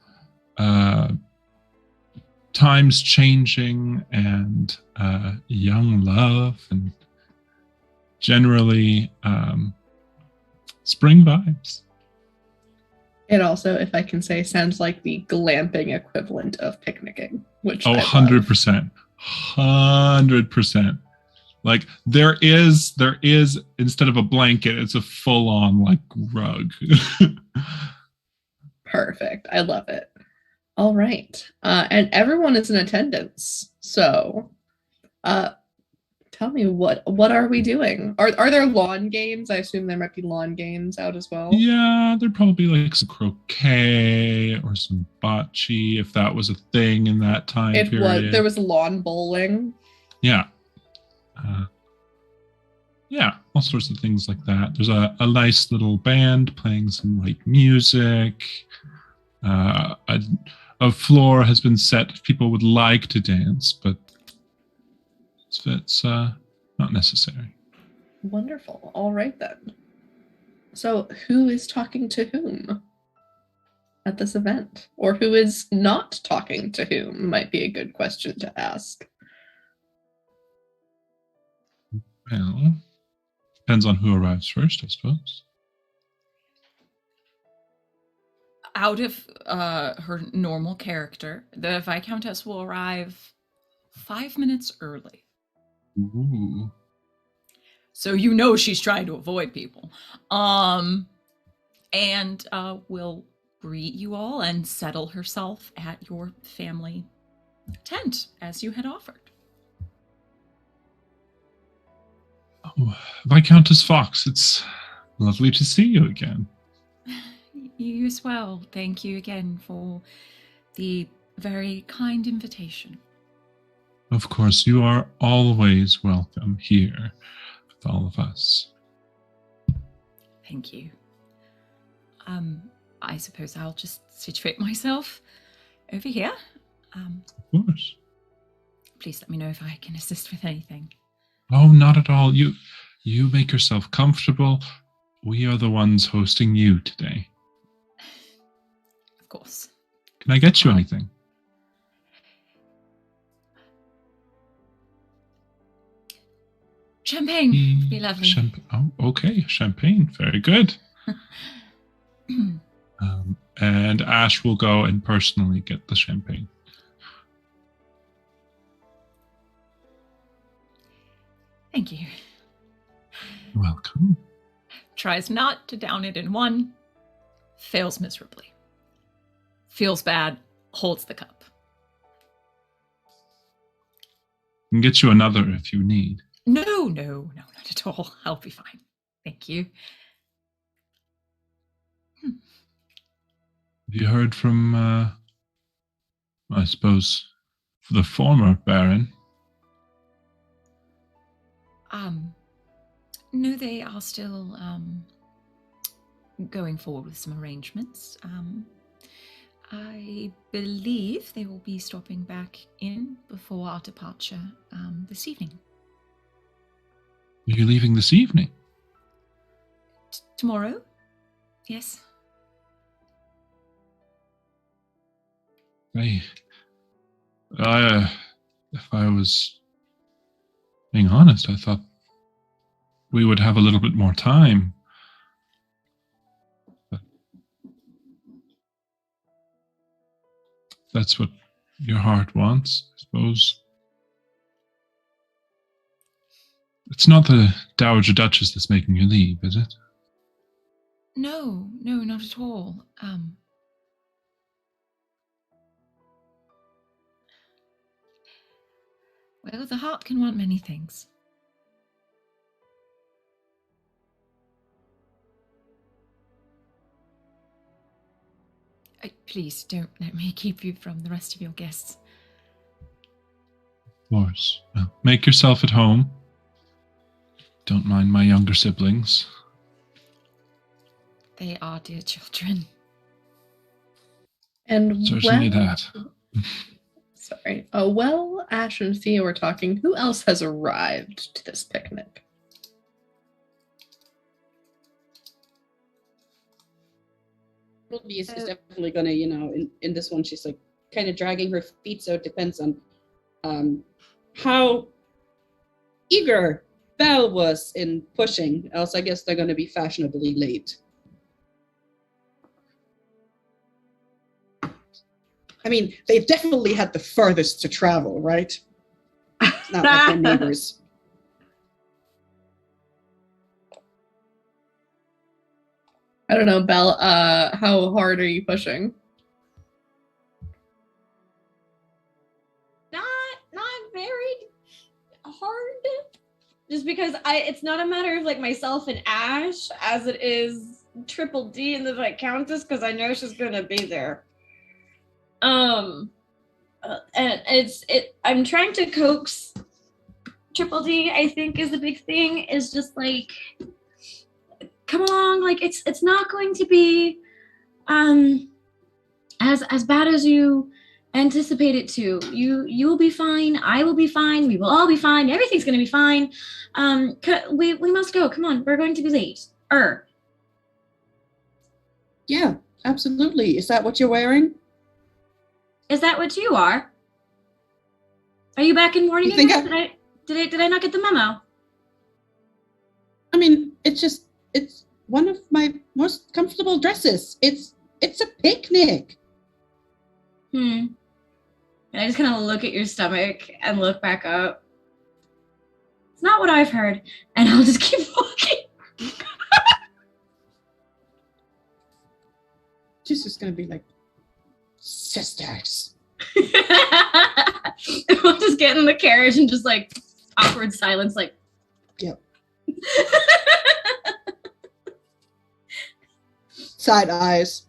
times changing and young love and generally spring vibes. It also, if I can say, sounds like the glamping equivalent of picnicking, which 100%. 100%. Like there is instead of a blanket, it's a full-on like rug. Perfect. I love it. All right. And everyone is in attendance. So tell me, what are we doing? Are there lawn games? I assume there might be lawn games out as well. Yeah, there'd probably be like some croquet or some bocce if that was a thing in that time period. There was lawn bowling. Yeah. Yeah, all sorts of things like that. There's a nice little band playing some light music. A floor has been set if people would like to dance, but it's not necessary. Wonderful. All right then. So who is talking to whom at this event? Or who is not talking to whom might be a good question to ask. Well, depends on who arrives first, I suppose. Out of her normal character, the Viscountess will arrive 5 minutes early. Ooh. So you know she's trying to avoid people. And will greet you all and settle herself at your family tent as you had offered. Oh, Viscountess Fox, it's lovely to see you again. You as well. Thank you again for the very kind invitation. Of course, you are always welcome here with all of us. Thank you. I suppose I'll just situate myself over here. Of course. Please let me know if I can assist with anything. Oh, not at all. You make yourself comfortable. We are the ones hosting you today. Of course. Can I get you anything? Champagne would be lovely. Oh, okay. Champagne. Very good. And Ash will go and personally get the champagne. Thank you. You're welcome. Tries not to down it in one, fails miserably. Feels bad, holds the cup. I can get you another if you need. No, not at all. I'll be fine. Thank you. Have you heard from, I suppose, the former Baron? No, they are still going forward with some arrangements. I believe they will be stopping back in before our departure this evening. you leaving this evening? Tomorrow? Yes. If I was being honest, I thought we would have a little bit more time. But that's what your heart wants, I suppose. It's not the Dowager Duchess that's making you leave, is it? No, not at all. Well, the heart can want many things. Please don't let me keep you from the rest of your guests. Of course. Well, make yourself at home. Don't mind my younger siblings. They are dear children. And Certainly that. Sorry. While Ash and Thea were talking, who else has arrived to this picnic? Ruby is definitely gonna, in this one, she's like kind of dragging her feet, so it depends on how eager Belle was in pushing. Else, I guess they're gonna be fashionably late. I mean, they definitely had the furthest to travel, right? It's not like their neighbors. I don't know, Belle, how hard are you pushing? Not very hard. Just because it's not a matter of like myself and Ash as it is Triple D and the Viscountess, because I know she's gonna be there. And I'm trying to coax Triple D, I think is the big thing, is just like, come along, like it's not going to be as bad as you anticipate it to. You will be fine, I will be fine, we will all be fine, everything's gonna be fine. We must go. Come on, we're going to be late. Yeah, absolutely. Is that what you're wearing? Is that what you are? Are you back in mourning again? Did I not get the memo? I mean, it's one of my most comfortable dresses. It's a picnic. And I just kind of look at your stomach and look back up. It's not what I've heard, and I'll just keep walking. She's just gonna be like, sisters. We'll just get in the carriage and just like awkward silence, like. Yep. Side eyes.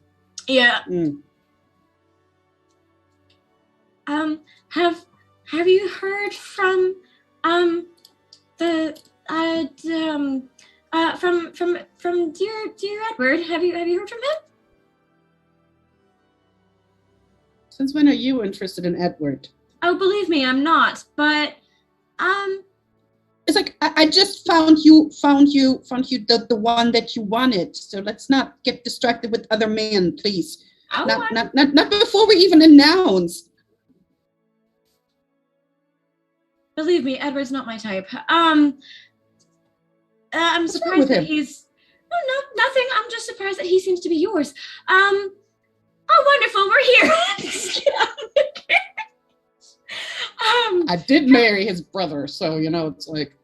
Yeah. Have you heard from from dear Edward? Have you heard from him? Since when are you interested in Edward? Oh, believe me, I'm not. But it's like I just found you the one that you wanted. So let's not get distracted with other men, please. Oh, not before we even announce. Believe me, Edward's not my type. I'm surprised that he's. No, nothing. I'm just surprised that he seems to be yours. Oh, wonderful! We're here. Just get out of the carriage. I did marry his brother, so it's like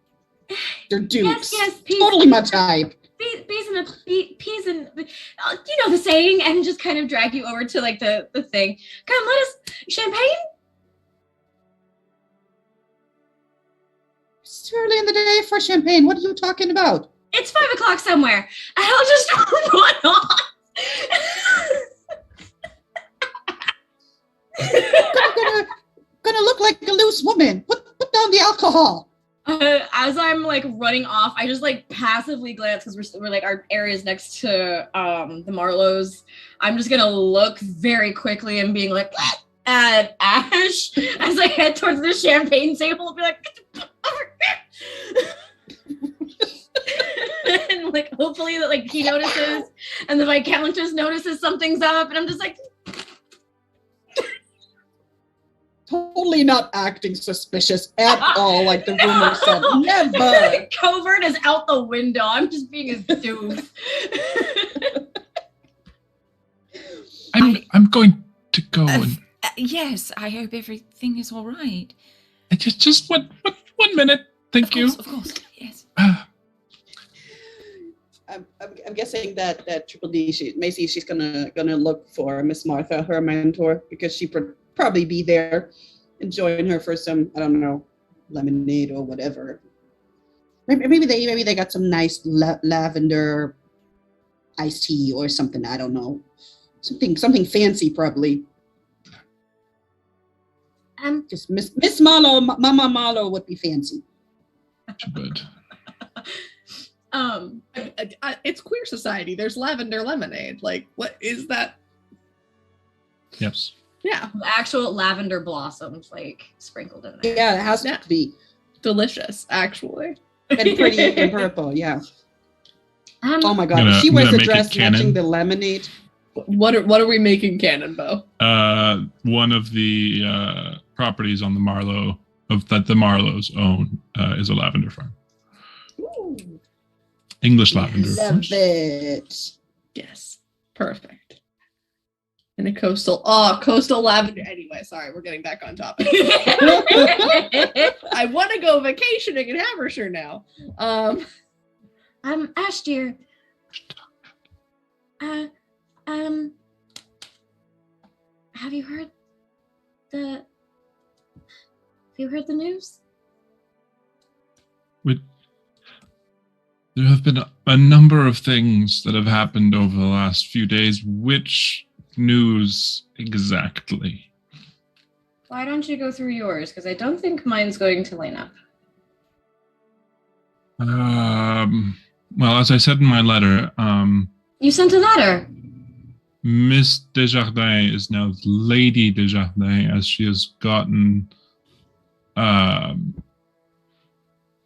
they're dukes. Yes, totally my type. Peas and you know the saying, and just kind of drag you over to like the thing. Come, let us champagne. It's too early in the day for champagne. What are you talking about? It's 5 o'clock somewhere, and I'll just run off. Gonna look like a loose woman. Put down the alcohol. As I'm like running off, I just like passively glance because we're like our area's next to the Marlows. I'm just gonna look very quickly and being like at Ash as I head towards the champagne table and be like, get the fuck over here. like, hopefully that like he notices, and the Viscountess notices something's up, and I'm just like, Totally not acting suspicious at all, like the rumor said. Never. Covert is out the window. I'm just being a doof. I'm going to go and Yes, I hope everything is all right. just one minute. Thank you. Of course, yes. I'm guessing that Triple D, Macy, she's gonna look for Miss Martha, her mentor, because she probably be there and join her for some, I don't know, lemonade or whatever. Maybe they got some nice lavender iced tea or something. I don't know, something fancy probably. Just Miss Marlowe, Mama Marlowe would be fancy. Good. It's queer society. There's lavender lemonade. Like, what is that? Yes. Yeah. Actual lavender blossoms, like, sprinkled in there. Yeah, it has to be. Delicious, actually. And pretty and purple, yeah. Oh my god, Gonna- if she wears gonna a make it dress canon. matching the lemonade. What are we making canon, Bo? One of the properties on the Marlowe that the Marlowes own is a lavender farm. Ooh. English lavender. of Love course. it. Yes. Perfect. And a coastal lavender. Anyway, sorry, we're getting back on topic. I want to go vacationing in Havershire now. Ash dear. Have you heard the news? There have been a number of things that have happened over the last few days. Which news exactly? Why don't you go through yours? Because I don't think mine's going to line up. Well, as I said in my letter, You sent a letter. Miss Desjardins is now Lady Desjardins, as she has gotten,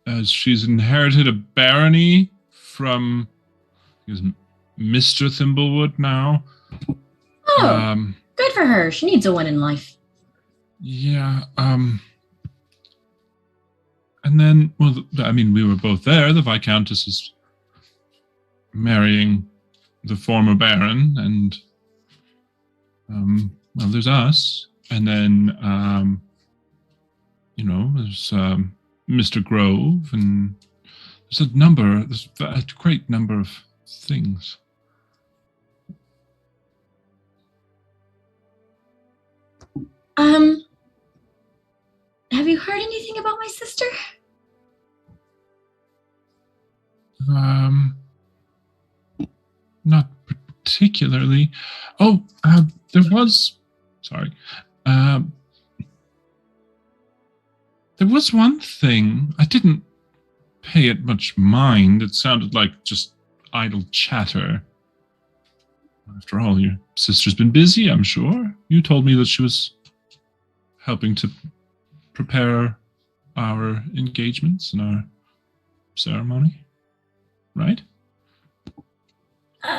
as she's inherited a barony from Mr. Thimblewood now. Oh, good for her. She needs a win in life. Yeah, and then, well, I mean, we were both there. The Viscountess is marrying the former Baron, and, well, there's us. And then, there's Mr. Grove, and there's a great number of things. Have you heard anything about my sister? Not particularly. Oh, there was one thing. I didn't pay it much mind. It sounded like just idle chatter. After all, your sister's been busy, I'm sure. You told me that she was helping to prepare our engagements and our ceremony, right?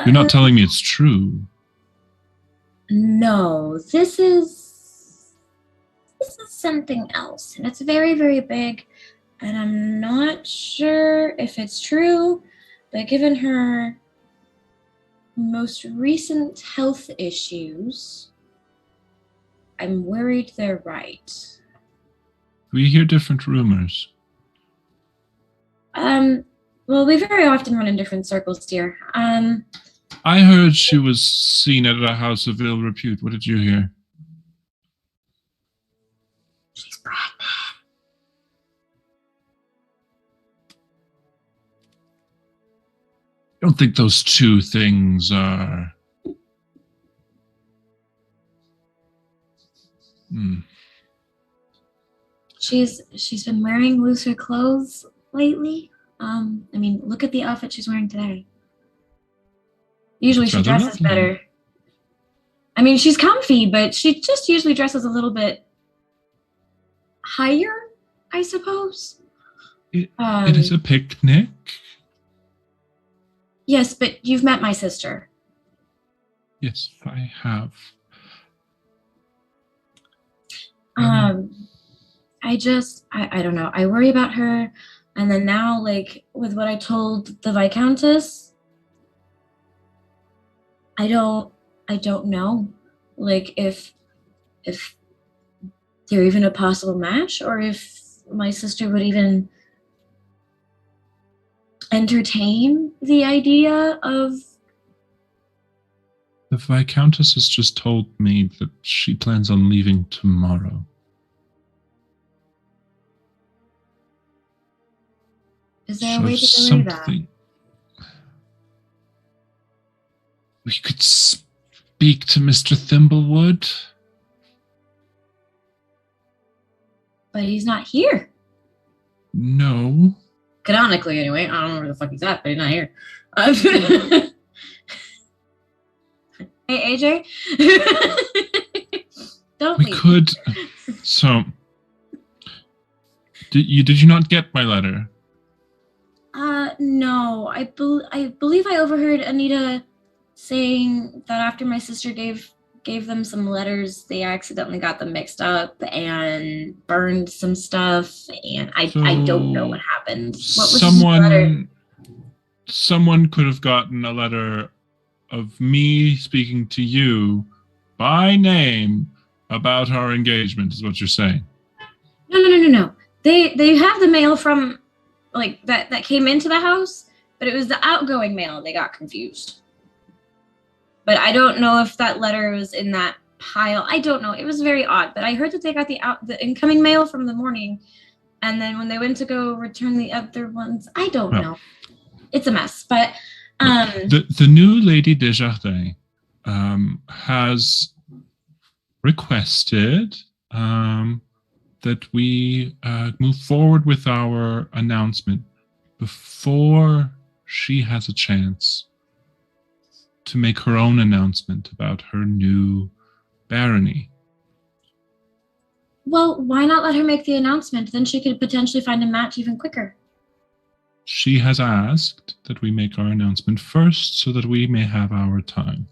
You're not telling me it's true. No, this is something else, and it's very, very big, and I'm not sure if it's true, but given her most recent health issues, I'm worried they're right. We hear different rumors. Well, we very often run in different circles, dear. I heard she was seen at a house of ill repute. What did you hear? She's pregnant. I don't think those two things are... She's been wearing looser clothes lately. I mean, look at the outfit she's wearing today. Usually she dresses better. I mean, she's comfy, but she just usually dresses a little bit higher, I suppose. It is a picnic. Yes, but you've met my sister. Yes, I have. I don't know. I worry about her, and then now, like, with what I told the Viscountess, I don't know, like, if they're even a possible match, or if my sister would even entertain the idea of. The Viscountess has just told me that she plans on leaving tomorrow. Is there a way to delay that? We could speak to Mr. Thimblewood. But he's not here. No. Canonically, anyway. I don't know where the fuck he's at, but he's not here. Hey, AJ? Don't We leave. could. So, did you not get my letter? No. I believe I overheard Anita saying that after my sister gave them some letters, they accidentally got them mixed up and burned some stuff, and I don't know what happened. What was the letter? Someone could have gotten a letter of me speaking to you by name about our engagement, is what you're saying. No. They have the mail from, like, that came into the house, but it was the outgoing mail. They got confused. But I don't know if that letter was in that pile. I don't know. It was very odd. But I heard that they got the incoming mail from the morning, and then when they went to go return the other ones, I don't know. It's a mess. But the new Lady Desjardins has requested that we move forward with our announcement before she has a chance to make her own announcement about her new barony. well, why not let her make the announcement? Then she could potentially find a match even quicker. She has asked that we make our announcement first so that we may have our time.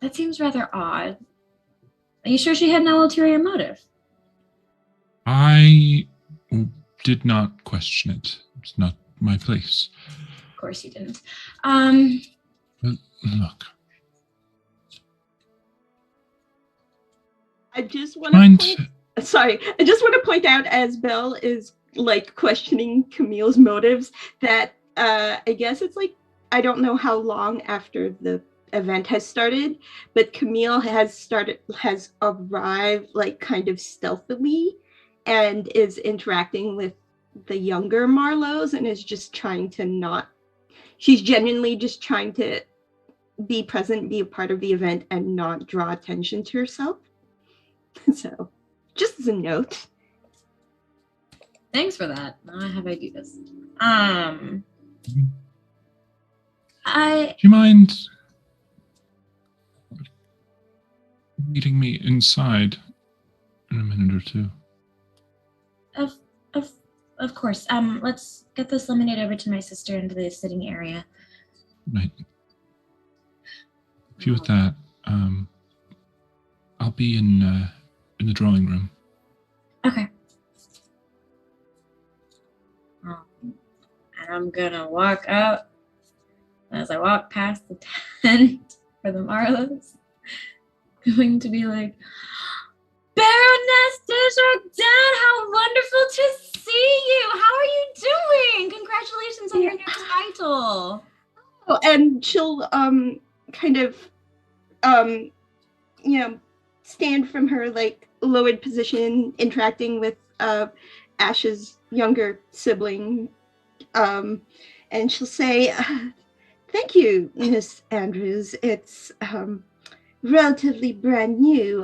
That seems rather odd. Are you sure she had no ulterior motive? I did not question it. It's not my place. Of course you didn't. But look. I just want to point out, as Belle is like questioning Camille's motives, that I guess it's like, I don't know how long after the event has started, but Camille has arrived like kind of stealthily and is interacting with the younger Marlows and is just trying to she's genuinely just trying to be present, be a part of the event, and not draw attention to herself. So, just as a note. Thanks for that. Now how do I do this? Do you mind meeting me inside in a minute or two? Of course. Let's get this lemonade over to my sister into the sitting area. Right. If you with that, I'll be in the drawing room. Okay. And I'm gonna walk out. As I walk past the tent for the Marlows, going to be like, Baroness Desjardins, how wonderful to see you! How are you doing? Congratulations on your new title. Oh, and she'll kind of stand from her like lowered position, interacting with Ash's younger sibling, and she'll say, "Thank you, Miss Andrews. It's relatively brand new.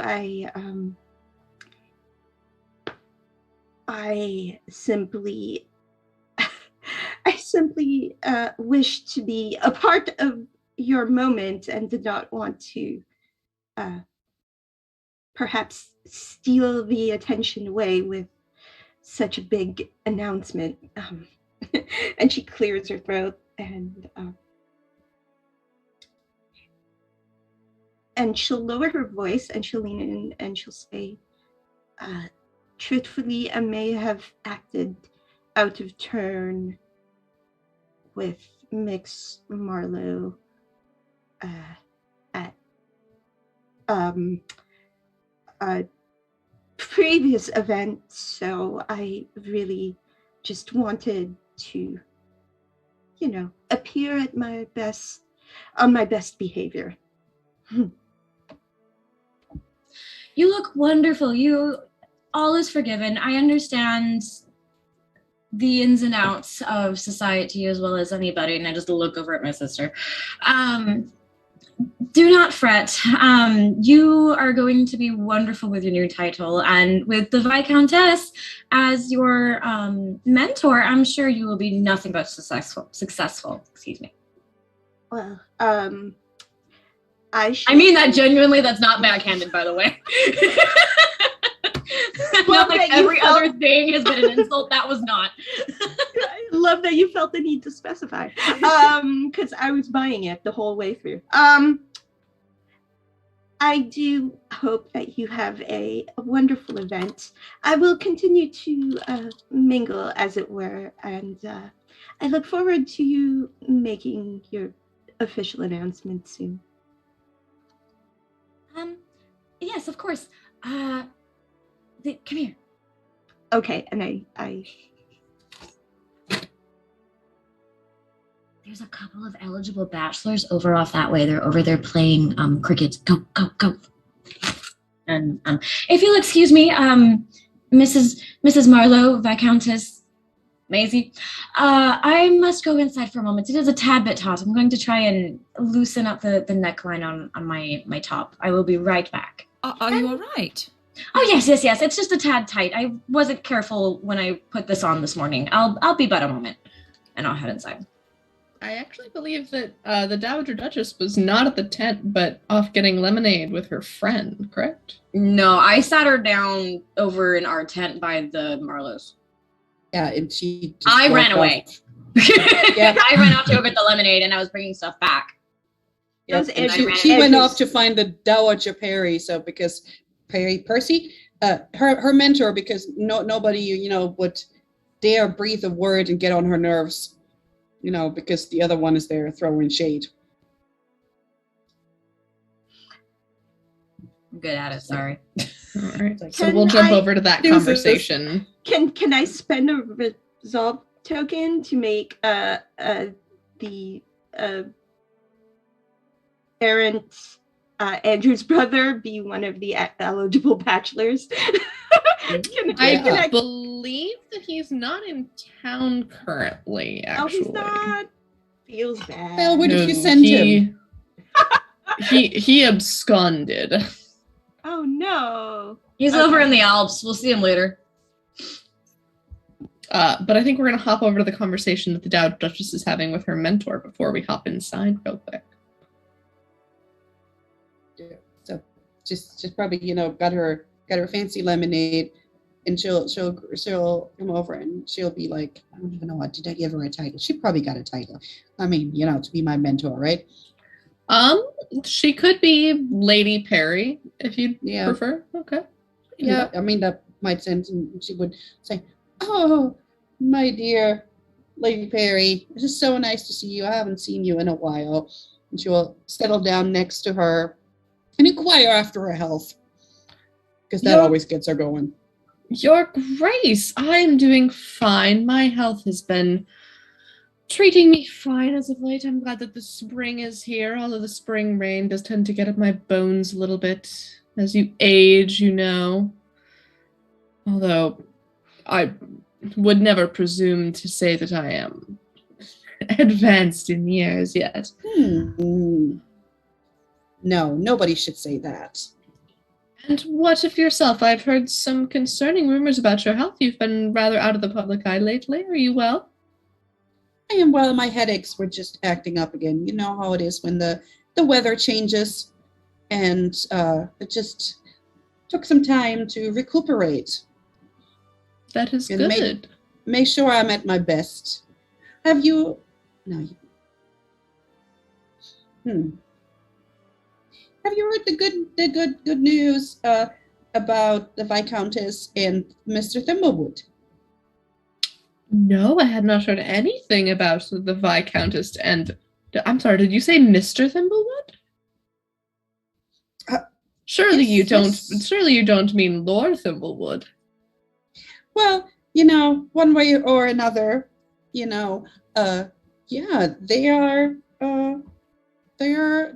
I simply wish to be a part of your moment and did not want to perhaps steal the attention away with such a big announcement. and she clears her throat and she'll lower her voice and she'll lean in and she'll say, truthfully, I may have acted out of turn with Mix Marlowe at a previous event, so I really just wanted to, appear at my best, on my best behavior. You look wonderful. All is forgiven. I understand the ins and outs of society as well as anybody, and I just look over at my sister. Do not fret. You are going to be wonderful with your new title, and with the Viscountess as your mentor, I'm sure you will be nothing but successful. Excuse me. Well, I mean that genuinely. That's not backhanded, by the way. Not like every other thing has been an insult. That was not. I love that you felt the need to specify. Because I was buying it the whole way through. I do hope that you have a wonderful event. I will continue to mingle, as it were, and I look forward to you making your official announcement soon. Yes, of course. Come here. Okay, and I There's a couple of eligible bachelors over off that way. They're over there playing cricket. Go, go, go. And if you'll excuse me, Mrs. Marlowe, Viscountess Maisie, I must go inside for a moment. It is a tad bit hot. I'm going to try and loosen up the neckline on my top. I will be right back. Are you all right? Oh, yes. It's just a tad tight. I wasn't careful when I put this on this morning. I'll be but a moment, and I'll head inside. I actually believe that the Dowager Duchess was not at the tent, but off getting lemonade with her friend, correct? No, I sat her down over in our tent by the Marlowe's. Yeah, and she I ran away. Yeah. I ran off to go get the lemonade, and I was bringing stuff back. Yes, and she went off to find the Dowager Perry. So because Percy, her mentor, because nobody would dare breathe a word and get on her nerves, because the other one is there throwing shade. I'm good at it. Sorry. All right. So we'll jump over to that conversation. Can I spend a resolve token to make the errant Andrew's brother be one of the eligible bachelors? I believe that he's not in town currently, actually. Oh, he's not? Feels bad. Well, where did you send him? He absconded. Oh, no. He's over in the Alps. We'll see him later. But I think we're going to hop over to the conversation that the Dowager Duchess is having with her mentor before we hop inside real quick. Yeah. So just probably, got her fancy lemonade, and she'll come over and she'll be like, I don't even know what, did I give her a title? She probably got a title. I mean, to be my mentor, right? She could be Lady Perry if you prefer. Okay. Yeah, I mean that might sense, and she would say, "Oh, my dear Lady Perry, it's just so nice to see you. I haven't seen you in a while." And she will settle down next to her and inquire after her health, because that always gets her going. Your Grace, I'm doing fine. My health has been treating me fine as of late. I'm glad that the spring is here, although the spring rain does tend to get at my bones a little bit as you age, Although I would never presume to say that I am advanced in years yet. No, nobody should say that. And what of yourself? I've heard some concerning rumors about your health. You've been rather out of the public eye lately. Are you well? I am well. My headaches were just acting up again. You know how it is when the weather changes, and it just took some time to recuperate. That is good. Make sure I'm at my best. Have you? No. Have you heard the good news about the Viscountess and Mr. Thimblewood? No, I had not heard anything about the Viscountess and... I'm sorry, did you say Mr. Thimblewood? Surely you don't mean Lord Thimblewood. Well, one way or another, yeah, they are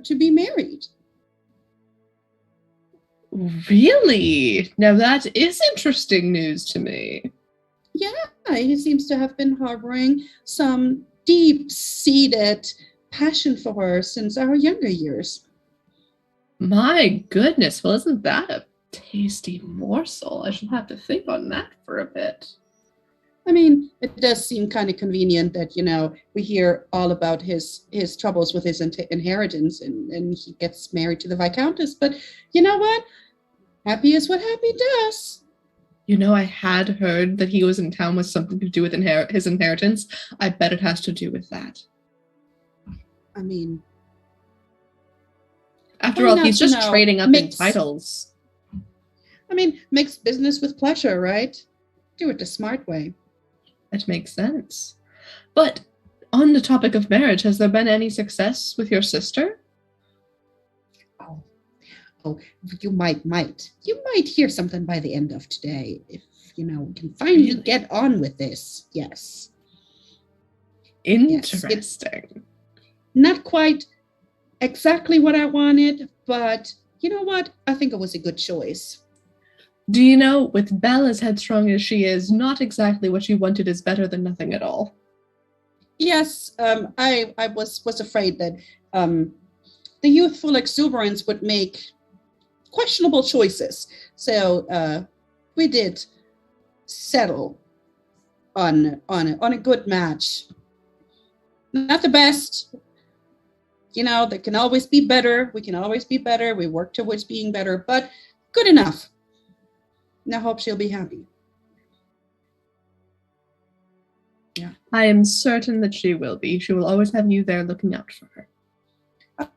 to be married. Really? Now that is interesting news to me. Yeah, he seems to have been harboring some deep-seated passion for her since our younger years. My goodness, well, isn't that a tasty morsel? I shall have to think on that for a bit. I mean, it does seem kind of convenient that, we hear all about his troubles with his inheritance and he gets married to the Viscountess. But you know what? Happy is what happy does. I had heard that he was in town with something to do with his inheritance. I bet it has to do with that. I mean... After all, he's just trading up in titles. I mean, mix business with pleasure, right? Do it the smart way. It makes sense. But on the topic of marriage, has there been any success with your sister? Oh, you might hear something by the end of today if we can finally get on with this. Yes. Interesting. Yes, not quite exactly what I wanted, but you know what? I think it was a good choice. Do you know, with Belle as headstrong as she is, not exactly what you wanted is better than nothing at all. Yes, I was afraid that the youthful exuberance would make questionable choices. So we did settle on a good match. Not the best. There can always be better. We can always be better. We work towards being better, but good enough. And I hope she'll be happy. Yeah. I am certain that she will be. She will always have you there looking out for her.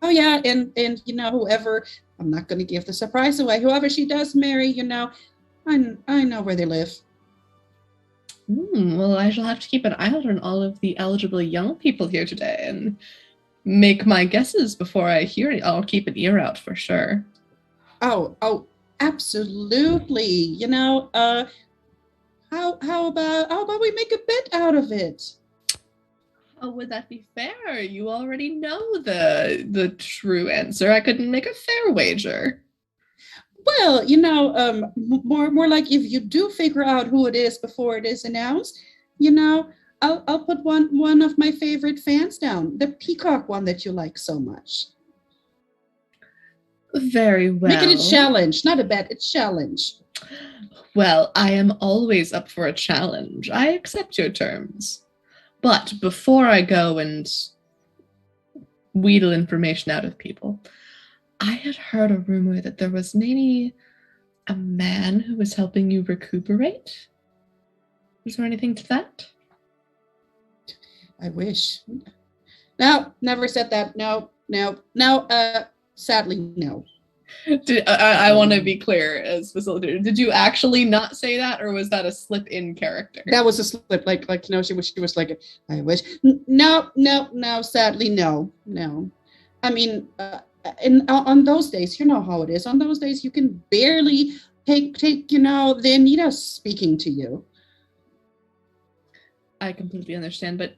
Oh yeah, and whoever, I'm not going to give the surprise away. Whoever she does marry, I know where they live. Well, I shall have to keep an eye out on all of the eligible young people here today and make my guesses before I hear it. I'll keep an ear out for sure. Oh, absolutely. How about we make a bet out of it? How would that be fair? You already know the true answer. I couldn't make a fair wager. Well, more like if you do figure out who it is before it is announced, I'll put one of my favorite fans down, the peacock one that you like so much. Very well. Make it a challenge, not a bet, a challenge. Well, I am always up for a challenge. I accept your terms. But before I go and wheedle information out of people, I had heard a rumor that there was maybe a man who was helping you recuperate. Is there anything to that? I wish. No, never said that. No. Sadly, no. I want to be clear as facilitator. Did you actually not say that, or was that a slip in character? That was a slip. She was like, I wish. No. Sadly, no. I mean, on those days, you know how it is. On those days, you can barely take the Anita speaking to you. I completely understand, but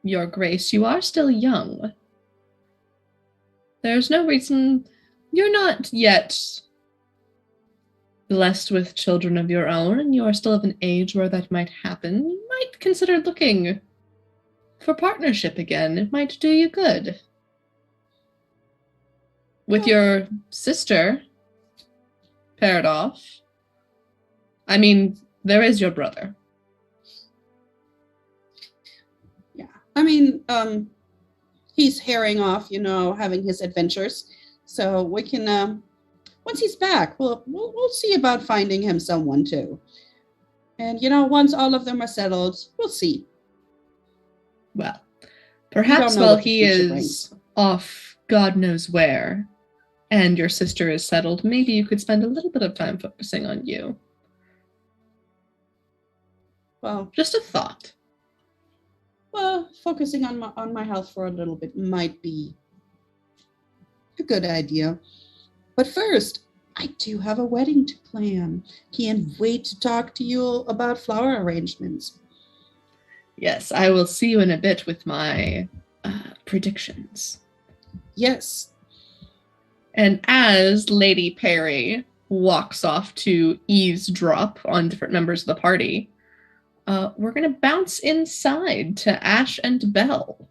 Your Grace, you are still young. There's no reason you're not yet blessed with children of your own, and you are still of an age where that might happen. You might consider looking for partnership again. It might do you good. With your sister paired off. I mean, there is your brother. Yeah. I mean, he's herring off, having his adventures. So we can, once he's back, we'll see about finding him someone too. And once all of them are settled, we'll see. Well, perhaps know while what the he future is brings. off God knows where, and your sister is settled, maybe you could spend a little bit of time focusing on you. Well, just a thought. Well, focusing on my health for a little bit might be a good idea. But first, I do have a wedding to plan. Can't wait to talk to you about flower arrangements. Yes, I will see you in a bit with my predictions. Yes. And as Lady Perry walks off to eavesdrop on different members of the party, we're going to bounce inside to Ash and Belle.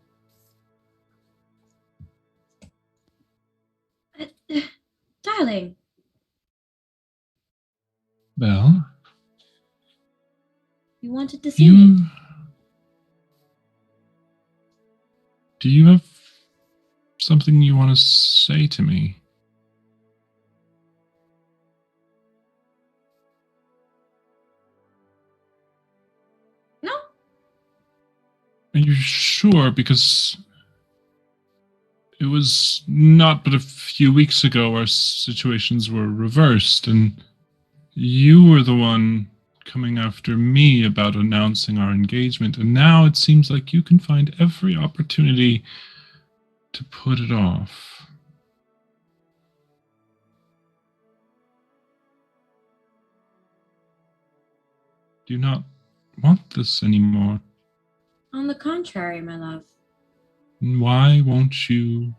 Darling. Belle? You wanted to see me. Do you have something you want to say to me? No. Are you sure? Because it was not but a few weeks ago our situations were reversed, and you were the one coming after me about announcing our engagement, and now it seems like you can find every opportunity to put it off. Do you not want this anymore? On the contrary, my love. Why won't you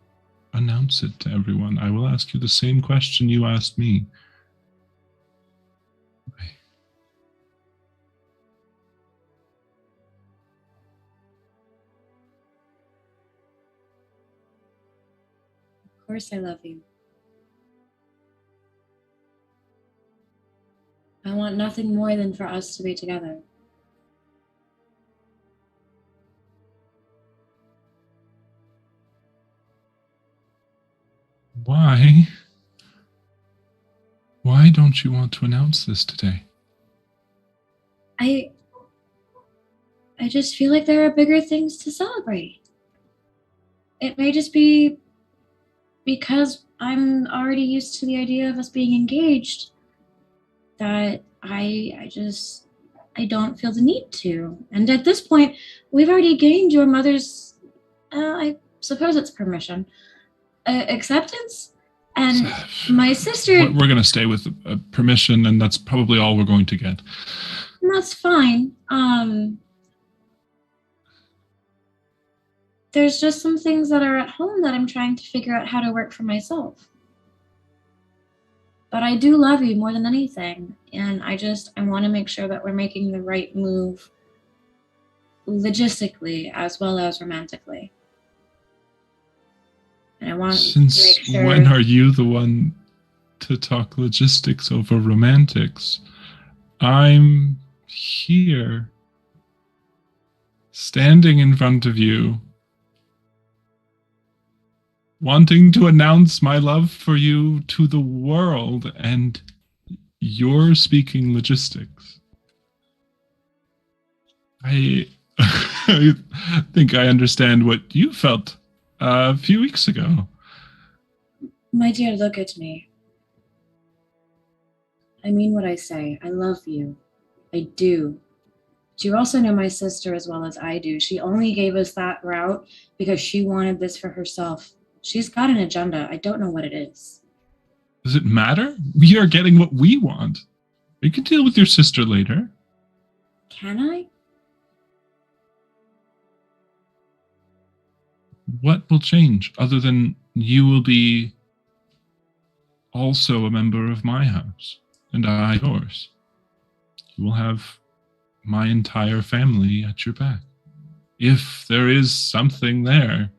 announce it to everyone? I will ask you the same question you asked me. Of course I love you. I want nothing more than for us to be together. Why? Why don't you want to announce this today? I just feel like there are bigger things to celebrate. It may just be because I'm already used to the idea of us being engaged that I don't feel the need to. And at this point, we've already gained your mother's, I suppose it's permission, acceptance. And my sister... We're going to stay with permission, and that's probably all we're going to get. That's fine. There's just some things that are at home that I'm trying to figure out how to work for myself. But I do love you more than anything, and I want to make sure that we're making the right move logistically as well as romantically. And I want to make sure... When are you the one to talk logistics over romantics? I'm here, standing in front of you, wanting to announce my love for you to the world, and you're speaking logistics. I think I understand what you felt a few weeks ago. My dear, look at me. I mean what I say. I love you. I do. But you also know my sister as well as I do. She only gave us that route because she wanted this for herself. She's got an agenda. I don't know what it is. Does it matter? We are getting what we want. We can deal with your sister later. Can I? What will change other than you will be also a member of my house and I yours? You will have my entire family at your back. If there is something there.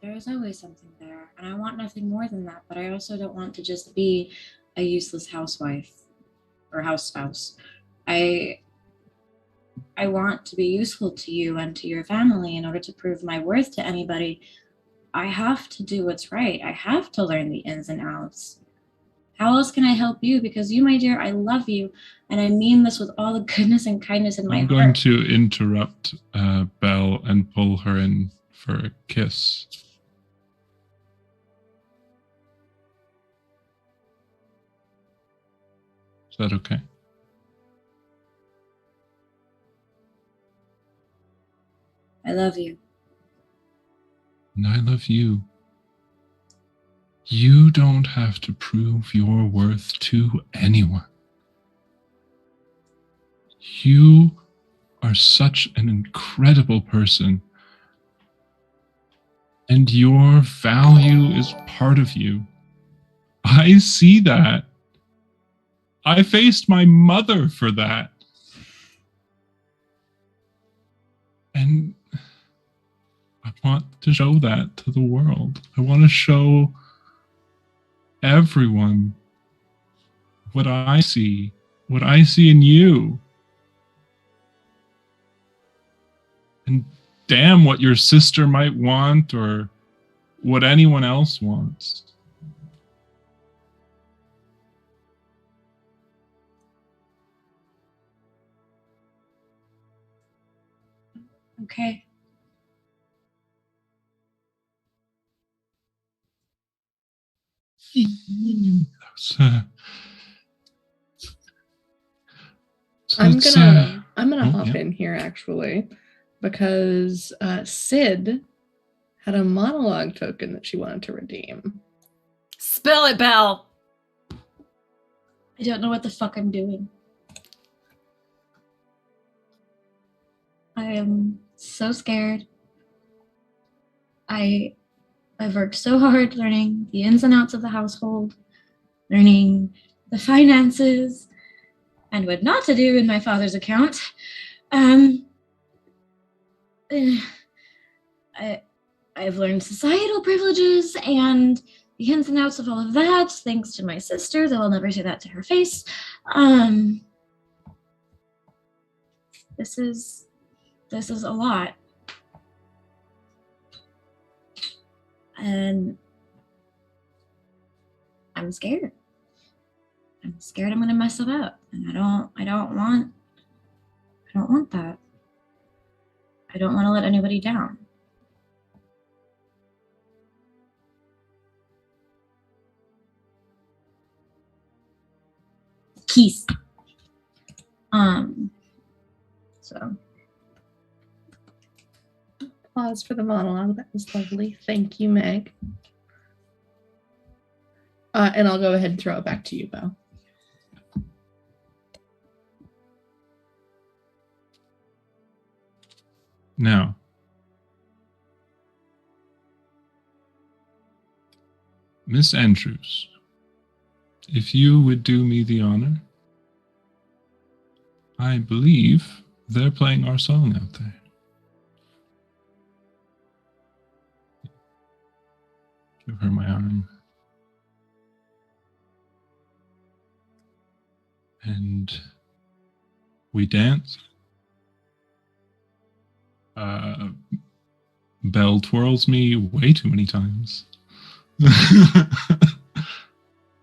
There is always something there, and I want nothing more than that, but I also don't want to just be a useless housewife or house spouse. I want to be useful to you and to your family in order to prove my worth to anybody. I have to do what's right. I have to learn the ins and outs. How else can I help you? Because you, my dear, I love you. And I mean this with all the goodness and kindness in my I'm heart. going to interrupt Belle and pull her in for a kiss. Is that okay? I love you. And I love you. You don't have to prove your worth to anyone. You are such an incredible person. And your value is part of you. I see that. I faced my mother for that. And I want to show that to the world. I want to show everyone what I see in you. And damn what your sister might want or what anyone else wants. Okay. I'm gonna oh, hop yeah. in here actually, because Sid had a monologue token that she wanted to redeem. Spill it, Belle. I don't know what the fuck I'm doing. I am so scared. I've worked so hard learning the ins and outs of the household, learning the finances, and what not to do in my father's account. I've learned societal privileges and the ins and outs of all of that, thanks to my sister, though I'll never say that to her face. This is a lot. And I'm scared. I'm scared I'm gonna mess it up. And I don't want that. I don't want to let anybody down. Keys. So Applause for the monologue. That was lovely. Thank you, Meg. And I'll go ahead and throw it back to you, Bo. Now, Miss Andrews, if you would do me the honor, I believe they're playing our song out there. Give her my arm. And we dance. Belle twirls me way too many times. I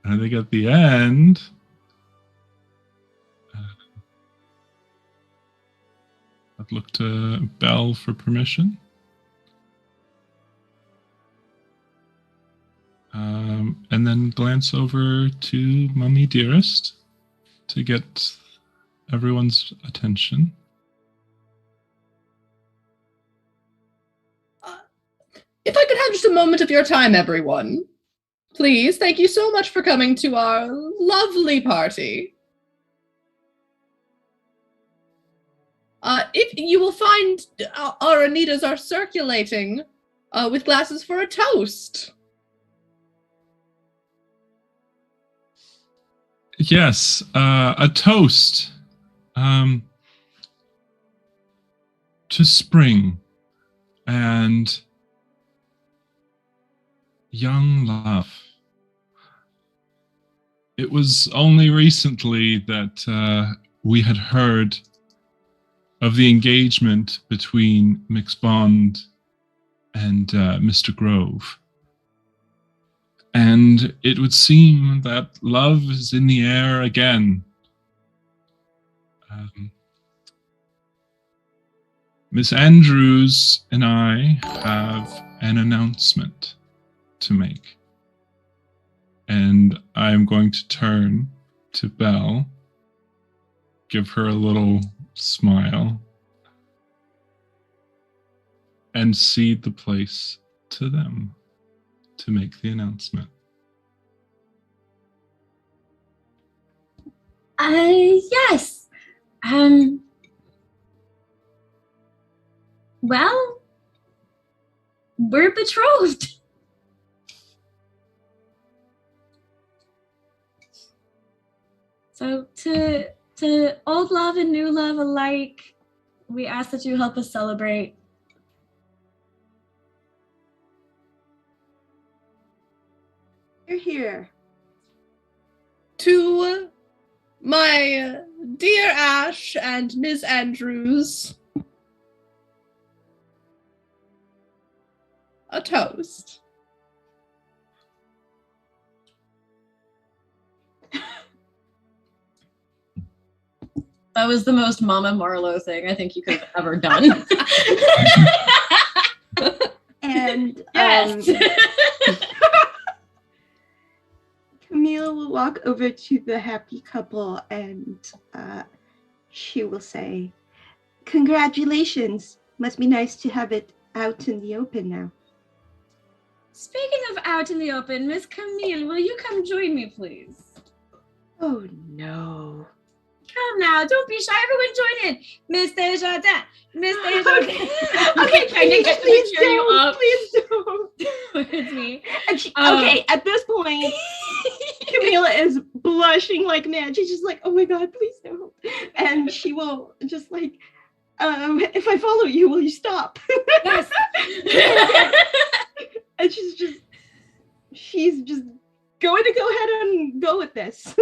think at the end, I'd look to Belle for permission. And then glance over to Mummy Dearest to get everyone's attention. If I could have just a moment of your time, everyone. Please, thank you so much for coming to our lovely party. If you will find our Anitas are circulating with glasses for a toast. Yes, a toast to spring and young love. It was only recently that we had heard of the engagement between Mix Bond and Mr. Grove. And it would seem that love is in the air again. Miss Andrews and I have an announcement to make. And I'm going to turn to Belle, give her a little smile, and cede the place to them to make the announcement. Yes. Well, we're betrothed. So to old love and new love alike, we ask that you help us celebrate. You're here. To my dear Ash and Ms. Andrews, a toast. That was the most Mama Marlowe thing I think you could have ever done. And Yes. Camille will walk over to the happy couple and she will say, "Congratulations. Must be nice to have it out in the open now." Speaking of out in the open, Miss Camille, will you come join me, please? Oh, no. Come now, don't be shy. Everyone join in. Miss Desjardins. Miss Desjardins. Okay, trying to get them to cheer you up. Please don't. It's me. And okay, at this point, Camila is blushing like mad. She's just like, "Oh my God, please don't." And she will just like, "If I follow you, will you stop?" Yes. And she's just going to go ahead and go with this.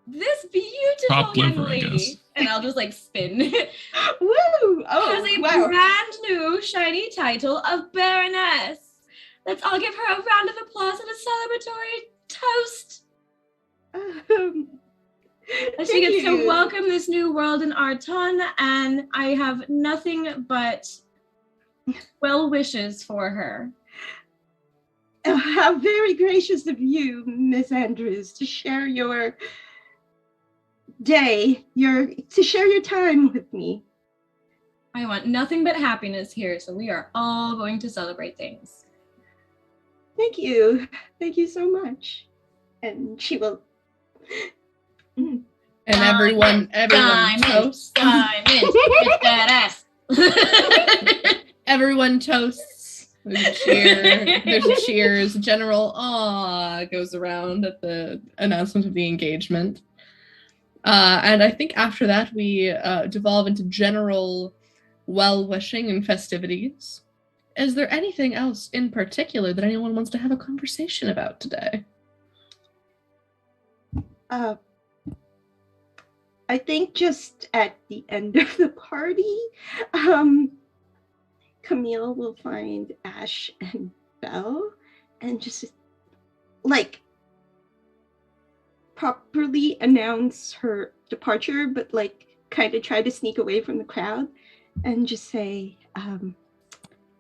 This beautiful Top young liver, I guess. lady, and I'll just like spin. Woo! Oh, has a wow. brand new shiny title of Baroness. Let's all give her a round of applause and a celebratory toast. As she gets to welcome this new world in Arton, and I have nothing but well wishes for her. Oh, how very gracious of you, Miss Andrews, to share your day, to share your time with me. I want nothing but happiness here, so we are all going to celebrate things. Thank you. Thank you so much. And she will. And everyone toasts. Diamond, with that ass. Everyone toasts. There's a cheer. There's a cheers. General awe goes around at the announcement of the engagement. And I think after that we devolve into general well-wishing and festivities. Is there anything else in particular that anyone wants to have a conversation about today? I think just at the end of the party, Camille will find Ash and Belle and just like properly announce her departure, but like kind of try to sneak away from the crowd and just say,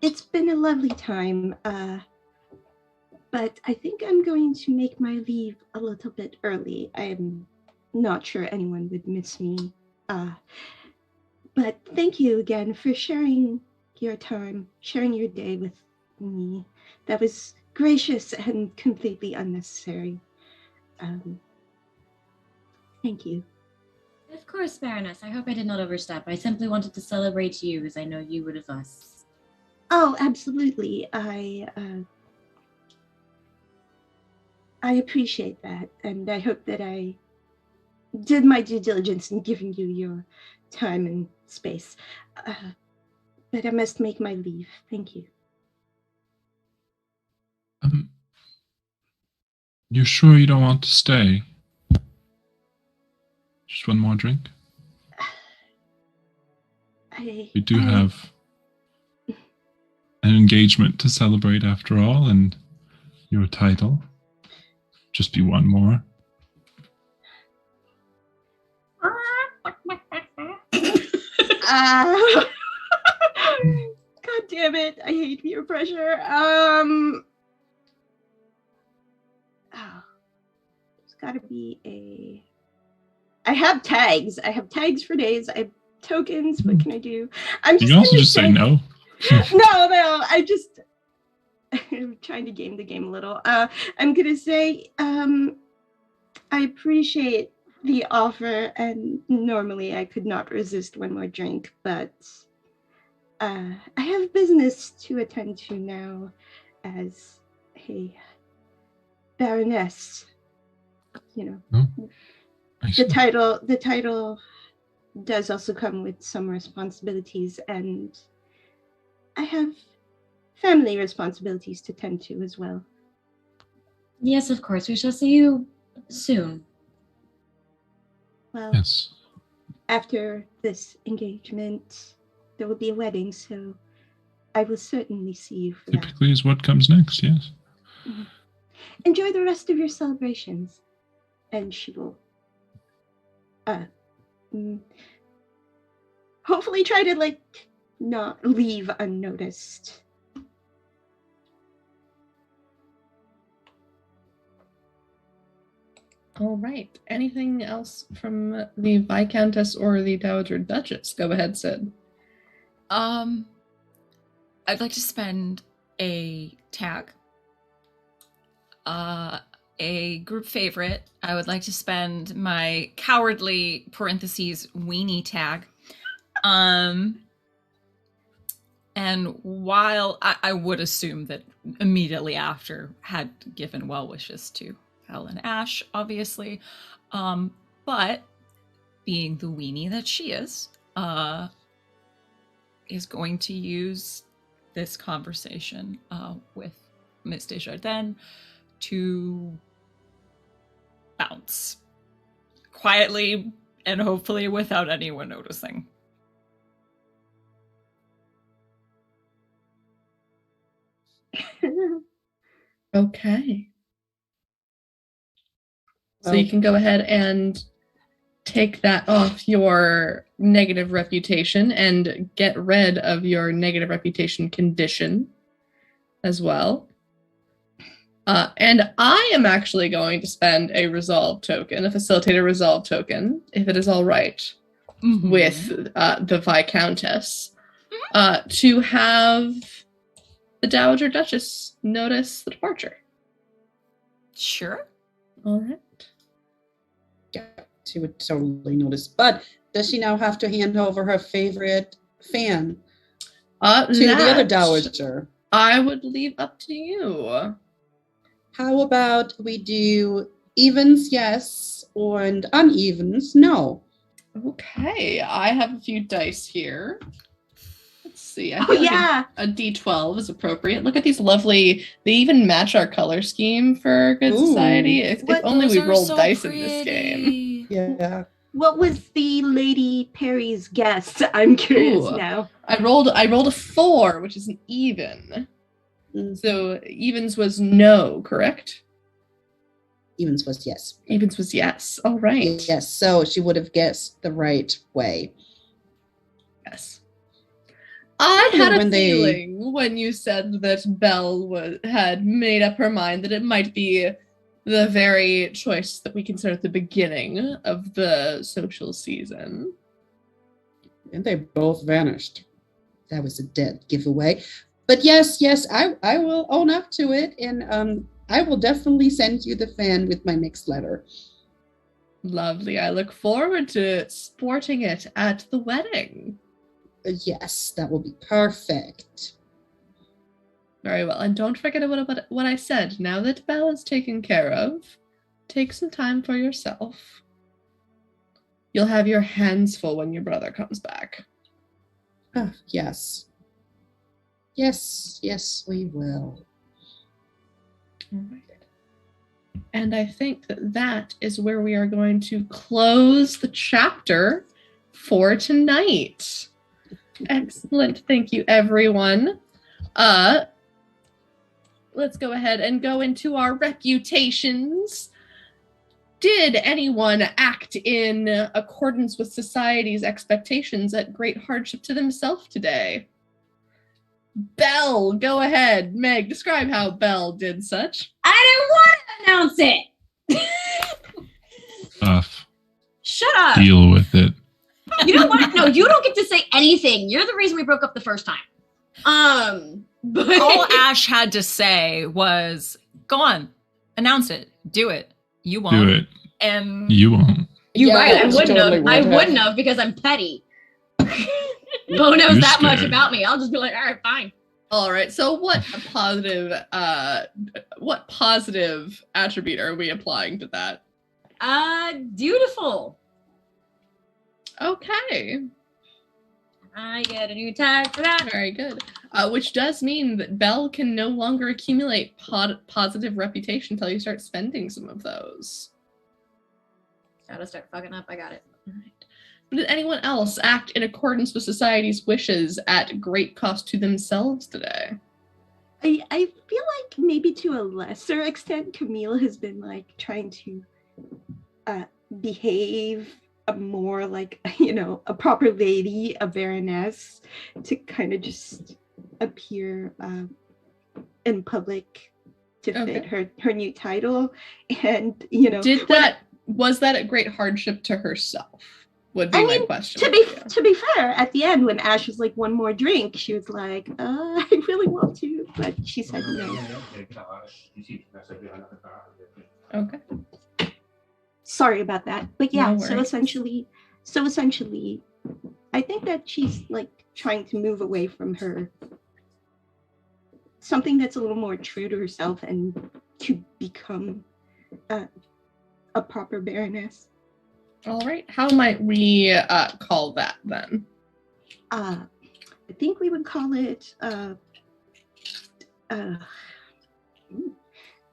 "It's been a lovely time, but I think I'm going to make my leave a little bit early. I'm not sure anyone would miss me. But thank you again for sharing your time, sharing your day with me. That was gracious and completely unnecessary. Thank you." Of course, Baroness. I hope I did not overstep. I simply wanted to celebrate you, as I know you would of us. Oh, absolutely. I appreciate that, and I hope that I did my due diligence in giving you your time and space. But I must make my leave. Thank you. You're sure you don't want to stay? Just one more drink? We do have an engagement to celebrate after all, and your title. Just be one more. God damn it. I hate peer pressure. There's gotta be a... I have tags. I have tags for days. I have tokens. What can I do? I'm You can also just say no. No. I'm trying to game the game a little. I'm gonna say, I appreciate the offer, and normally I could not resist one more drink, but I have business to attend to now as a baroness. You know, the title does also come with some responsibilities, and I have family responsibilities to tend to as well. Yes, of course. We shall see you soon. Well, yes. After this engagement, there will be a wedding, so I will certainly see you for that. Typically is what comes next, yes. Mhm. Enjoy the rest of your celebrations. And she will hopefully try to not leave unnoticed. All right. Anything else from the Viscountess or the Dowager Duchess? Go ahead, Sid. I'd like to spend a tag. A group favorite. I would like to spend my cowardly parentheses weenie tag. And while I would assume that immediately after had given well wishes to Val and Ash, obviously, but being the weenie that she is going to use this conversation with Miss Desjardins to bounce quietly and hopefully without anyone noticing. Okay. So you can go ahead and take that off your negative reputation and get rid of your negative reputation condition as well. And I am actually going to spend a resolve token, a facilitator resolve token, if it is all right, with the Viscountess, to have the Dowager Duchess notice the departure. Sure. All right. Yeah, she would totally notice. But does she now have to hand over her favorite fan to the other Dowager? I would leave up to you. How about we do evens, yes, and unevens, no? Okay, I have a few dice here. Let's see. I feel like a D12 is appropriate. Look at these lovely. They even match our color scheme for Good Society. If only we rolled dice in this game. Yeah. What was the Lady Perry's guess? I'm curious now. I rolled a 4, which is an even. So evens was no, correct? Evens was yes. Evens was yes. All right. Yes, so she would have guessed the right way. Yes. I had a feeling when you said that Belle had made up her mind that it might be the very choice that we consider at the beginning of the social season. And they both vanished. That was a dead giveaway. But yes, I will own up to it, and I will definitely send you the fan with my next letter. Lovely. I look forward to sporting it at the wedding. Yes, that will be perfect. Very well. And don't forget about what I said. Now that Belle is taken care of, take some time for yourself. You'll have your hands full when your brother comes back. Yes. Yes, we will. All right. And I think that is where we are going to close the chapter for tonight. Excellent. Thank you, everyone. let's go ahead and go into our reputations. Did anyone act in accordance with society's expectations at great hardship to themselves today? Belle, go ahead. Meg, describe how Belle did such. I didn't want to announce it. Tough. Shut up. Deal with it. You know what? No, you don't get to say anything. You're the reason we broke up the first time. But all Ash had to say was, "Go on, announce it, do it. You won't. Do it. And You won't. You're right. I wouldn't totally have. I would have. wouldn't have because I'm petty. Bo knows You're that much scared. about me. I'll just be like, all right, fine. All right. So what positive attribute are we applying to that? Dutiful. Okay. I get a new tag for that. Very good. Which does mean that Belle can no longer accumulate positive reputation until you start spending some of those. Gotta start fucking up. I got it. All right. Did anyone else act in accordance with society's wishes at great cost to themselves today? I feel like maybe to a lesser extent, Camille has been like trying to behave more like, you know, a proper lady, a baroness, to kind of just appear in public to fit her new title. And, you know, was that a great hardship to herself? Would be my question. To be fair, at the end when Ash was like, one more drink, she was like, I really want to, but she said no. Okay. Sorry about that. But yeah, No so worries. essentially, I think that she's like trying to move away from her something that's a little more true to herself and to become a proper baroness. All right. How might we call that then? I think we would call it I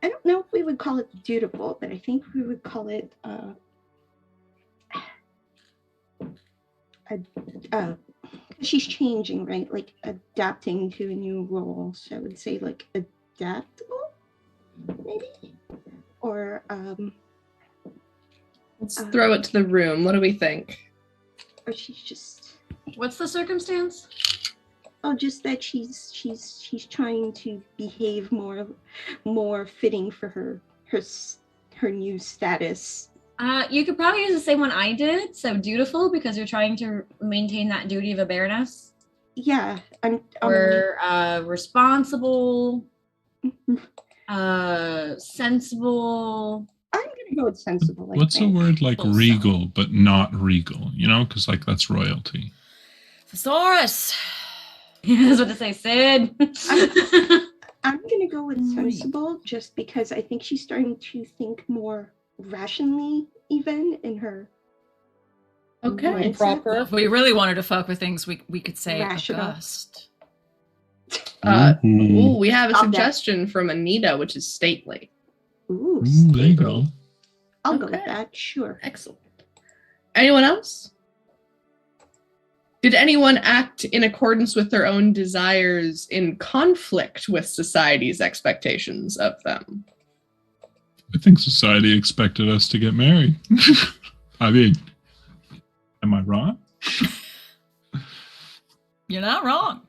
don't know if we would call it dutiful, but I think we would call it she's changing, right? Like adapting to a new role. So I would say like adaptable, maybe? Or let's throw it to the room. What do we think? Or she's just What's the circumstance? Oh, just that she's trying to behave more fitting for her new status. You could probably use the same one I did. So dutiful, because you're trying to maintain that duty of a baroness. Yeah, Or responsible, sensible. I'm gonna go with sensible. What's a word like regal but not regal? You know, because like that's royalty. Thesaurus. That's what to say, Sid. I'm gonna go with sensible, just because I think she's starting to think more rationally, even in her. Okay, proper. If we really wanted to fuck with things, we could say Rational. august. Ooh, we have a Love that. suggestion from Anita, which is stately. Ooh, There you go. I'll go with that. Sure. Excellent. Anyone else? Did anyone act in accordance with their own desires in conflict with society's expectations of them? I think society expected us to get married. I mean, am I wrong? You're not wrong.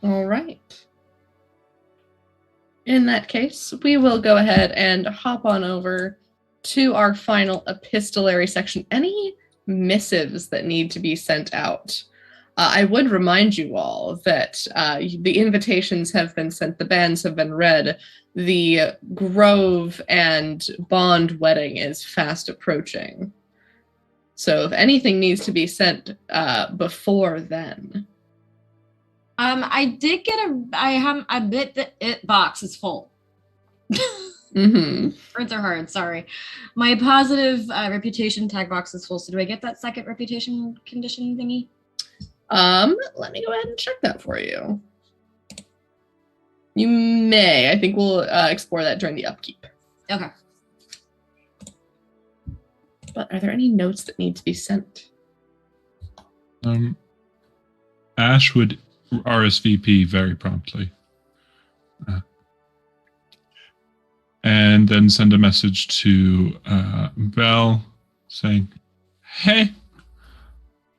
All right. In that case, we will go ahead and hop on over to our final epistolary section. Any missives that need to be sent out? I would remind you all that the invitations have been sent, the bans have been read, the Grove and Bond wedding is fast approaching. So if anything needs to be sent before then. I did get I bet the it box is full. Mm-hmm. Words are hard, sorry. My positive reputation tag box is full, so do I get that second reputation condition thingy? Let me go ahead and check that for you. You may. I think we'll explore that during the upkeep. Okay. But are there any notes that need to be sent? Ash would RSVP very promptly. And then send a message to Belle saying, "Hey,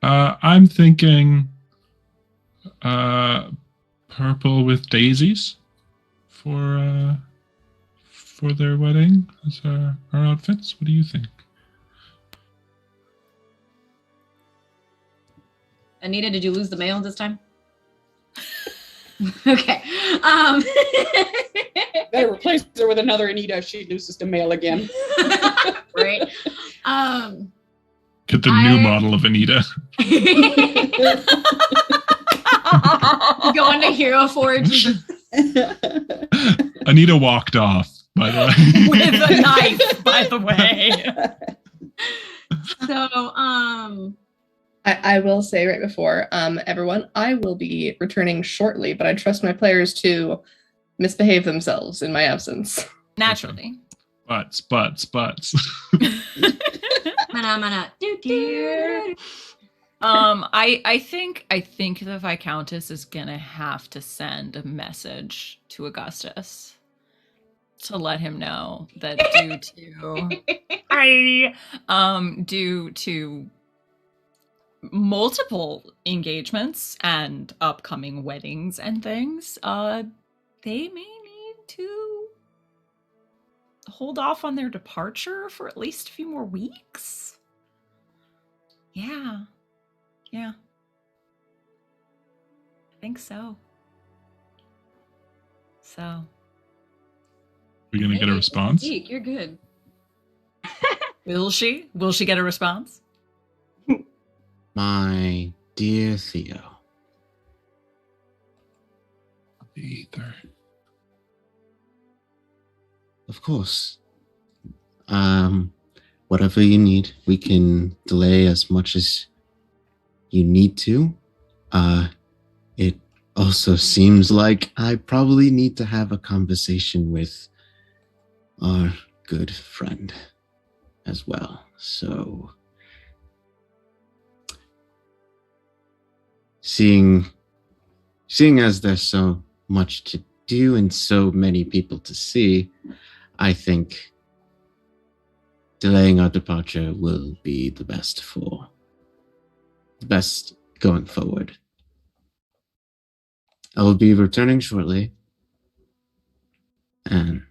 I'm thinking purple with daisies for their wedding as our outfits. What do you think?" Anita, did you lose the mail this time? Okay. Better replace her with another Anita if she loses the mail again. Right. Get the new model of Anita. Going to Hero Forge. Anita walked off, by the way. With a knife, by the way. So, I will say right before, everyone, I will be returning shortly, but I trust my players to misbehave themselves in my absence. Naturally. Butts. I think the Viscountess is gonna have to send a message to Augustus to let him know that due to multiple engagements and upcoming weddings and things, they may need to hold off on their departure for at least a few more weeks. Yeah. I think so. We're gonna get a response? Zeke, you're good. Will she? Will she get a response? My dear Theo. Ether. Of course. Whatever you need, we can delay as much as you need to. It also seems like I probably need to have a conversation with our good friend as well. So, seeing as there's so much to do and so many people to see, I think delaying our departure will be the best going forward. I will be returning shortly, and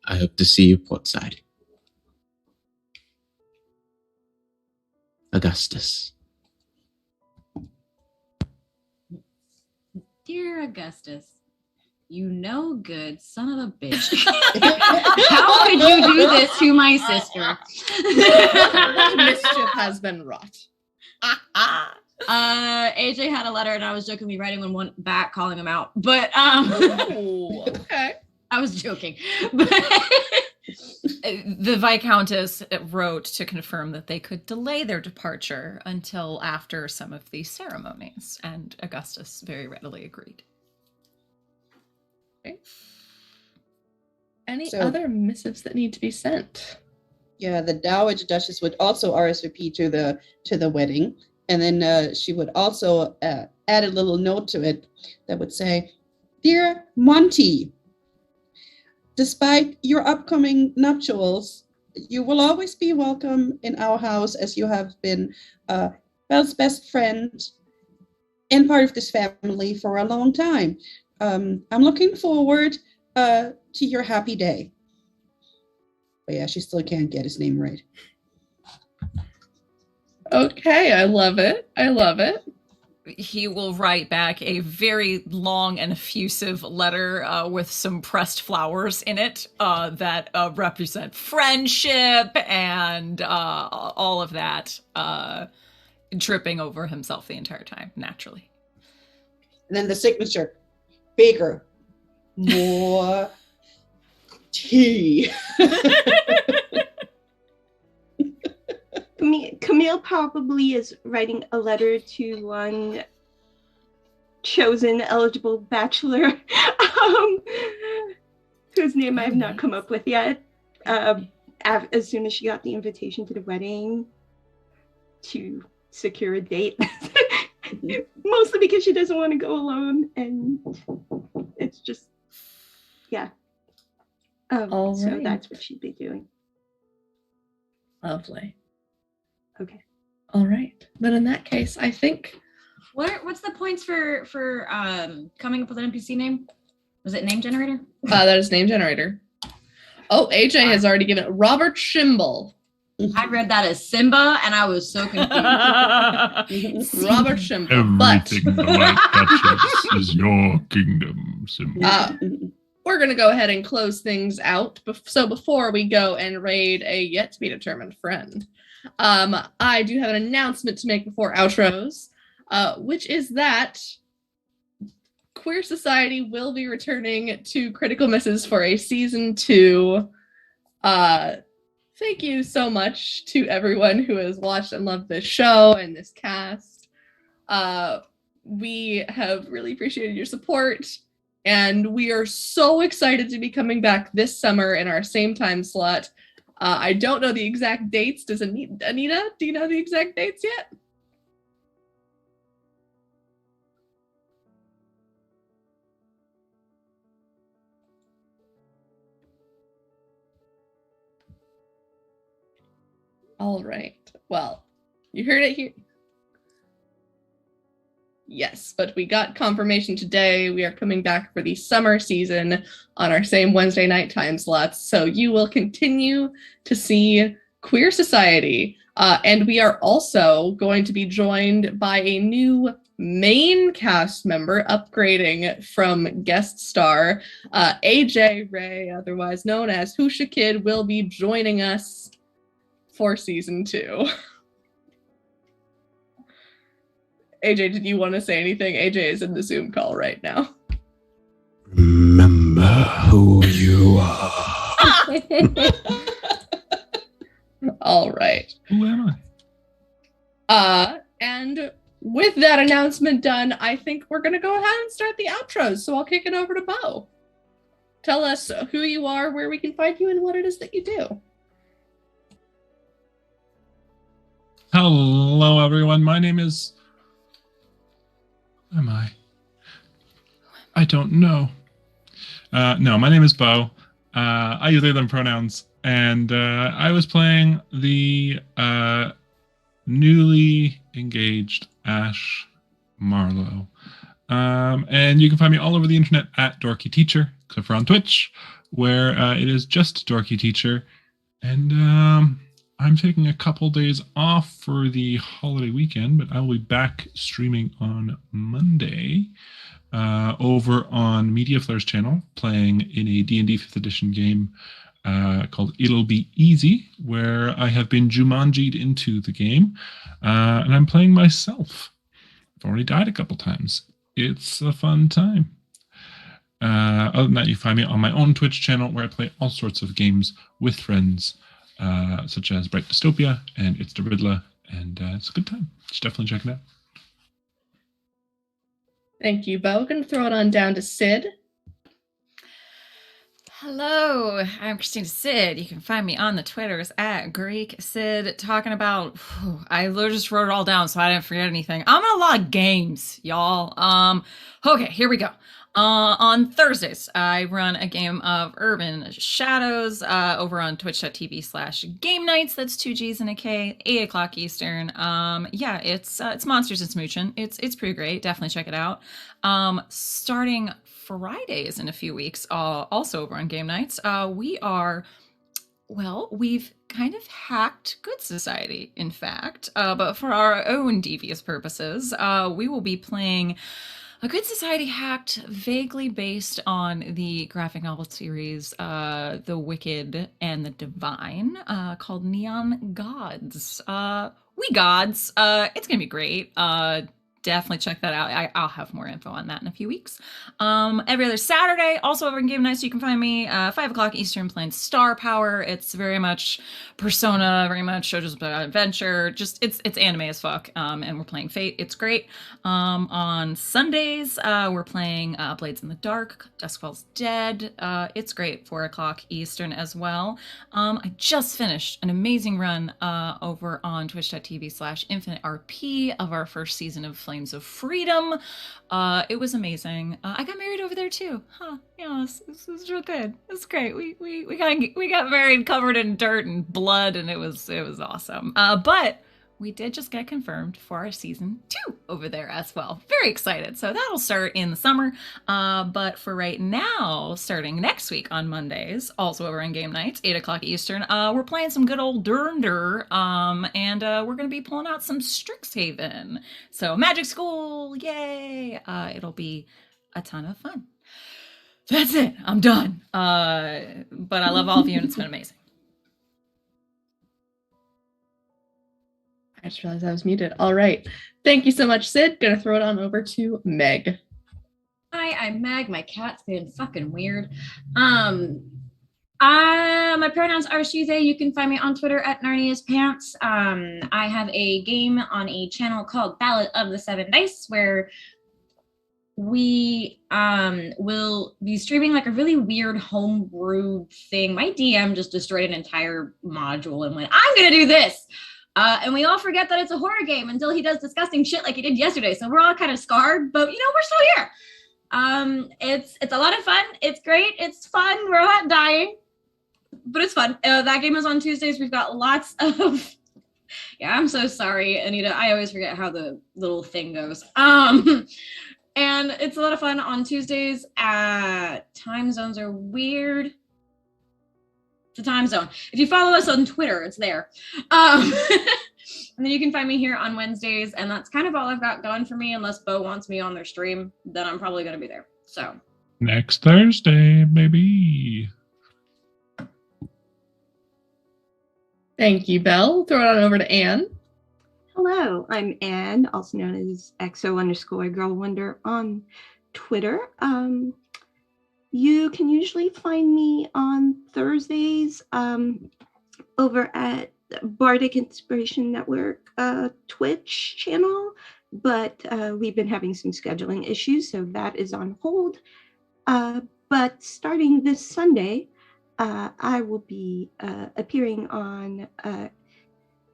I hope to see you portside. Augustus. Dear Augustus, you no good son of a bitch. How could you do this to my sister? Mischief has been wrought. AJ had a letter and I was jokingly writing one back calling him out. But Ooh, okay. I was joking. The Viscountess wrote to confirm that they could delay their departure until after some of these ceremonies, and Augustus very readily agreed. Okay. Any other missives that need to be sent? Yeah, the Dowager Duchess would also RSVP to the wedding, and then she would also add a little note to it that would say, "Dear Monty, despite your upcoming nuptials, you will always be welcome in our house as you have been Belle's best friend and part of this family for a long time. I'm looking forward to your happy day." But yeah, she still can't get his name right. Okay, I love it. He will write back a very long and effusive letter with some pressed flowers in it that represent friendship and all of that, tripping over himself the entire time, naturally. And then the signature, bigger, more tea. Camille probably is writing a letter to one chosen eligible bachelor whose name I have not come up with yet. As soon as she got the invitation to the wedding to secure a date. Mostly because she doesn't want to go alone, and it's just, yeah. All So right. that's what she'd be doing. Lovely. Okay. All right. Then in that case, I think. What's the points for coming up with an NPC name? Was it name generator? That is name generator. Oh, AJ has already given it. Robert Schimble. I read that as Simba, and I was so confused. Robert Schimble. Everything the White Duchess is your kingdom, Simba. We're going to go ahead and close things out. So before we go and raid a yet-to-be-determined friend, I do have an announcement to make before outros, which is that Queer Society will be returning to Critical Misses for a season 2. Thank you so much to everyone who has watched and loved this show and this cast. We have really appreciated your support, and we are so excited to be coming back this summer in our same time slot. I don't know the exact dates. Does Anita, do you know the exact dates yet? All right. Well, you heard it here. Yes, but we got confirmation today. We are coming back for the summer season on our same Wednesday night time slots. So you will continue to see Queer Society. And we are also going to be joined by a new main cast member, upgrading from guest star. AJ Ray, otherwise known as Husha Kid, will be joining us for season 2. AJ, did you want to say anything? AJ is in the Zoom call right now. Remember who you are. All right. Who am I? And with that announcement done, I think we're going to go ahead and start the outros. So I'll kick it over to Bo. Tell us who you are, where we can find you, and what it is that you do. Hello, everyone. My name is... Who am I? I don't know. No, my name is Bo. I use they, them pronouns. And I was playing the newly engaged Ash Marlowe. And you can find me all over the internet at Dorky Teacher, except for on Twitch, where it is just Dorky Teacher. And I'm taking a couple days off for the holiday weekend, but I will be back streaming on Monday over on Media Flare's channel, playing in a D&D 5th edition game called It'll Be Easy, where I have been Jumanji'd into the game, and I'm playing myself. I've already died a couple times. It's a fun time. Other than that, you find me on my own Twitch channel, where I play all sorts of games with friends, such as Bright Dystopia and It's the Riddler, and it's a good time. Just definitely check it out. Thank you, Bo. Going to throw it on down to Sid. Hello, I'm Christina Sid. You can find me on the Twitters at Greek Sid, talking about, I literally just wrote it all down so I didn't forget anything. I'm in a lot of games, y'all. Okay, here we go. On Thursdays, I run a game of Urban Shadows over on twitch.tv/game nights. That's 2 G's and a K, 8 o'clock Eastern. Yeah, it's Monsters and Smoochin'. It's pretty great. Definitely check it out. Starting Fridays in a few weeks, also over on game nights, we've kind of hacked Good Society, in fact, but for our own devious purposes, we will be playing a Good Society hacked vaguely based on the graphic novel series The Wicked and the Divine, called Neon Gods. We Gods. It's gonna be great. Definitely check that out. I'll have more info on that in a few weeks. Every other Saturday, also over in Game Nights, you can find me 5 o'clock Eastern playing Star Power. It's very much Persona, very much JoJo's Adventure. Just it's anime as fuck. And we're playing Fate. It's great. On Sundays, we're playing Blades in the Dark, Dusk Falls Dead. It's great. 4 o'clock Eastern as well. I just finished an amazing run over on twitch.tv/InfiniteRP of our first season of Flames of Freedom. It was amazing. I got married over there too. Yeah, it was real good. It was great. We got married covered in dirt and blood, and it was awesome. But we did just get confirmed for our season 2 over there as well. Very excited. So that'll start in the summer. But for right now, starting next week on Mondays, also over on game nights, 8 o'clock Eastern, we're playing some good old Durnder. And we're going to be pulling out some Strixhaven. So Magic School, yay! It'll be a ton of fun. That's it. I'm done. But I love all of you, and it's been amazing. I just realized I was muted. All right. Thank you so much, Sid. Gonna throw it on over to Meg. Hi, I'm Meg. My cat's being fucking weird. My pronouns are she, they. You can find me on Twitter at Narnia's Pants. I have a game on a channel called Ballad of the Seven Dice, where we will be streaming like a really weird homebrew thing. My DM just destroyed an entire module and went, I'm gonna do this. And we all forget that it's a horror game until he does disgusting shit like he did yesterday. So we're all kind of scarred, but we're still here. It's a lot of fun. It's great. It's fun. We're not dying, but it's fun. That game is on Tuesdays. We've got lots of. Yeah, I'm so sorry, Anita. I always forget how the little thing goes. And it's a lot of fun on Tuesdays. Time zones are weird. The time zone. If you follow us on Twitter, it's there. And then you can find me here on Wednesdays, and that's kind of all I've got going for me. Unless Bo wants me on their stream, then I'm probably going to be there. So next Thursday, baby. Thank you, Belle. Throw it on over to Anne. Hello, I'm Anne, also known as XO_Girl on Twitter. You can usually find me on Thursdays over at Bardic Inspiration Network Twitch channel, but we've been having some scheduling issues, so that is on hold. But starting this Sunday, I will be appearing on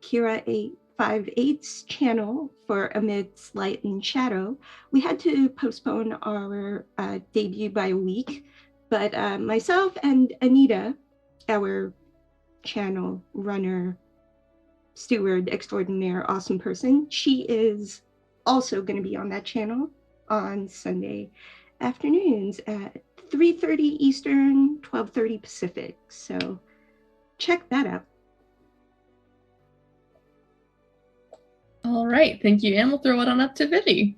Kira 858's channel for Amidst Light and Shadow. We had to postpone our debut by a week, but myself and Anita, our channel runner, steward extraordinaire, awesome person, she is also going to be on that channel on Sunday afternoons at 3:30 Eastern, 12:30 Pacific. So check that out. All right. Thank you, Anne. We'll throw it on up to Vivi.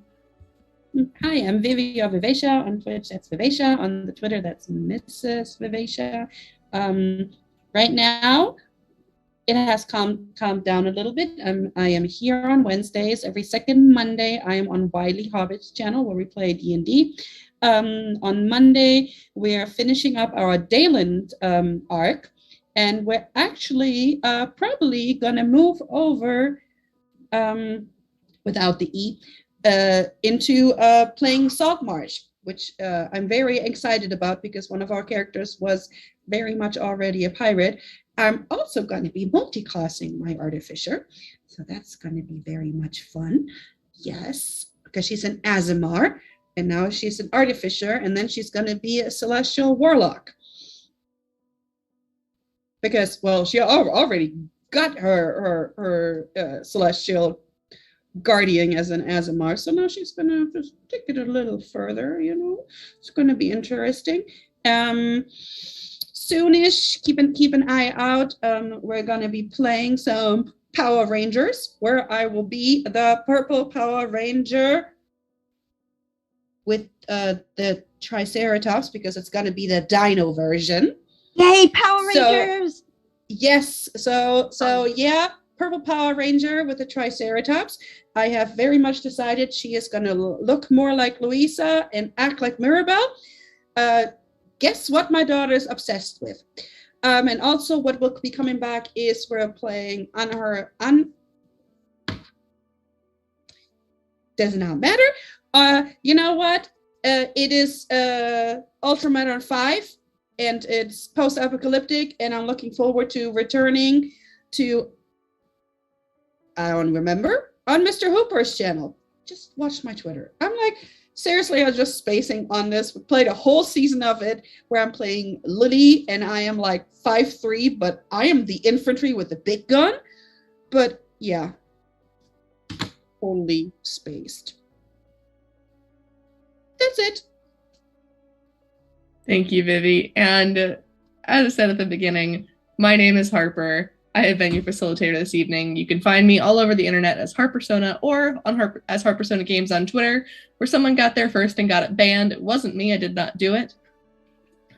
Hi, I'm Vivi of Vivacia. On Twitch, that's Vivacia. On the Twitter, that's Mrs. Vivacia. Right now, it has calmed down a little bit. I am here on Wednesdays. Every second Monday, I am on Wiley Hobbit's channel where we play D&D. On Monday, we're finishing up our Dayland arc, and we're actually probably going to move over without the E, into playing Saltmarsh, which I'm very excited about because one of our characters was very much already a pirate. I'm also going to be multi-classing my artificer, so that's going to be very much fun. Yes, because she's an Azamar, and now she's an artificer, and then she's going to be a celestial warlock. Because, well, she already got her celestial guardian as an Azamar, so now she's gonna just take it a little further. It's gonna be interesting. Soonish, keep an eye out. We're gonna be playing some Power Rangers, where I will be the purple Power Ranger with the Triceratops, because it's gonna be the Dino version. Yay, Power Rangers! Yes, so yeah, purple Power Ranger with the Triceratops. I have very much decided she is going to look more like Louisa and act like Mirabelle. Guess what my daughter is obsessed with? And also what will be coming back is we're playing on her, does not matter. You know what? It is Ultraman 5. And it's post-apocalyptic, and I'm looking forward to returning to, I don't remember, on Mr. Hooper's channel. just watch my Twitter. I'm like, seriously, I was just spacing on this. We played a whole season of it where I'm playing Lily and I am like 5'3", but I am the infantry with the big gun. But yeah, totally spaced. That's it. Thank you, Vivi. And as I said at the beginning, my name is Harper. I have been your facilitator this evening. You can find me all over the internet as Harpersona or as Harpersona Games on Twitter, where someone got there first and got it banned. It wasn't me. I did not do it.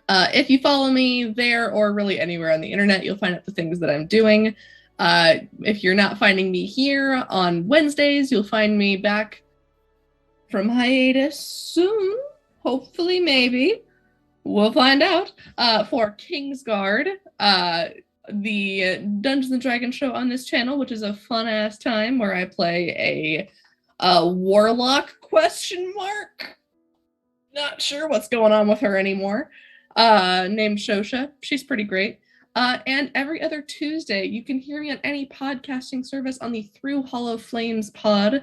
If you follow me there or really anywhere on the internet, you'll find out the things that I'm doing. If you're not finding me here on Wednesdays, you'll find me back from hiatus soon. Hopefully, maybe. We'll find out. For Kingsguard, the Dungeons & Dragons show on this channel, which is a fun-ass time where I play a warlock ? Not sure what's going on with her anymore. Named Shosha. She's pretty great. And every other Tuesday, you can hear me on any podcasting service on the Through Hollow Flames pod,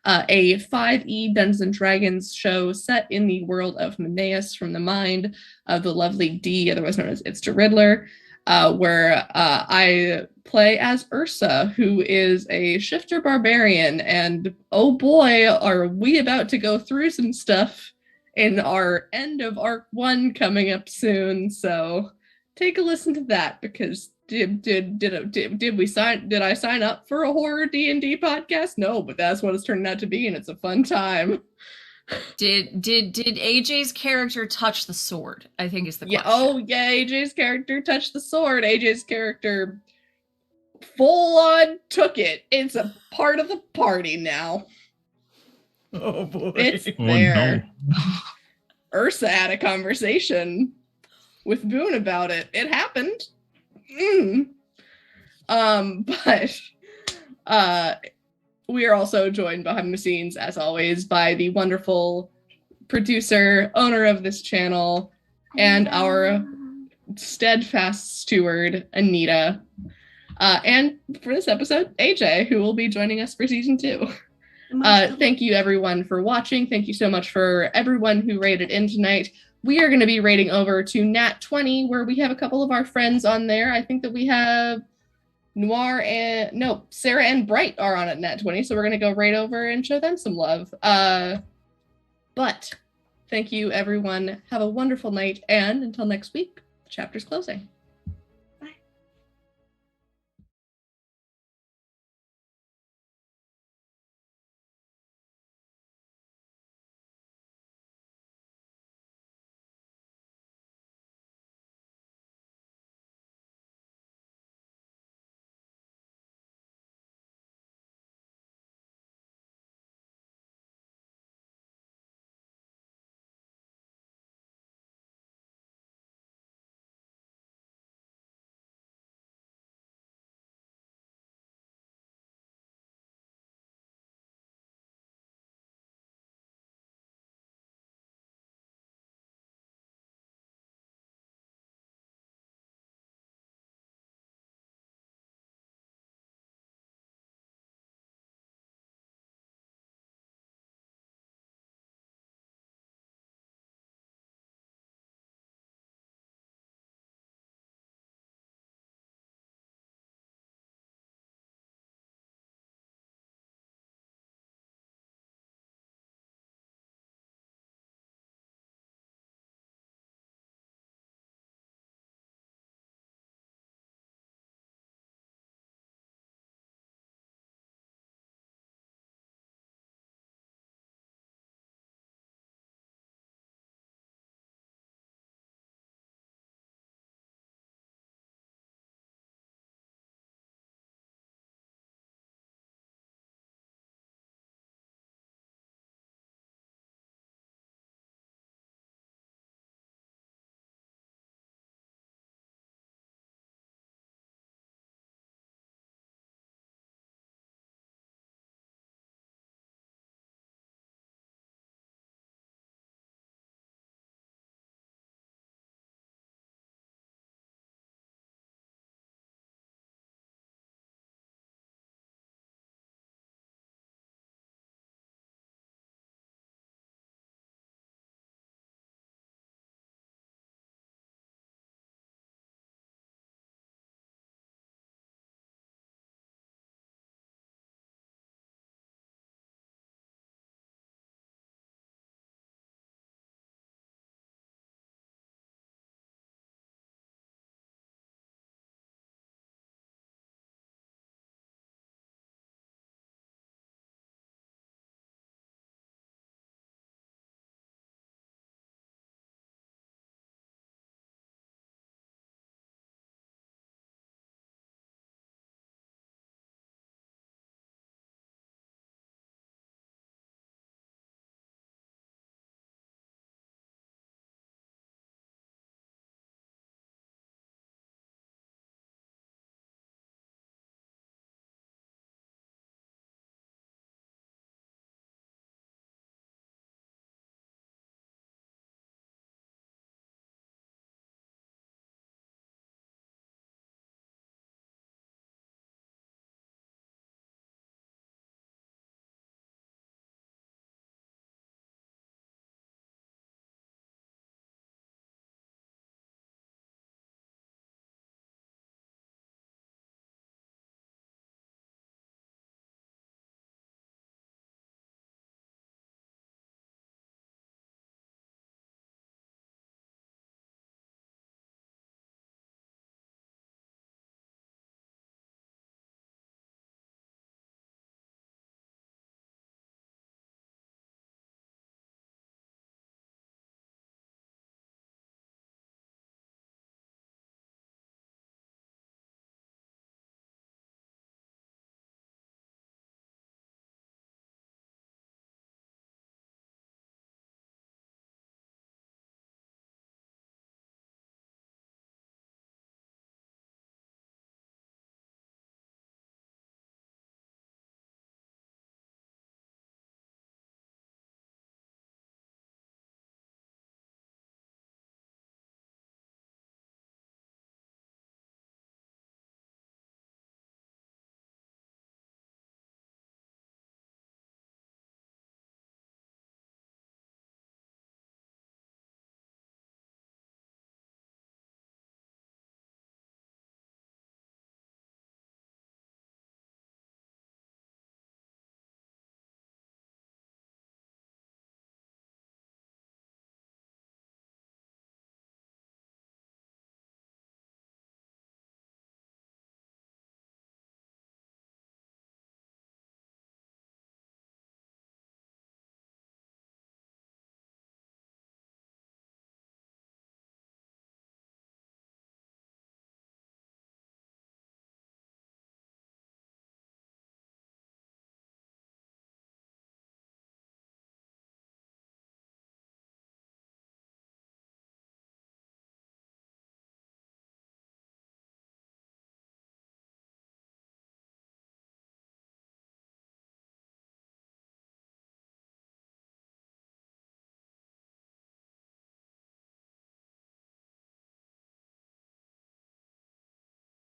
a 5e Dungeons & Dragons show set in the world of Meneus from the mind of the lovely Dee, otherwise known as It's the Riddler, where I play as Ursa, who is a shifter barbarian, and oh boy, are we about to go through some stuff in our end of Arc 1 coming up soon, so take a listen to that, because did I sign up for a horror D&D podcast? No, but that's what it's turning out to be, and it's a fun time. Did AJ's character touch the sword? I think is the question. Oh yeah, AJ's character touched the sword. AJ's character full on took it. It's a part of the party now. Oh boy. It's there. No. Ursa had a conversation with Boone about it. It happened. But we are also joined behind the scenes, as always, by the wonderful producer, owner of this channel, and our steadfast steward, Anita. And for this episode, AJ, who will be joining us for season 2. Thank you, everyone, for watching. Thank you so much for everyone who rated in tonight. We are going to be rating over to Nat 20, where we have a couple of our friends on there. I think that we have Sarah and Bright are on at Nat 20, so we're going to go right over and show them some love. But thank you, everyone. Have a wonderful night, and until next week, the chapter's closing.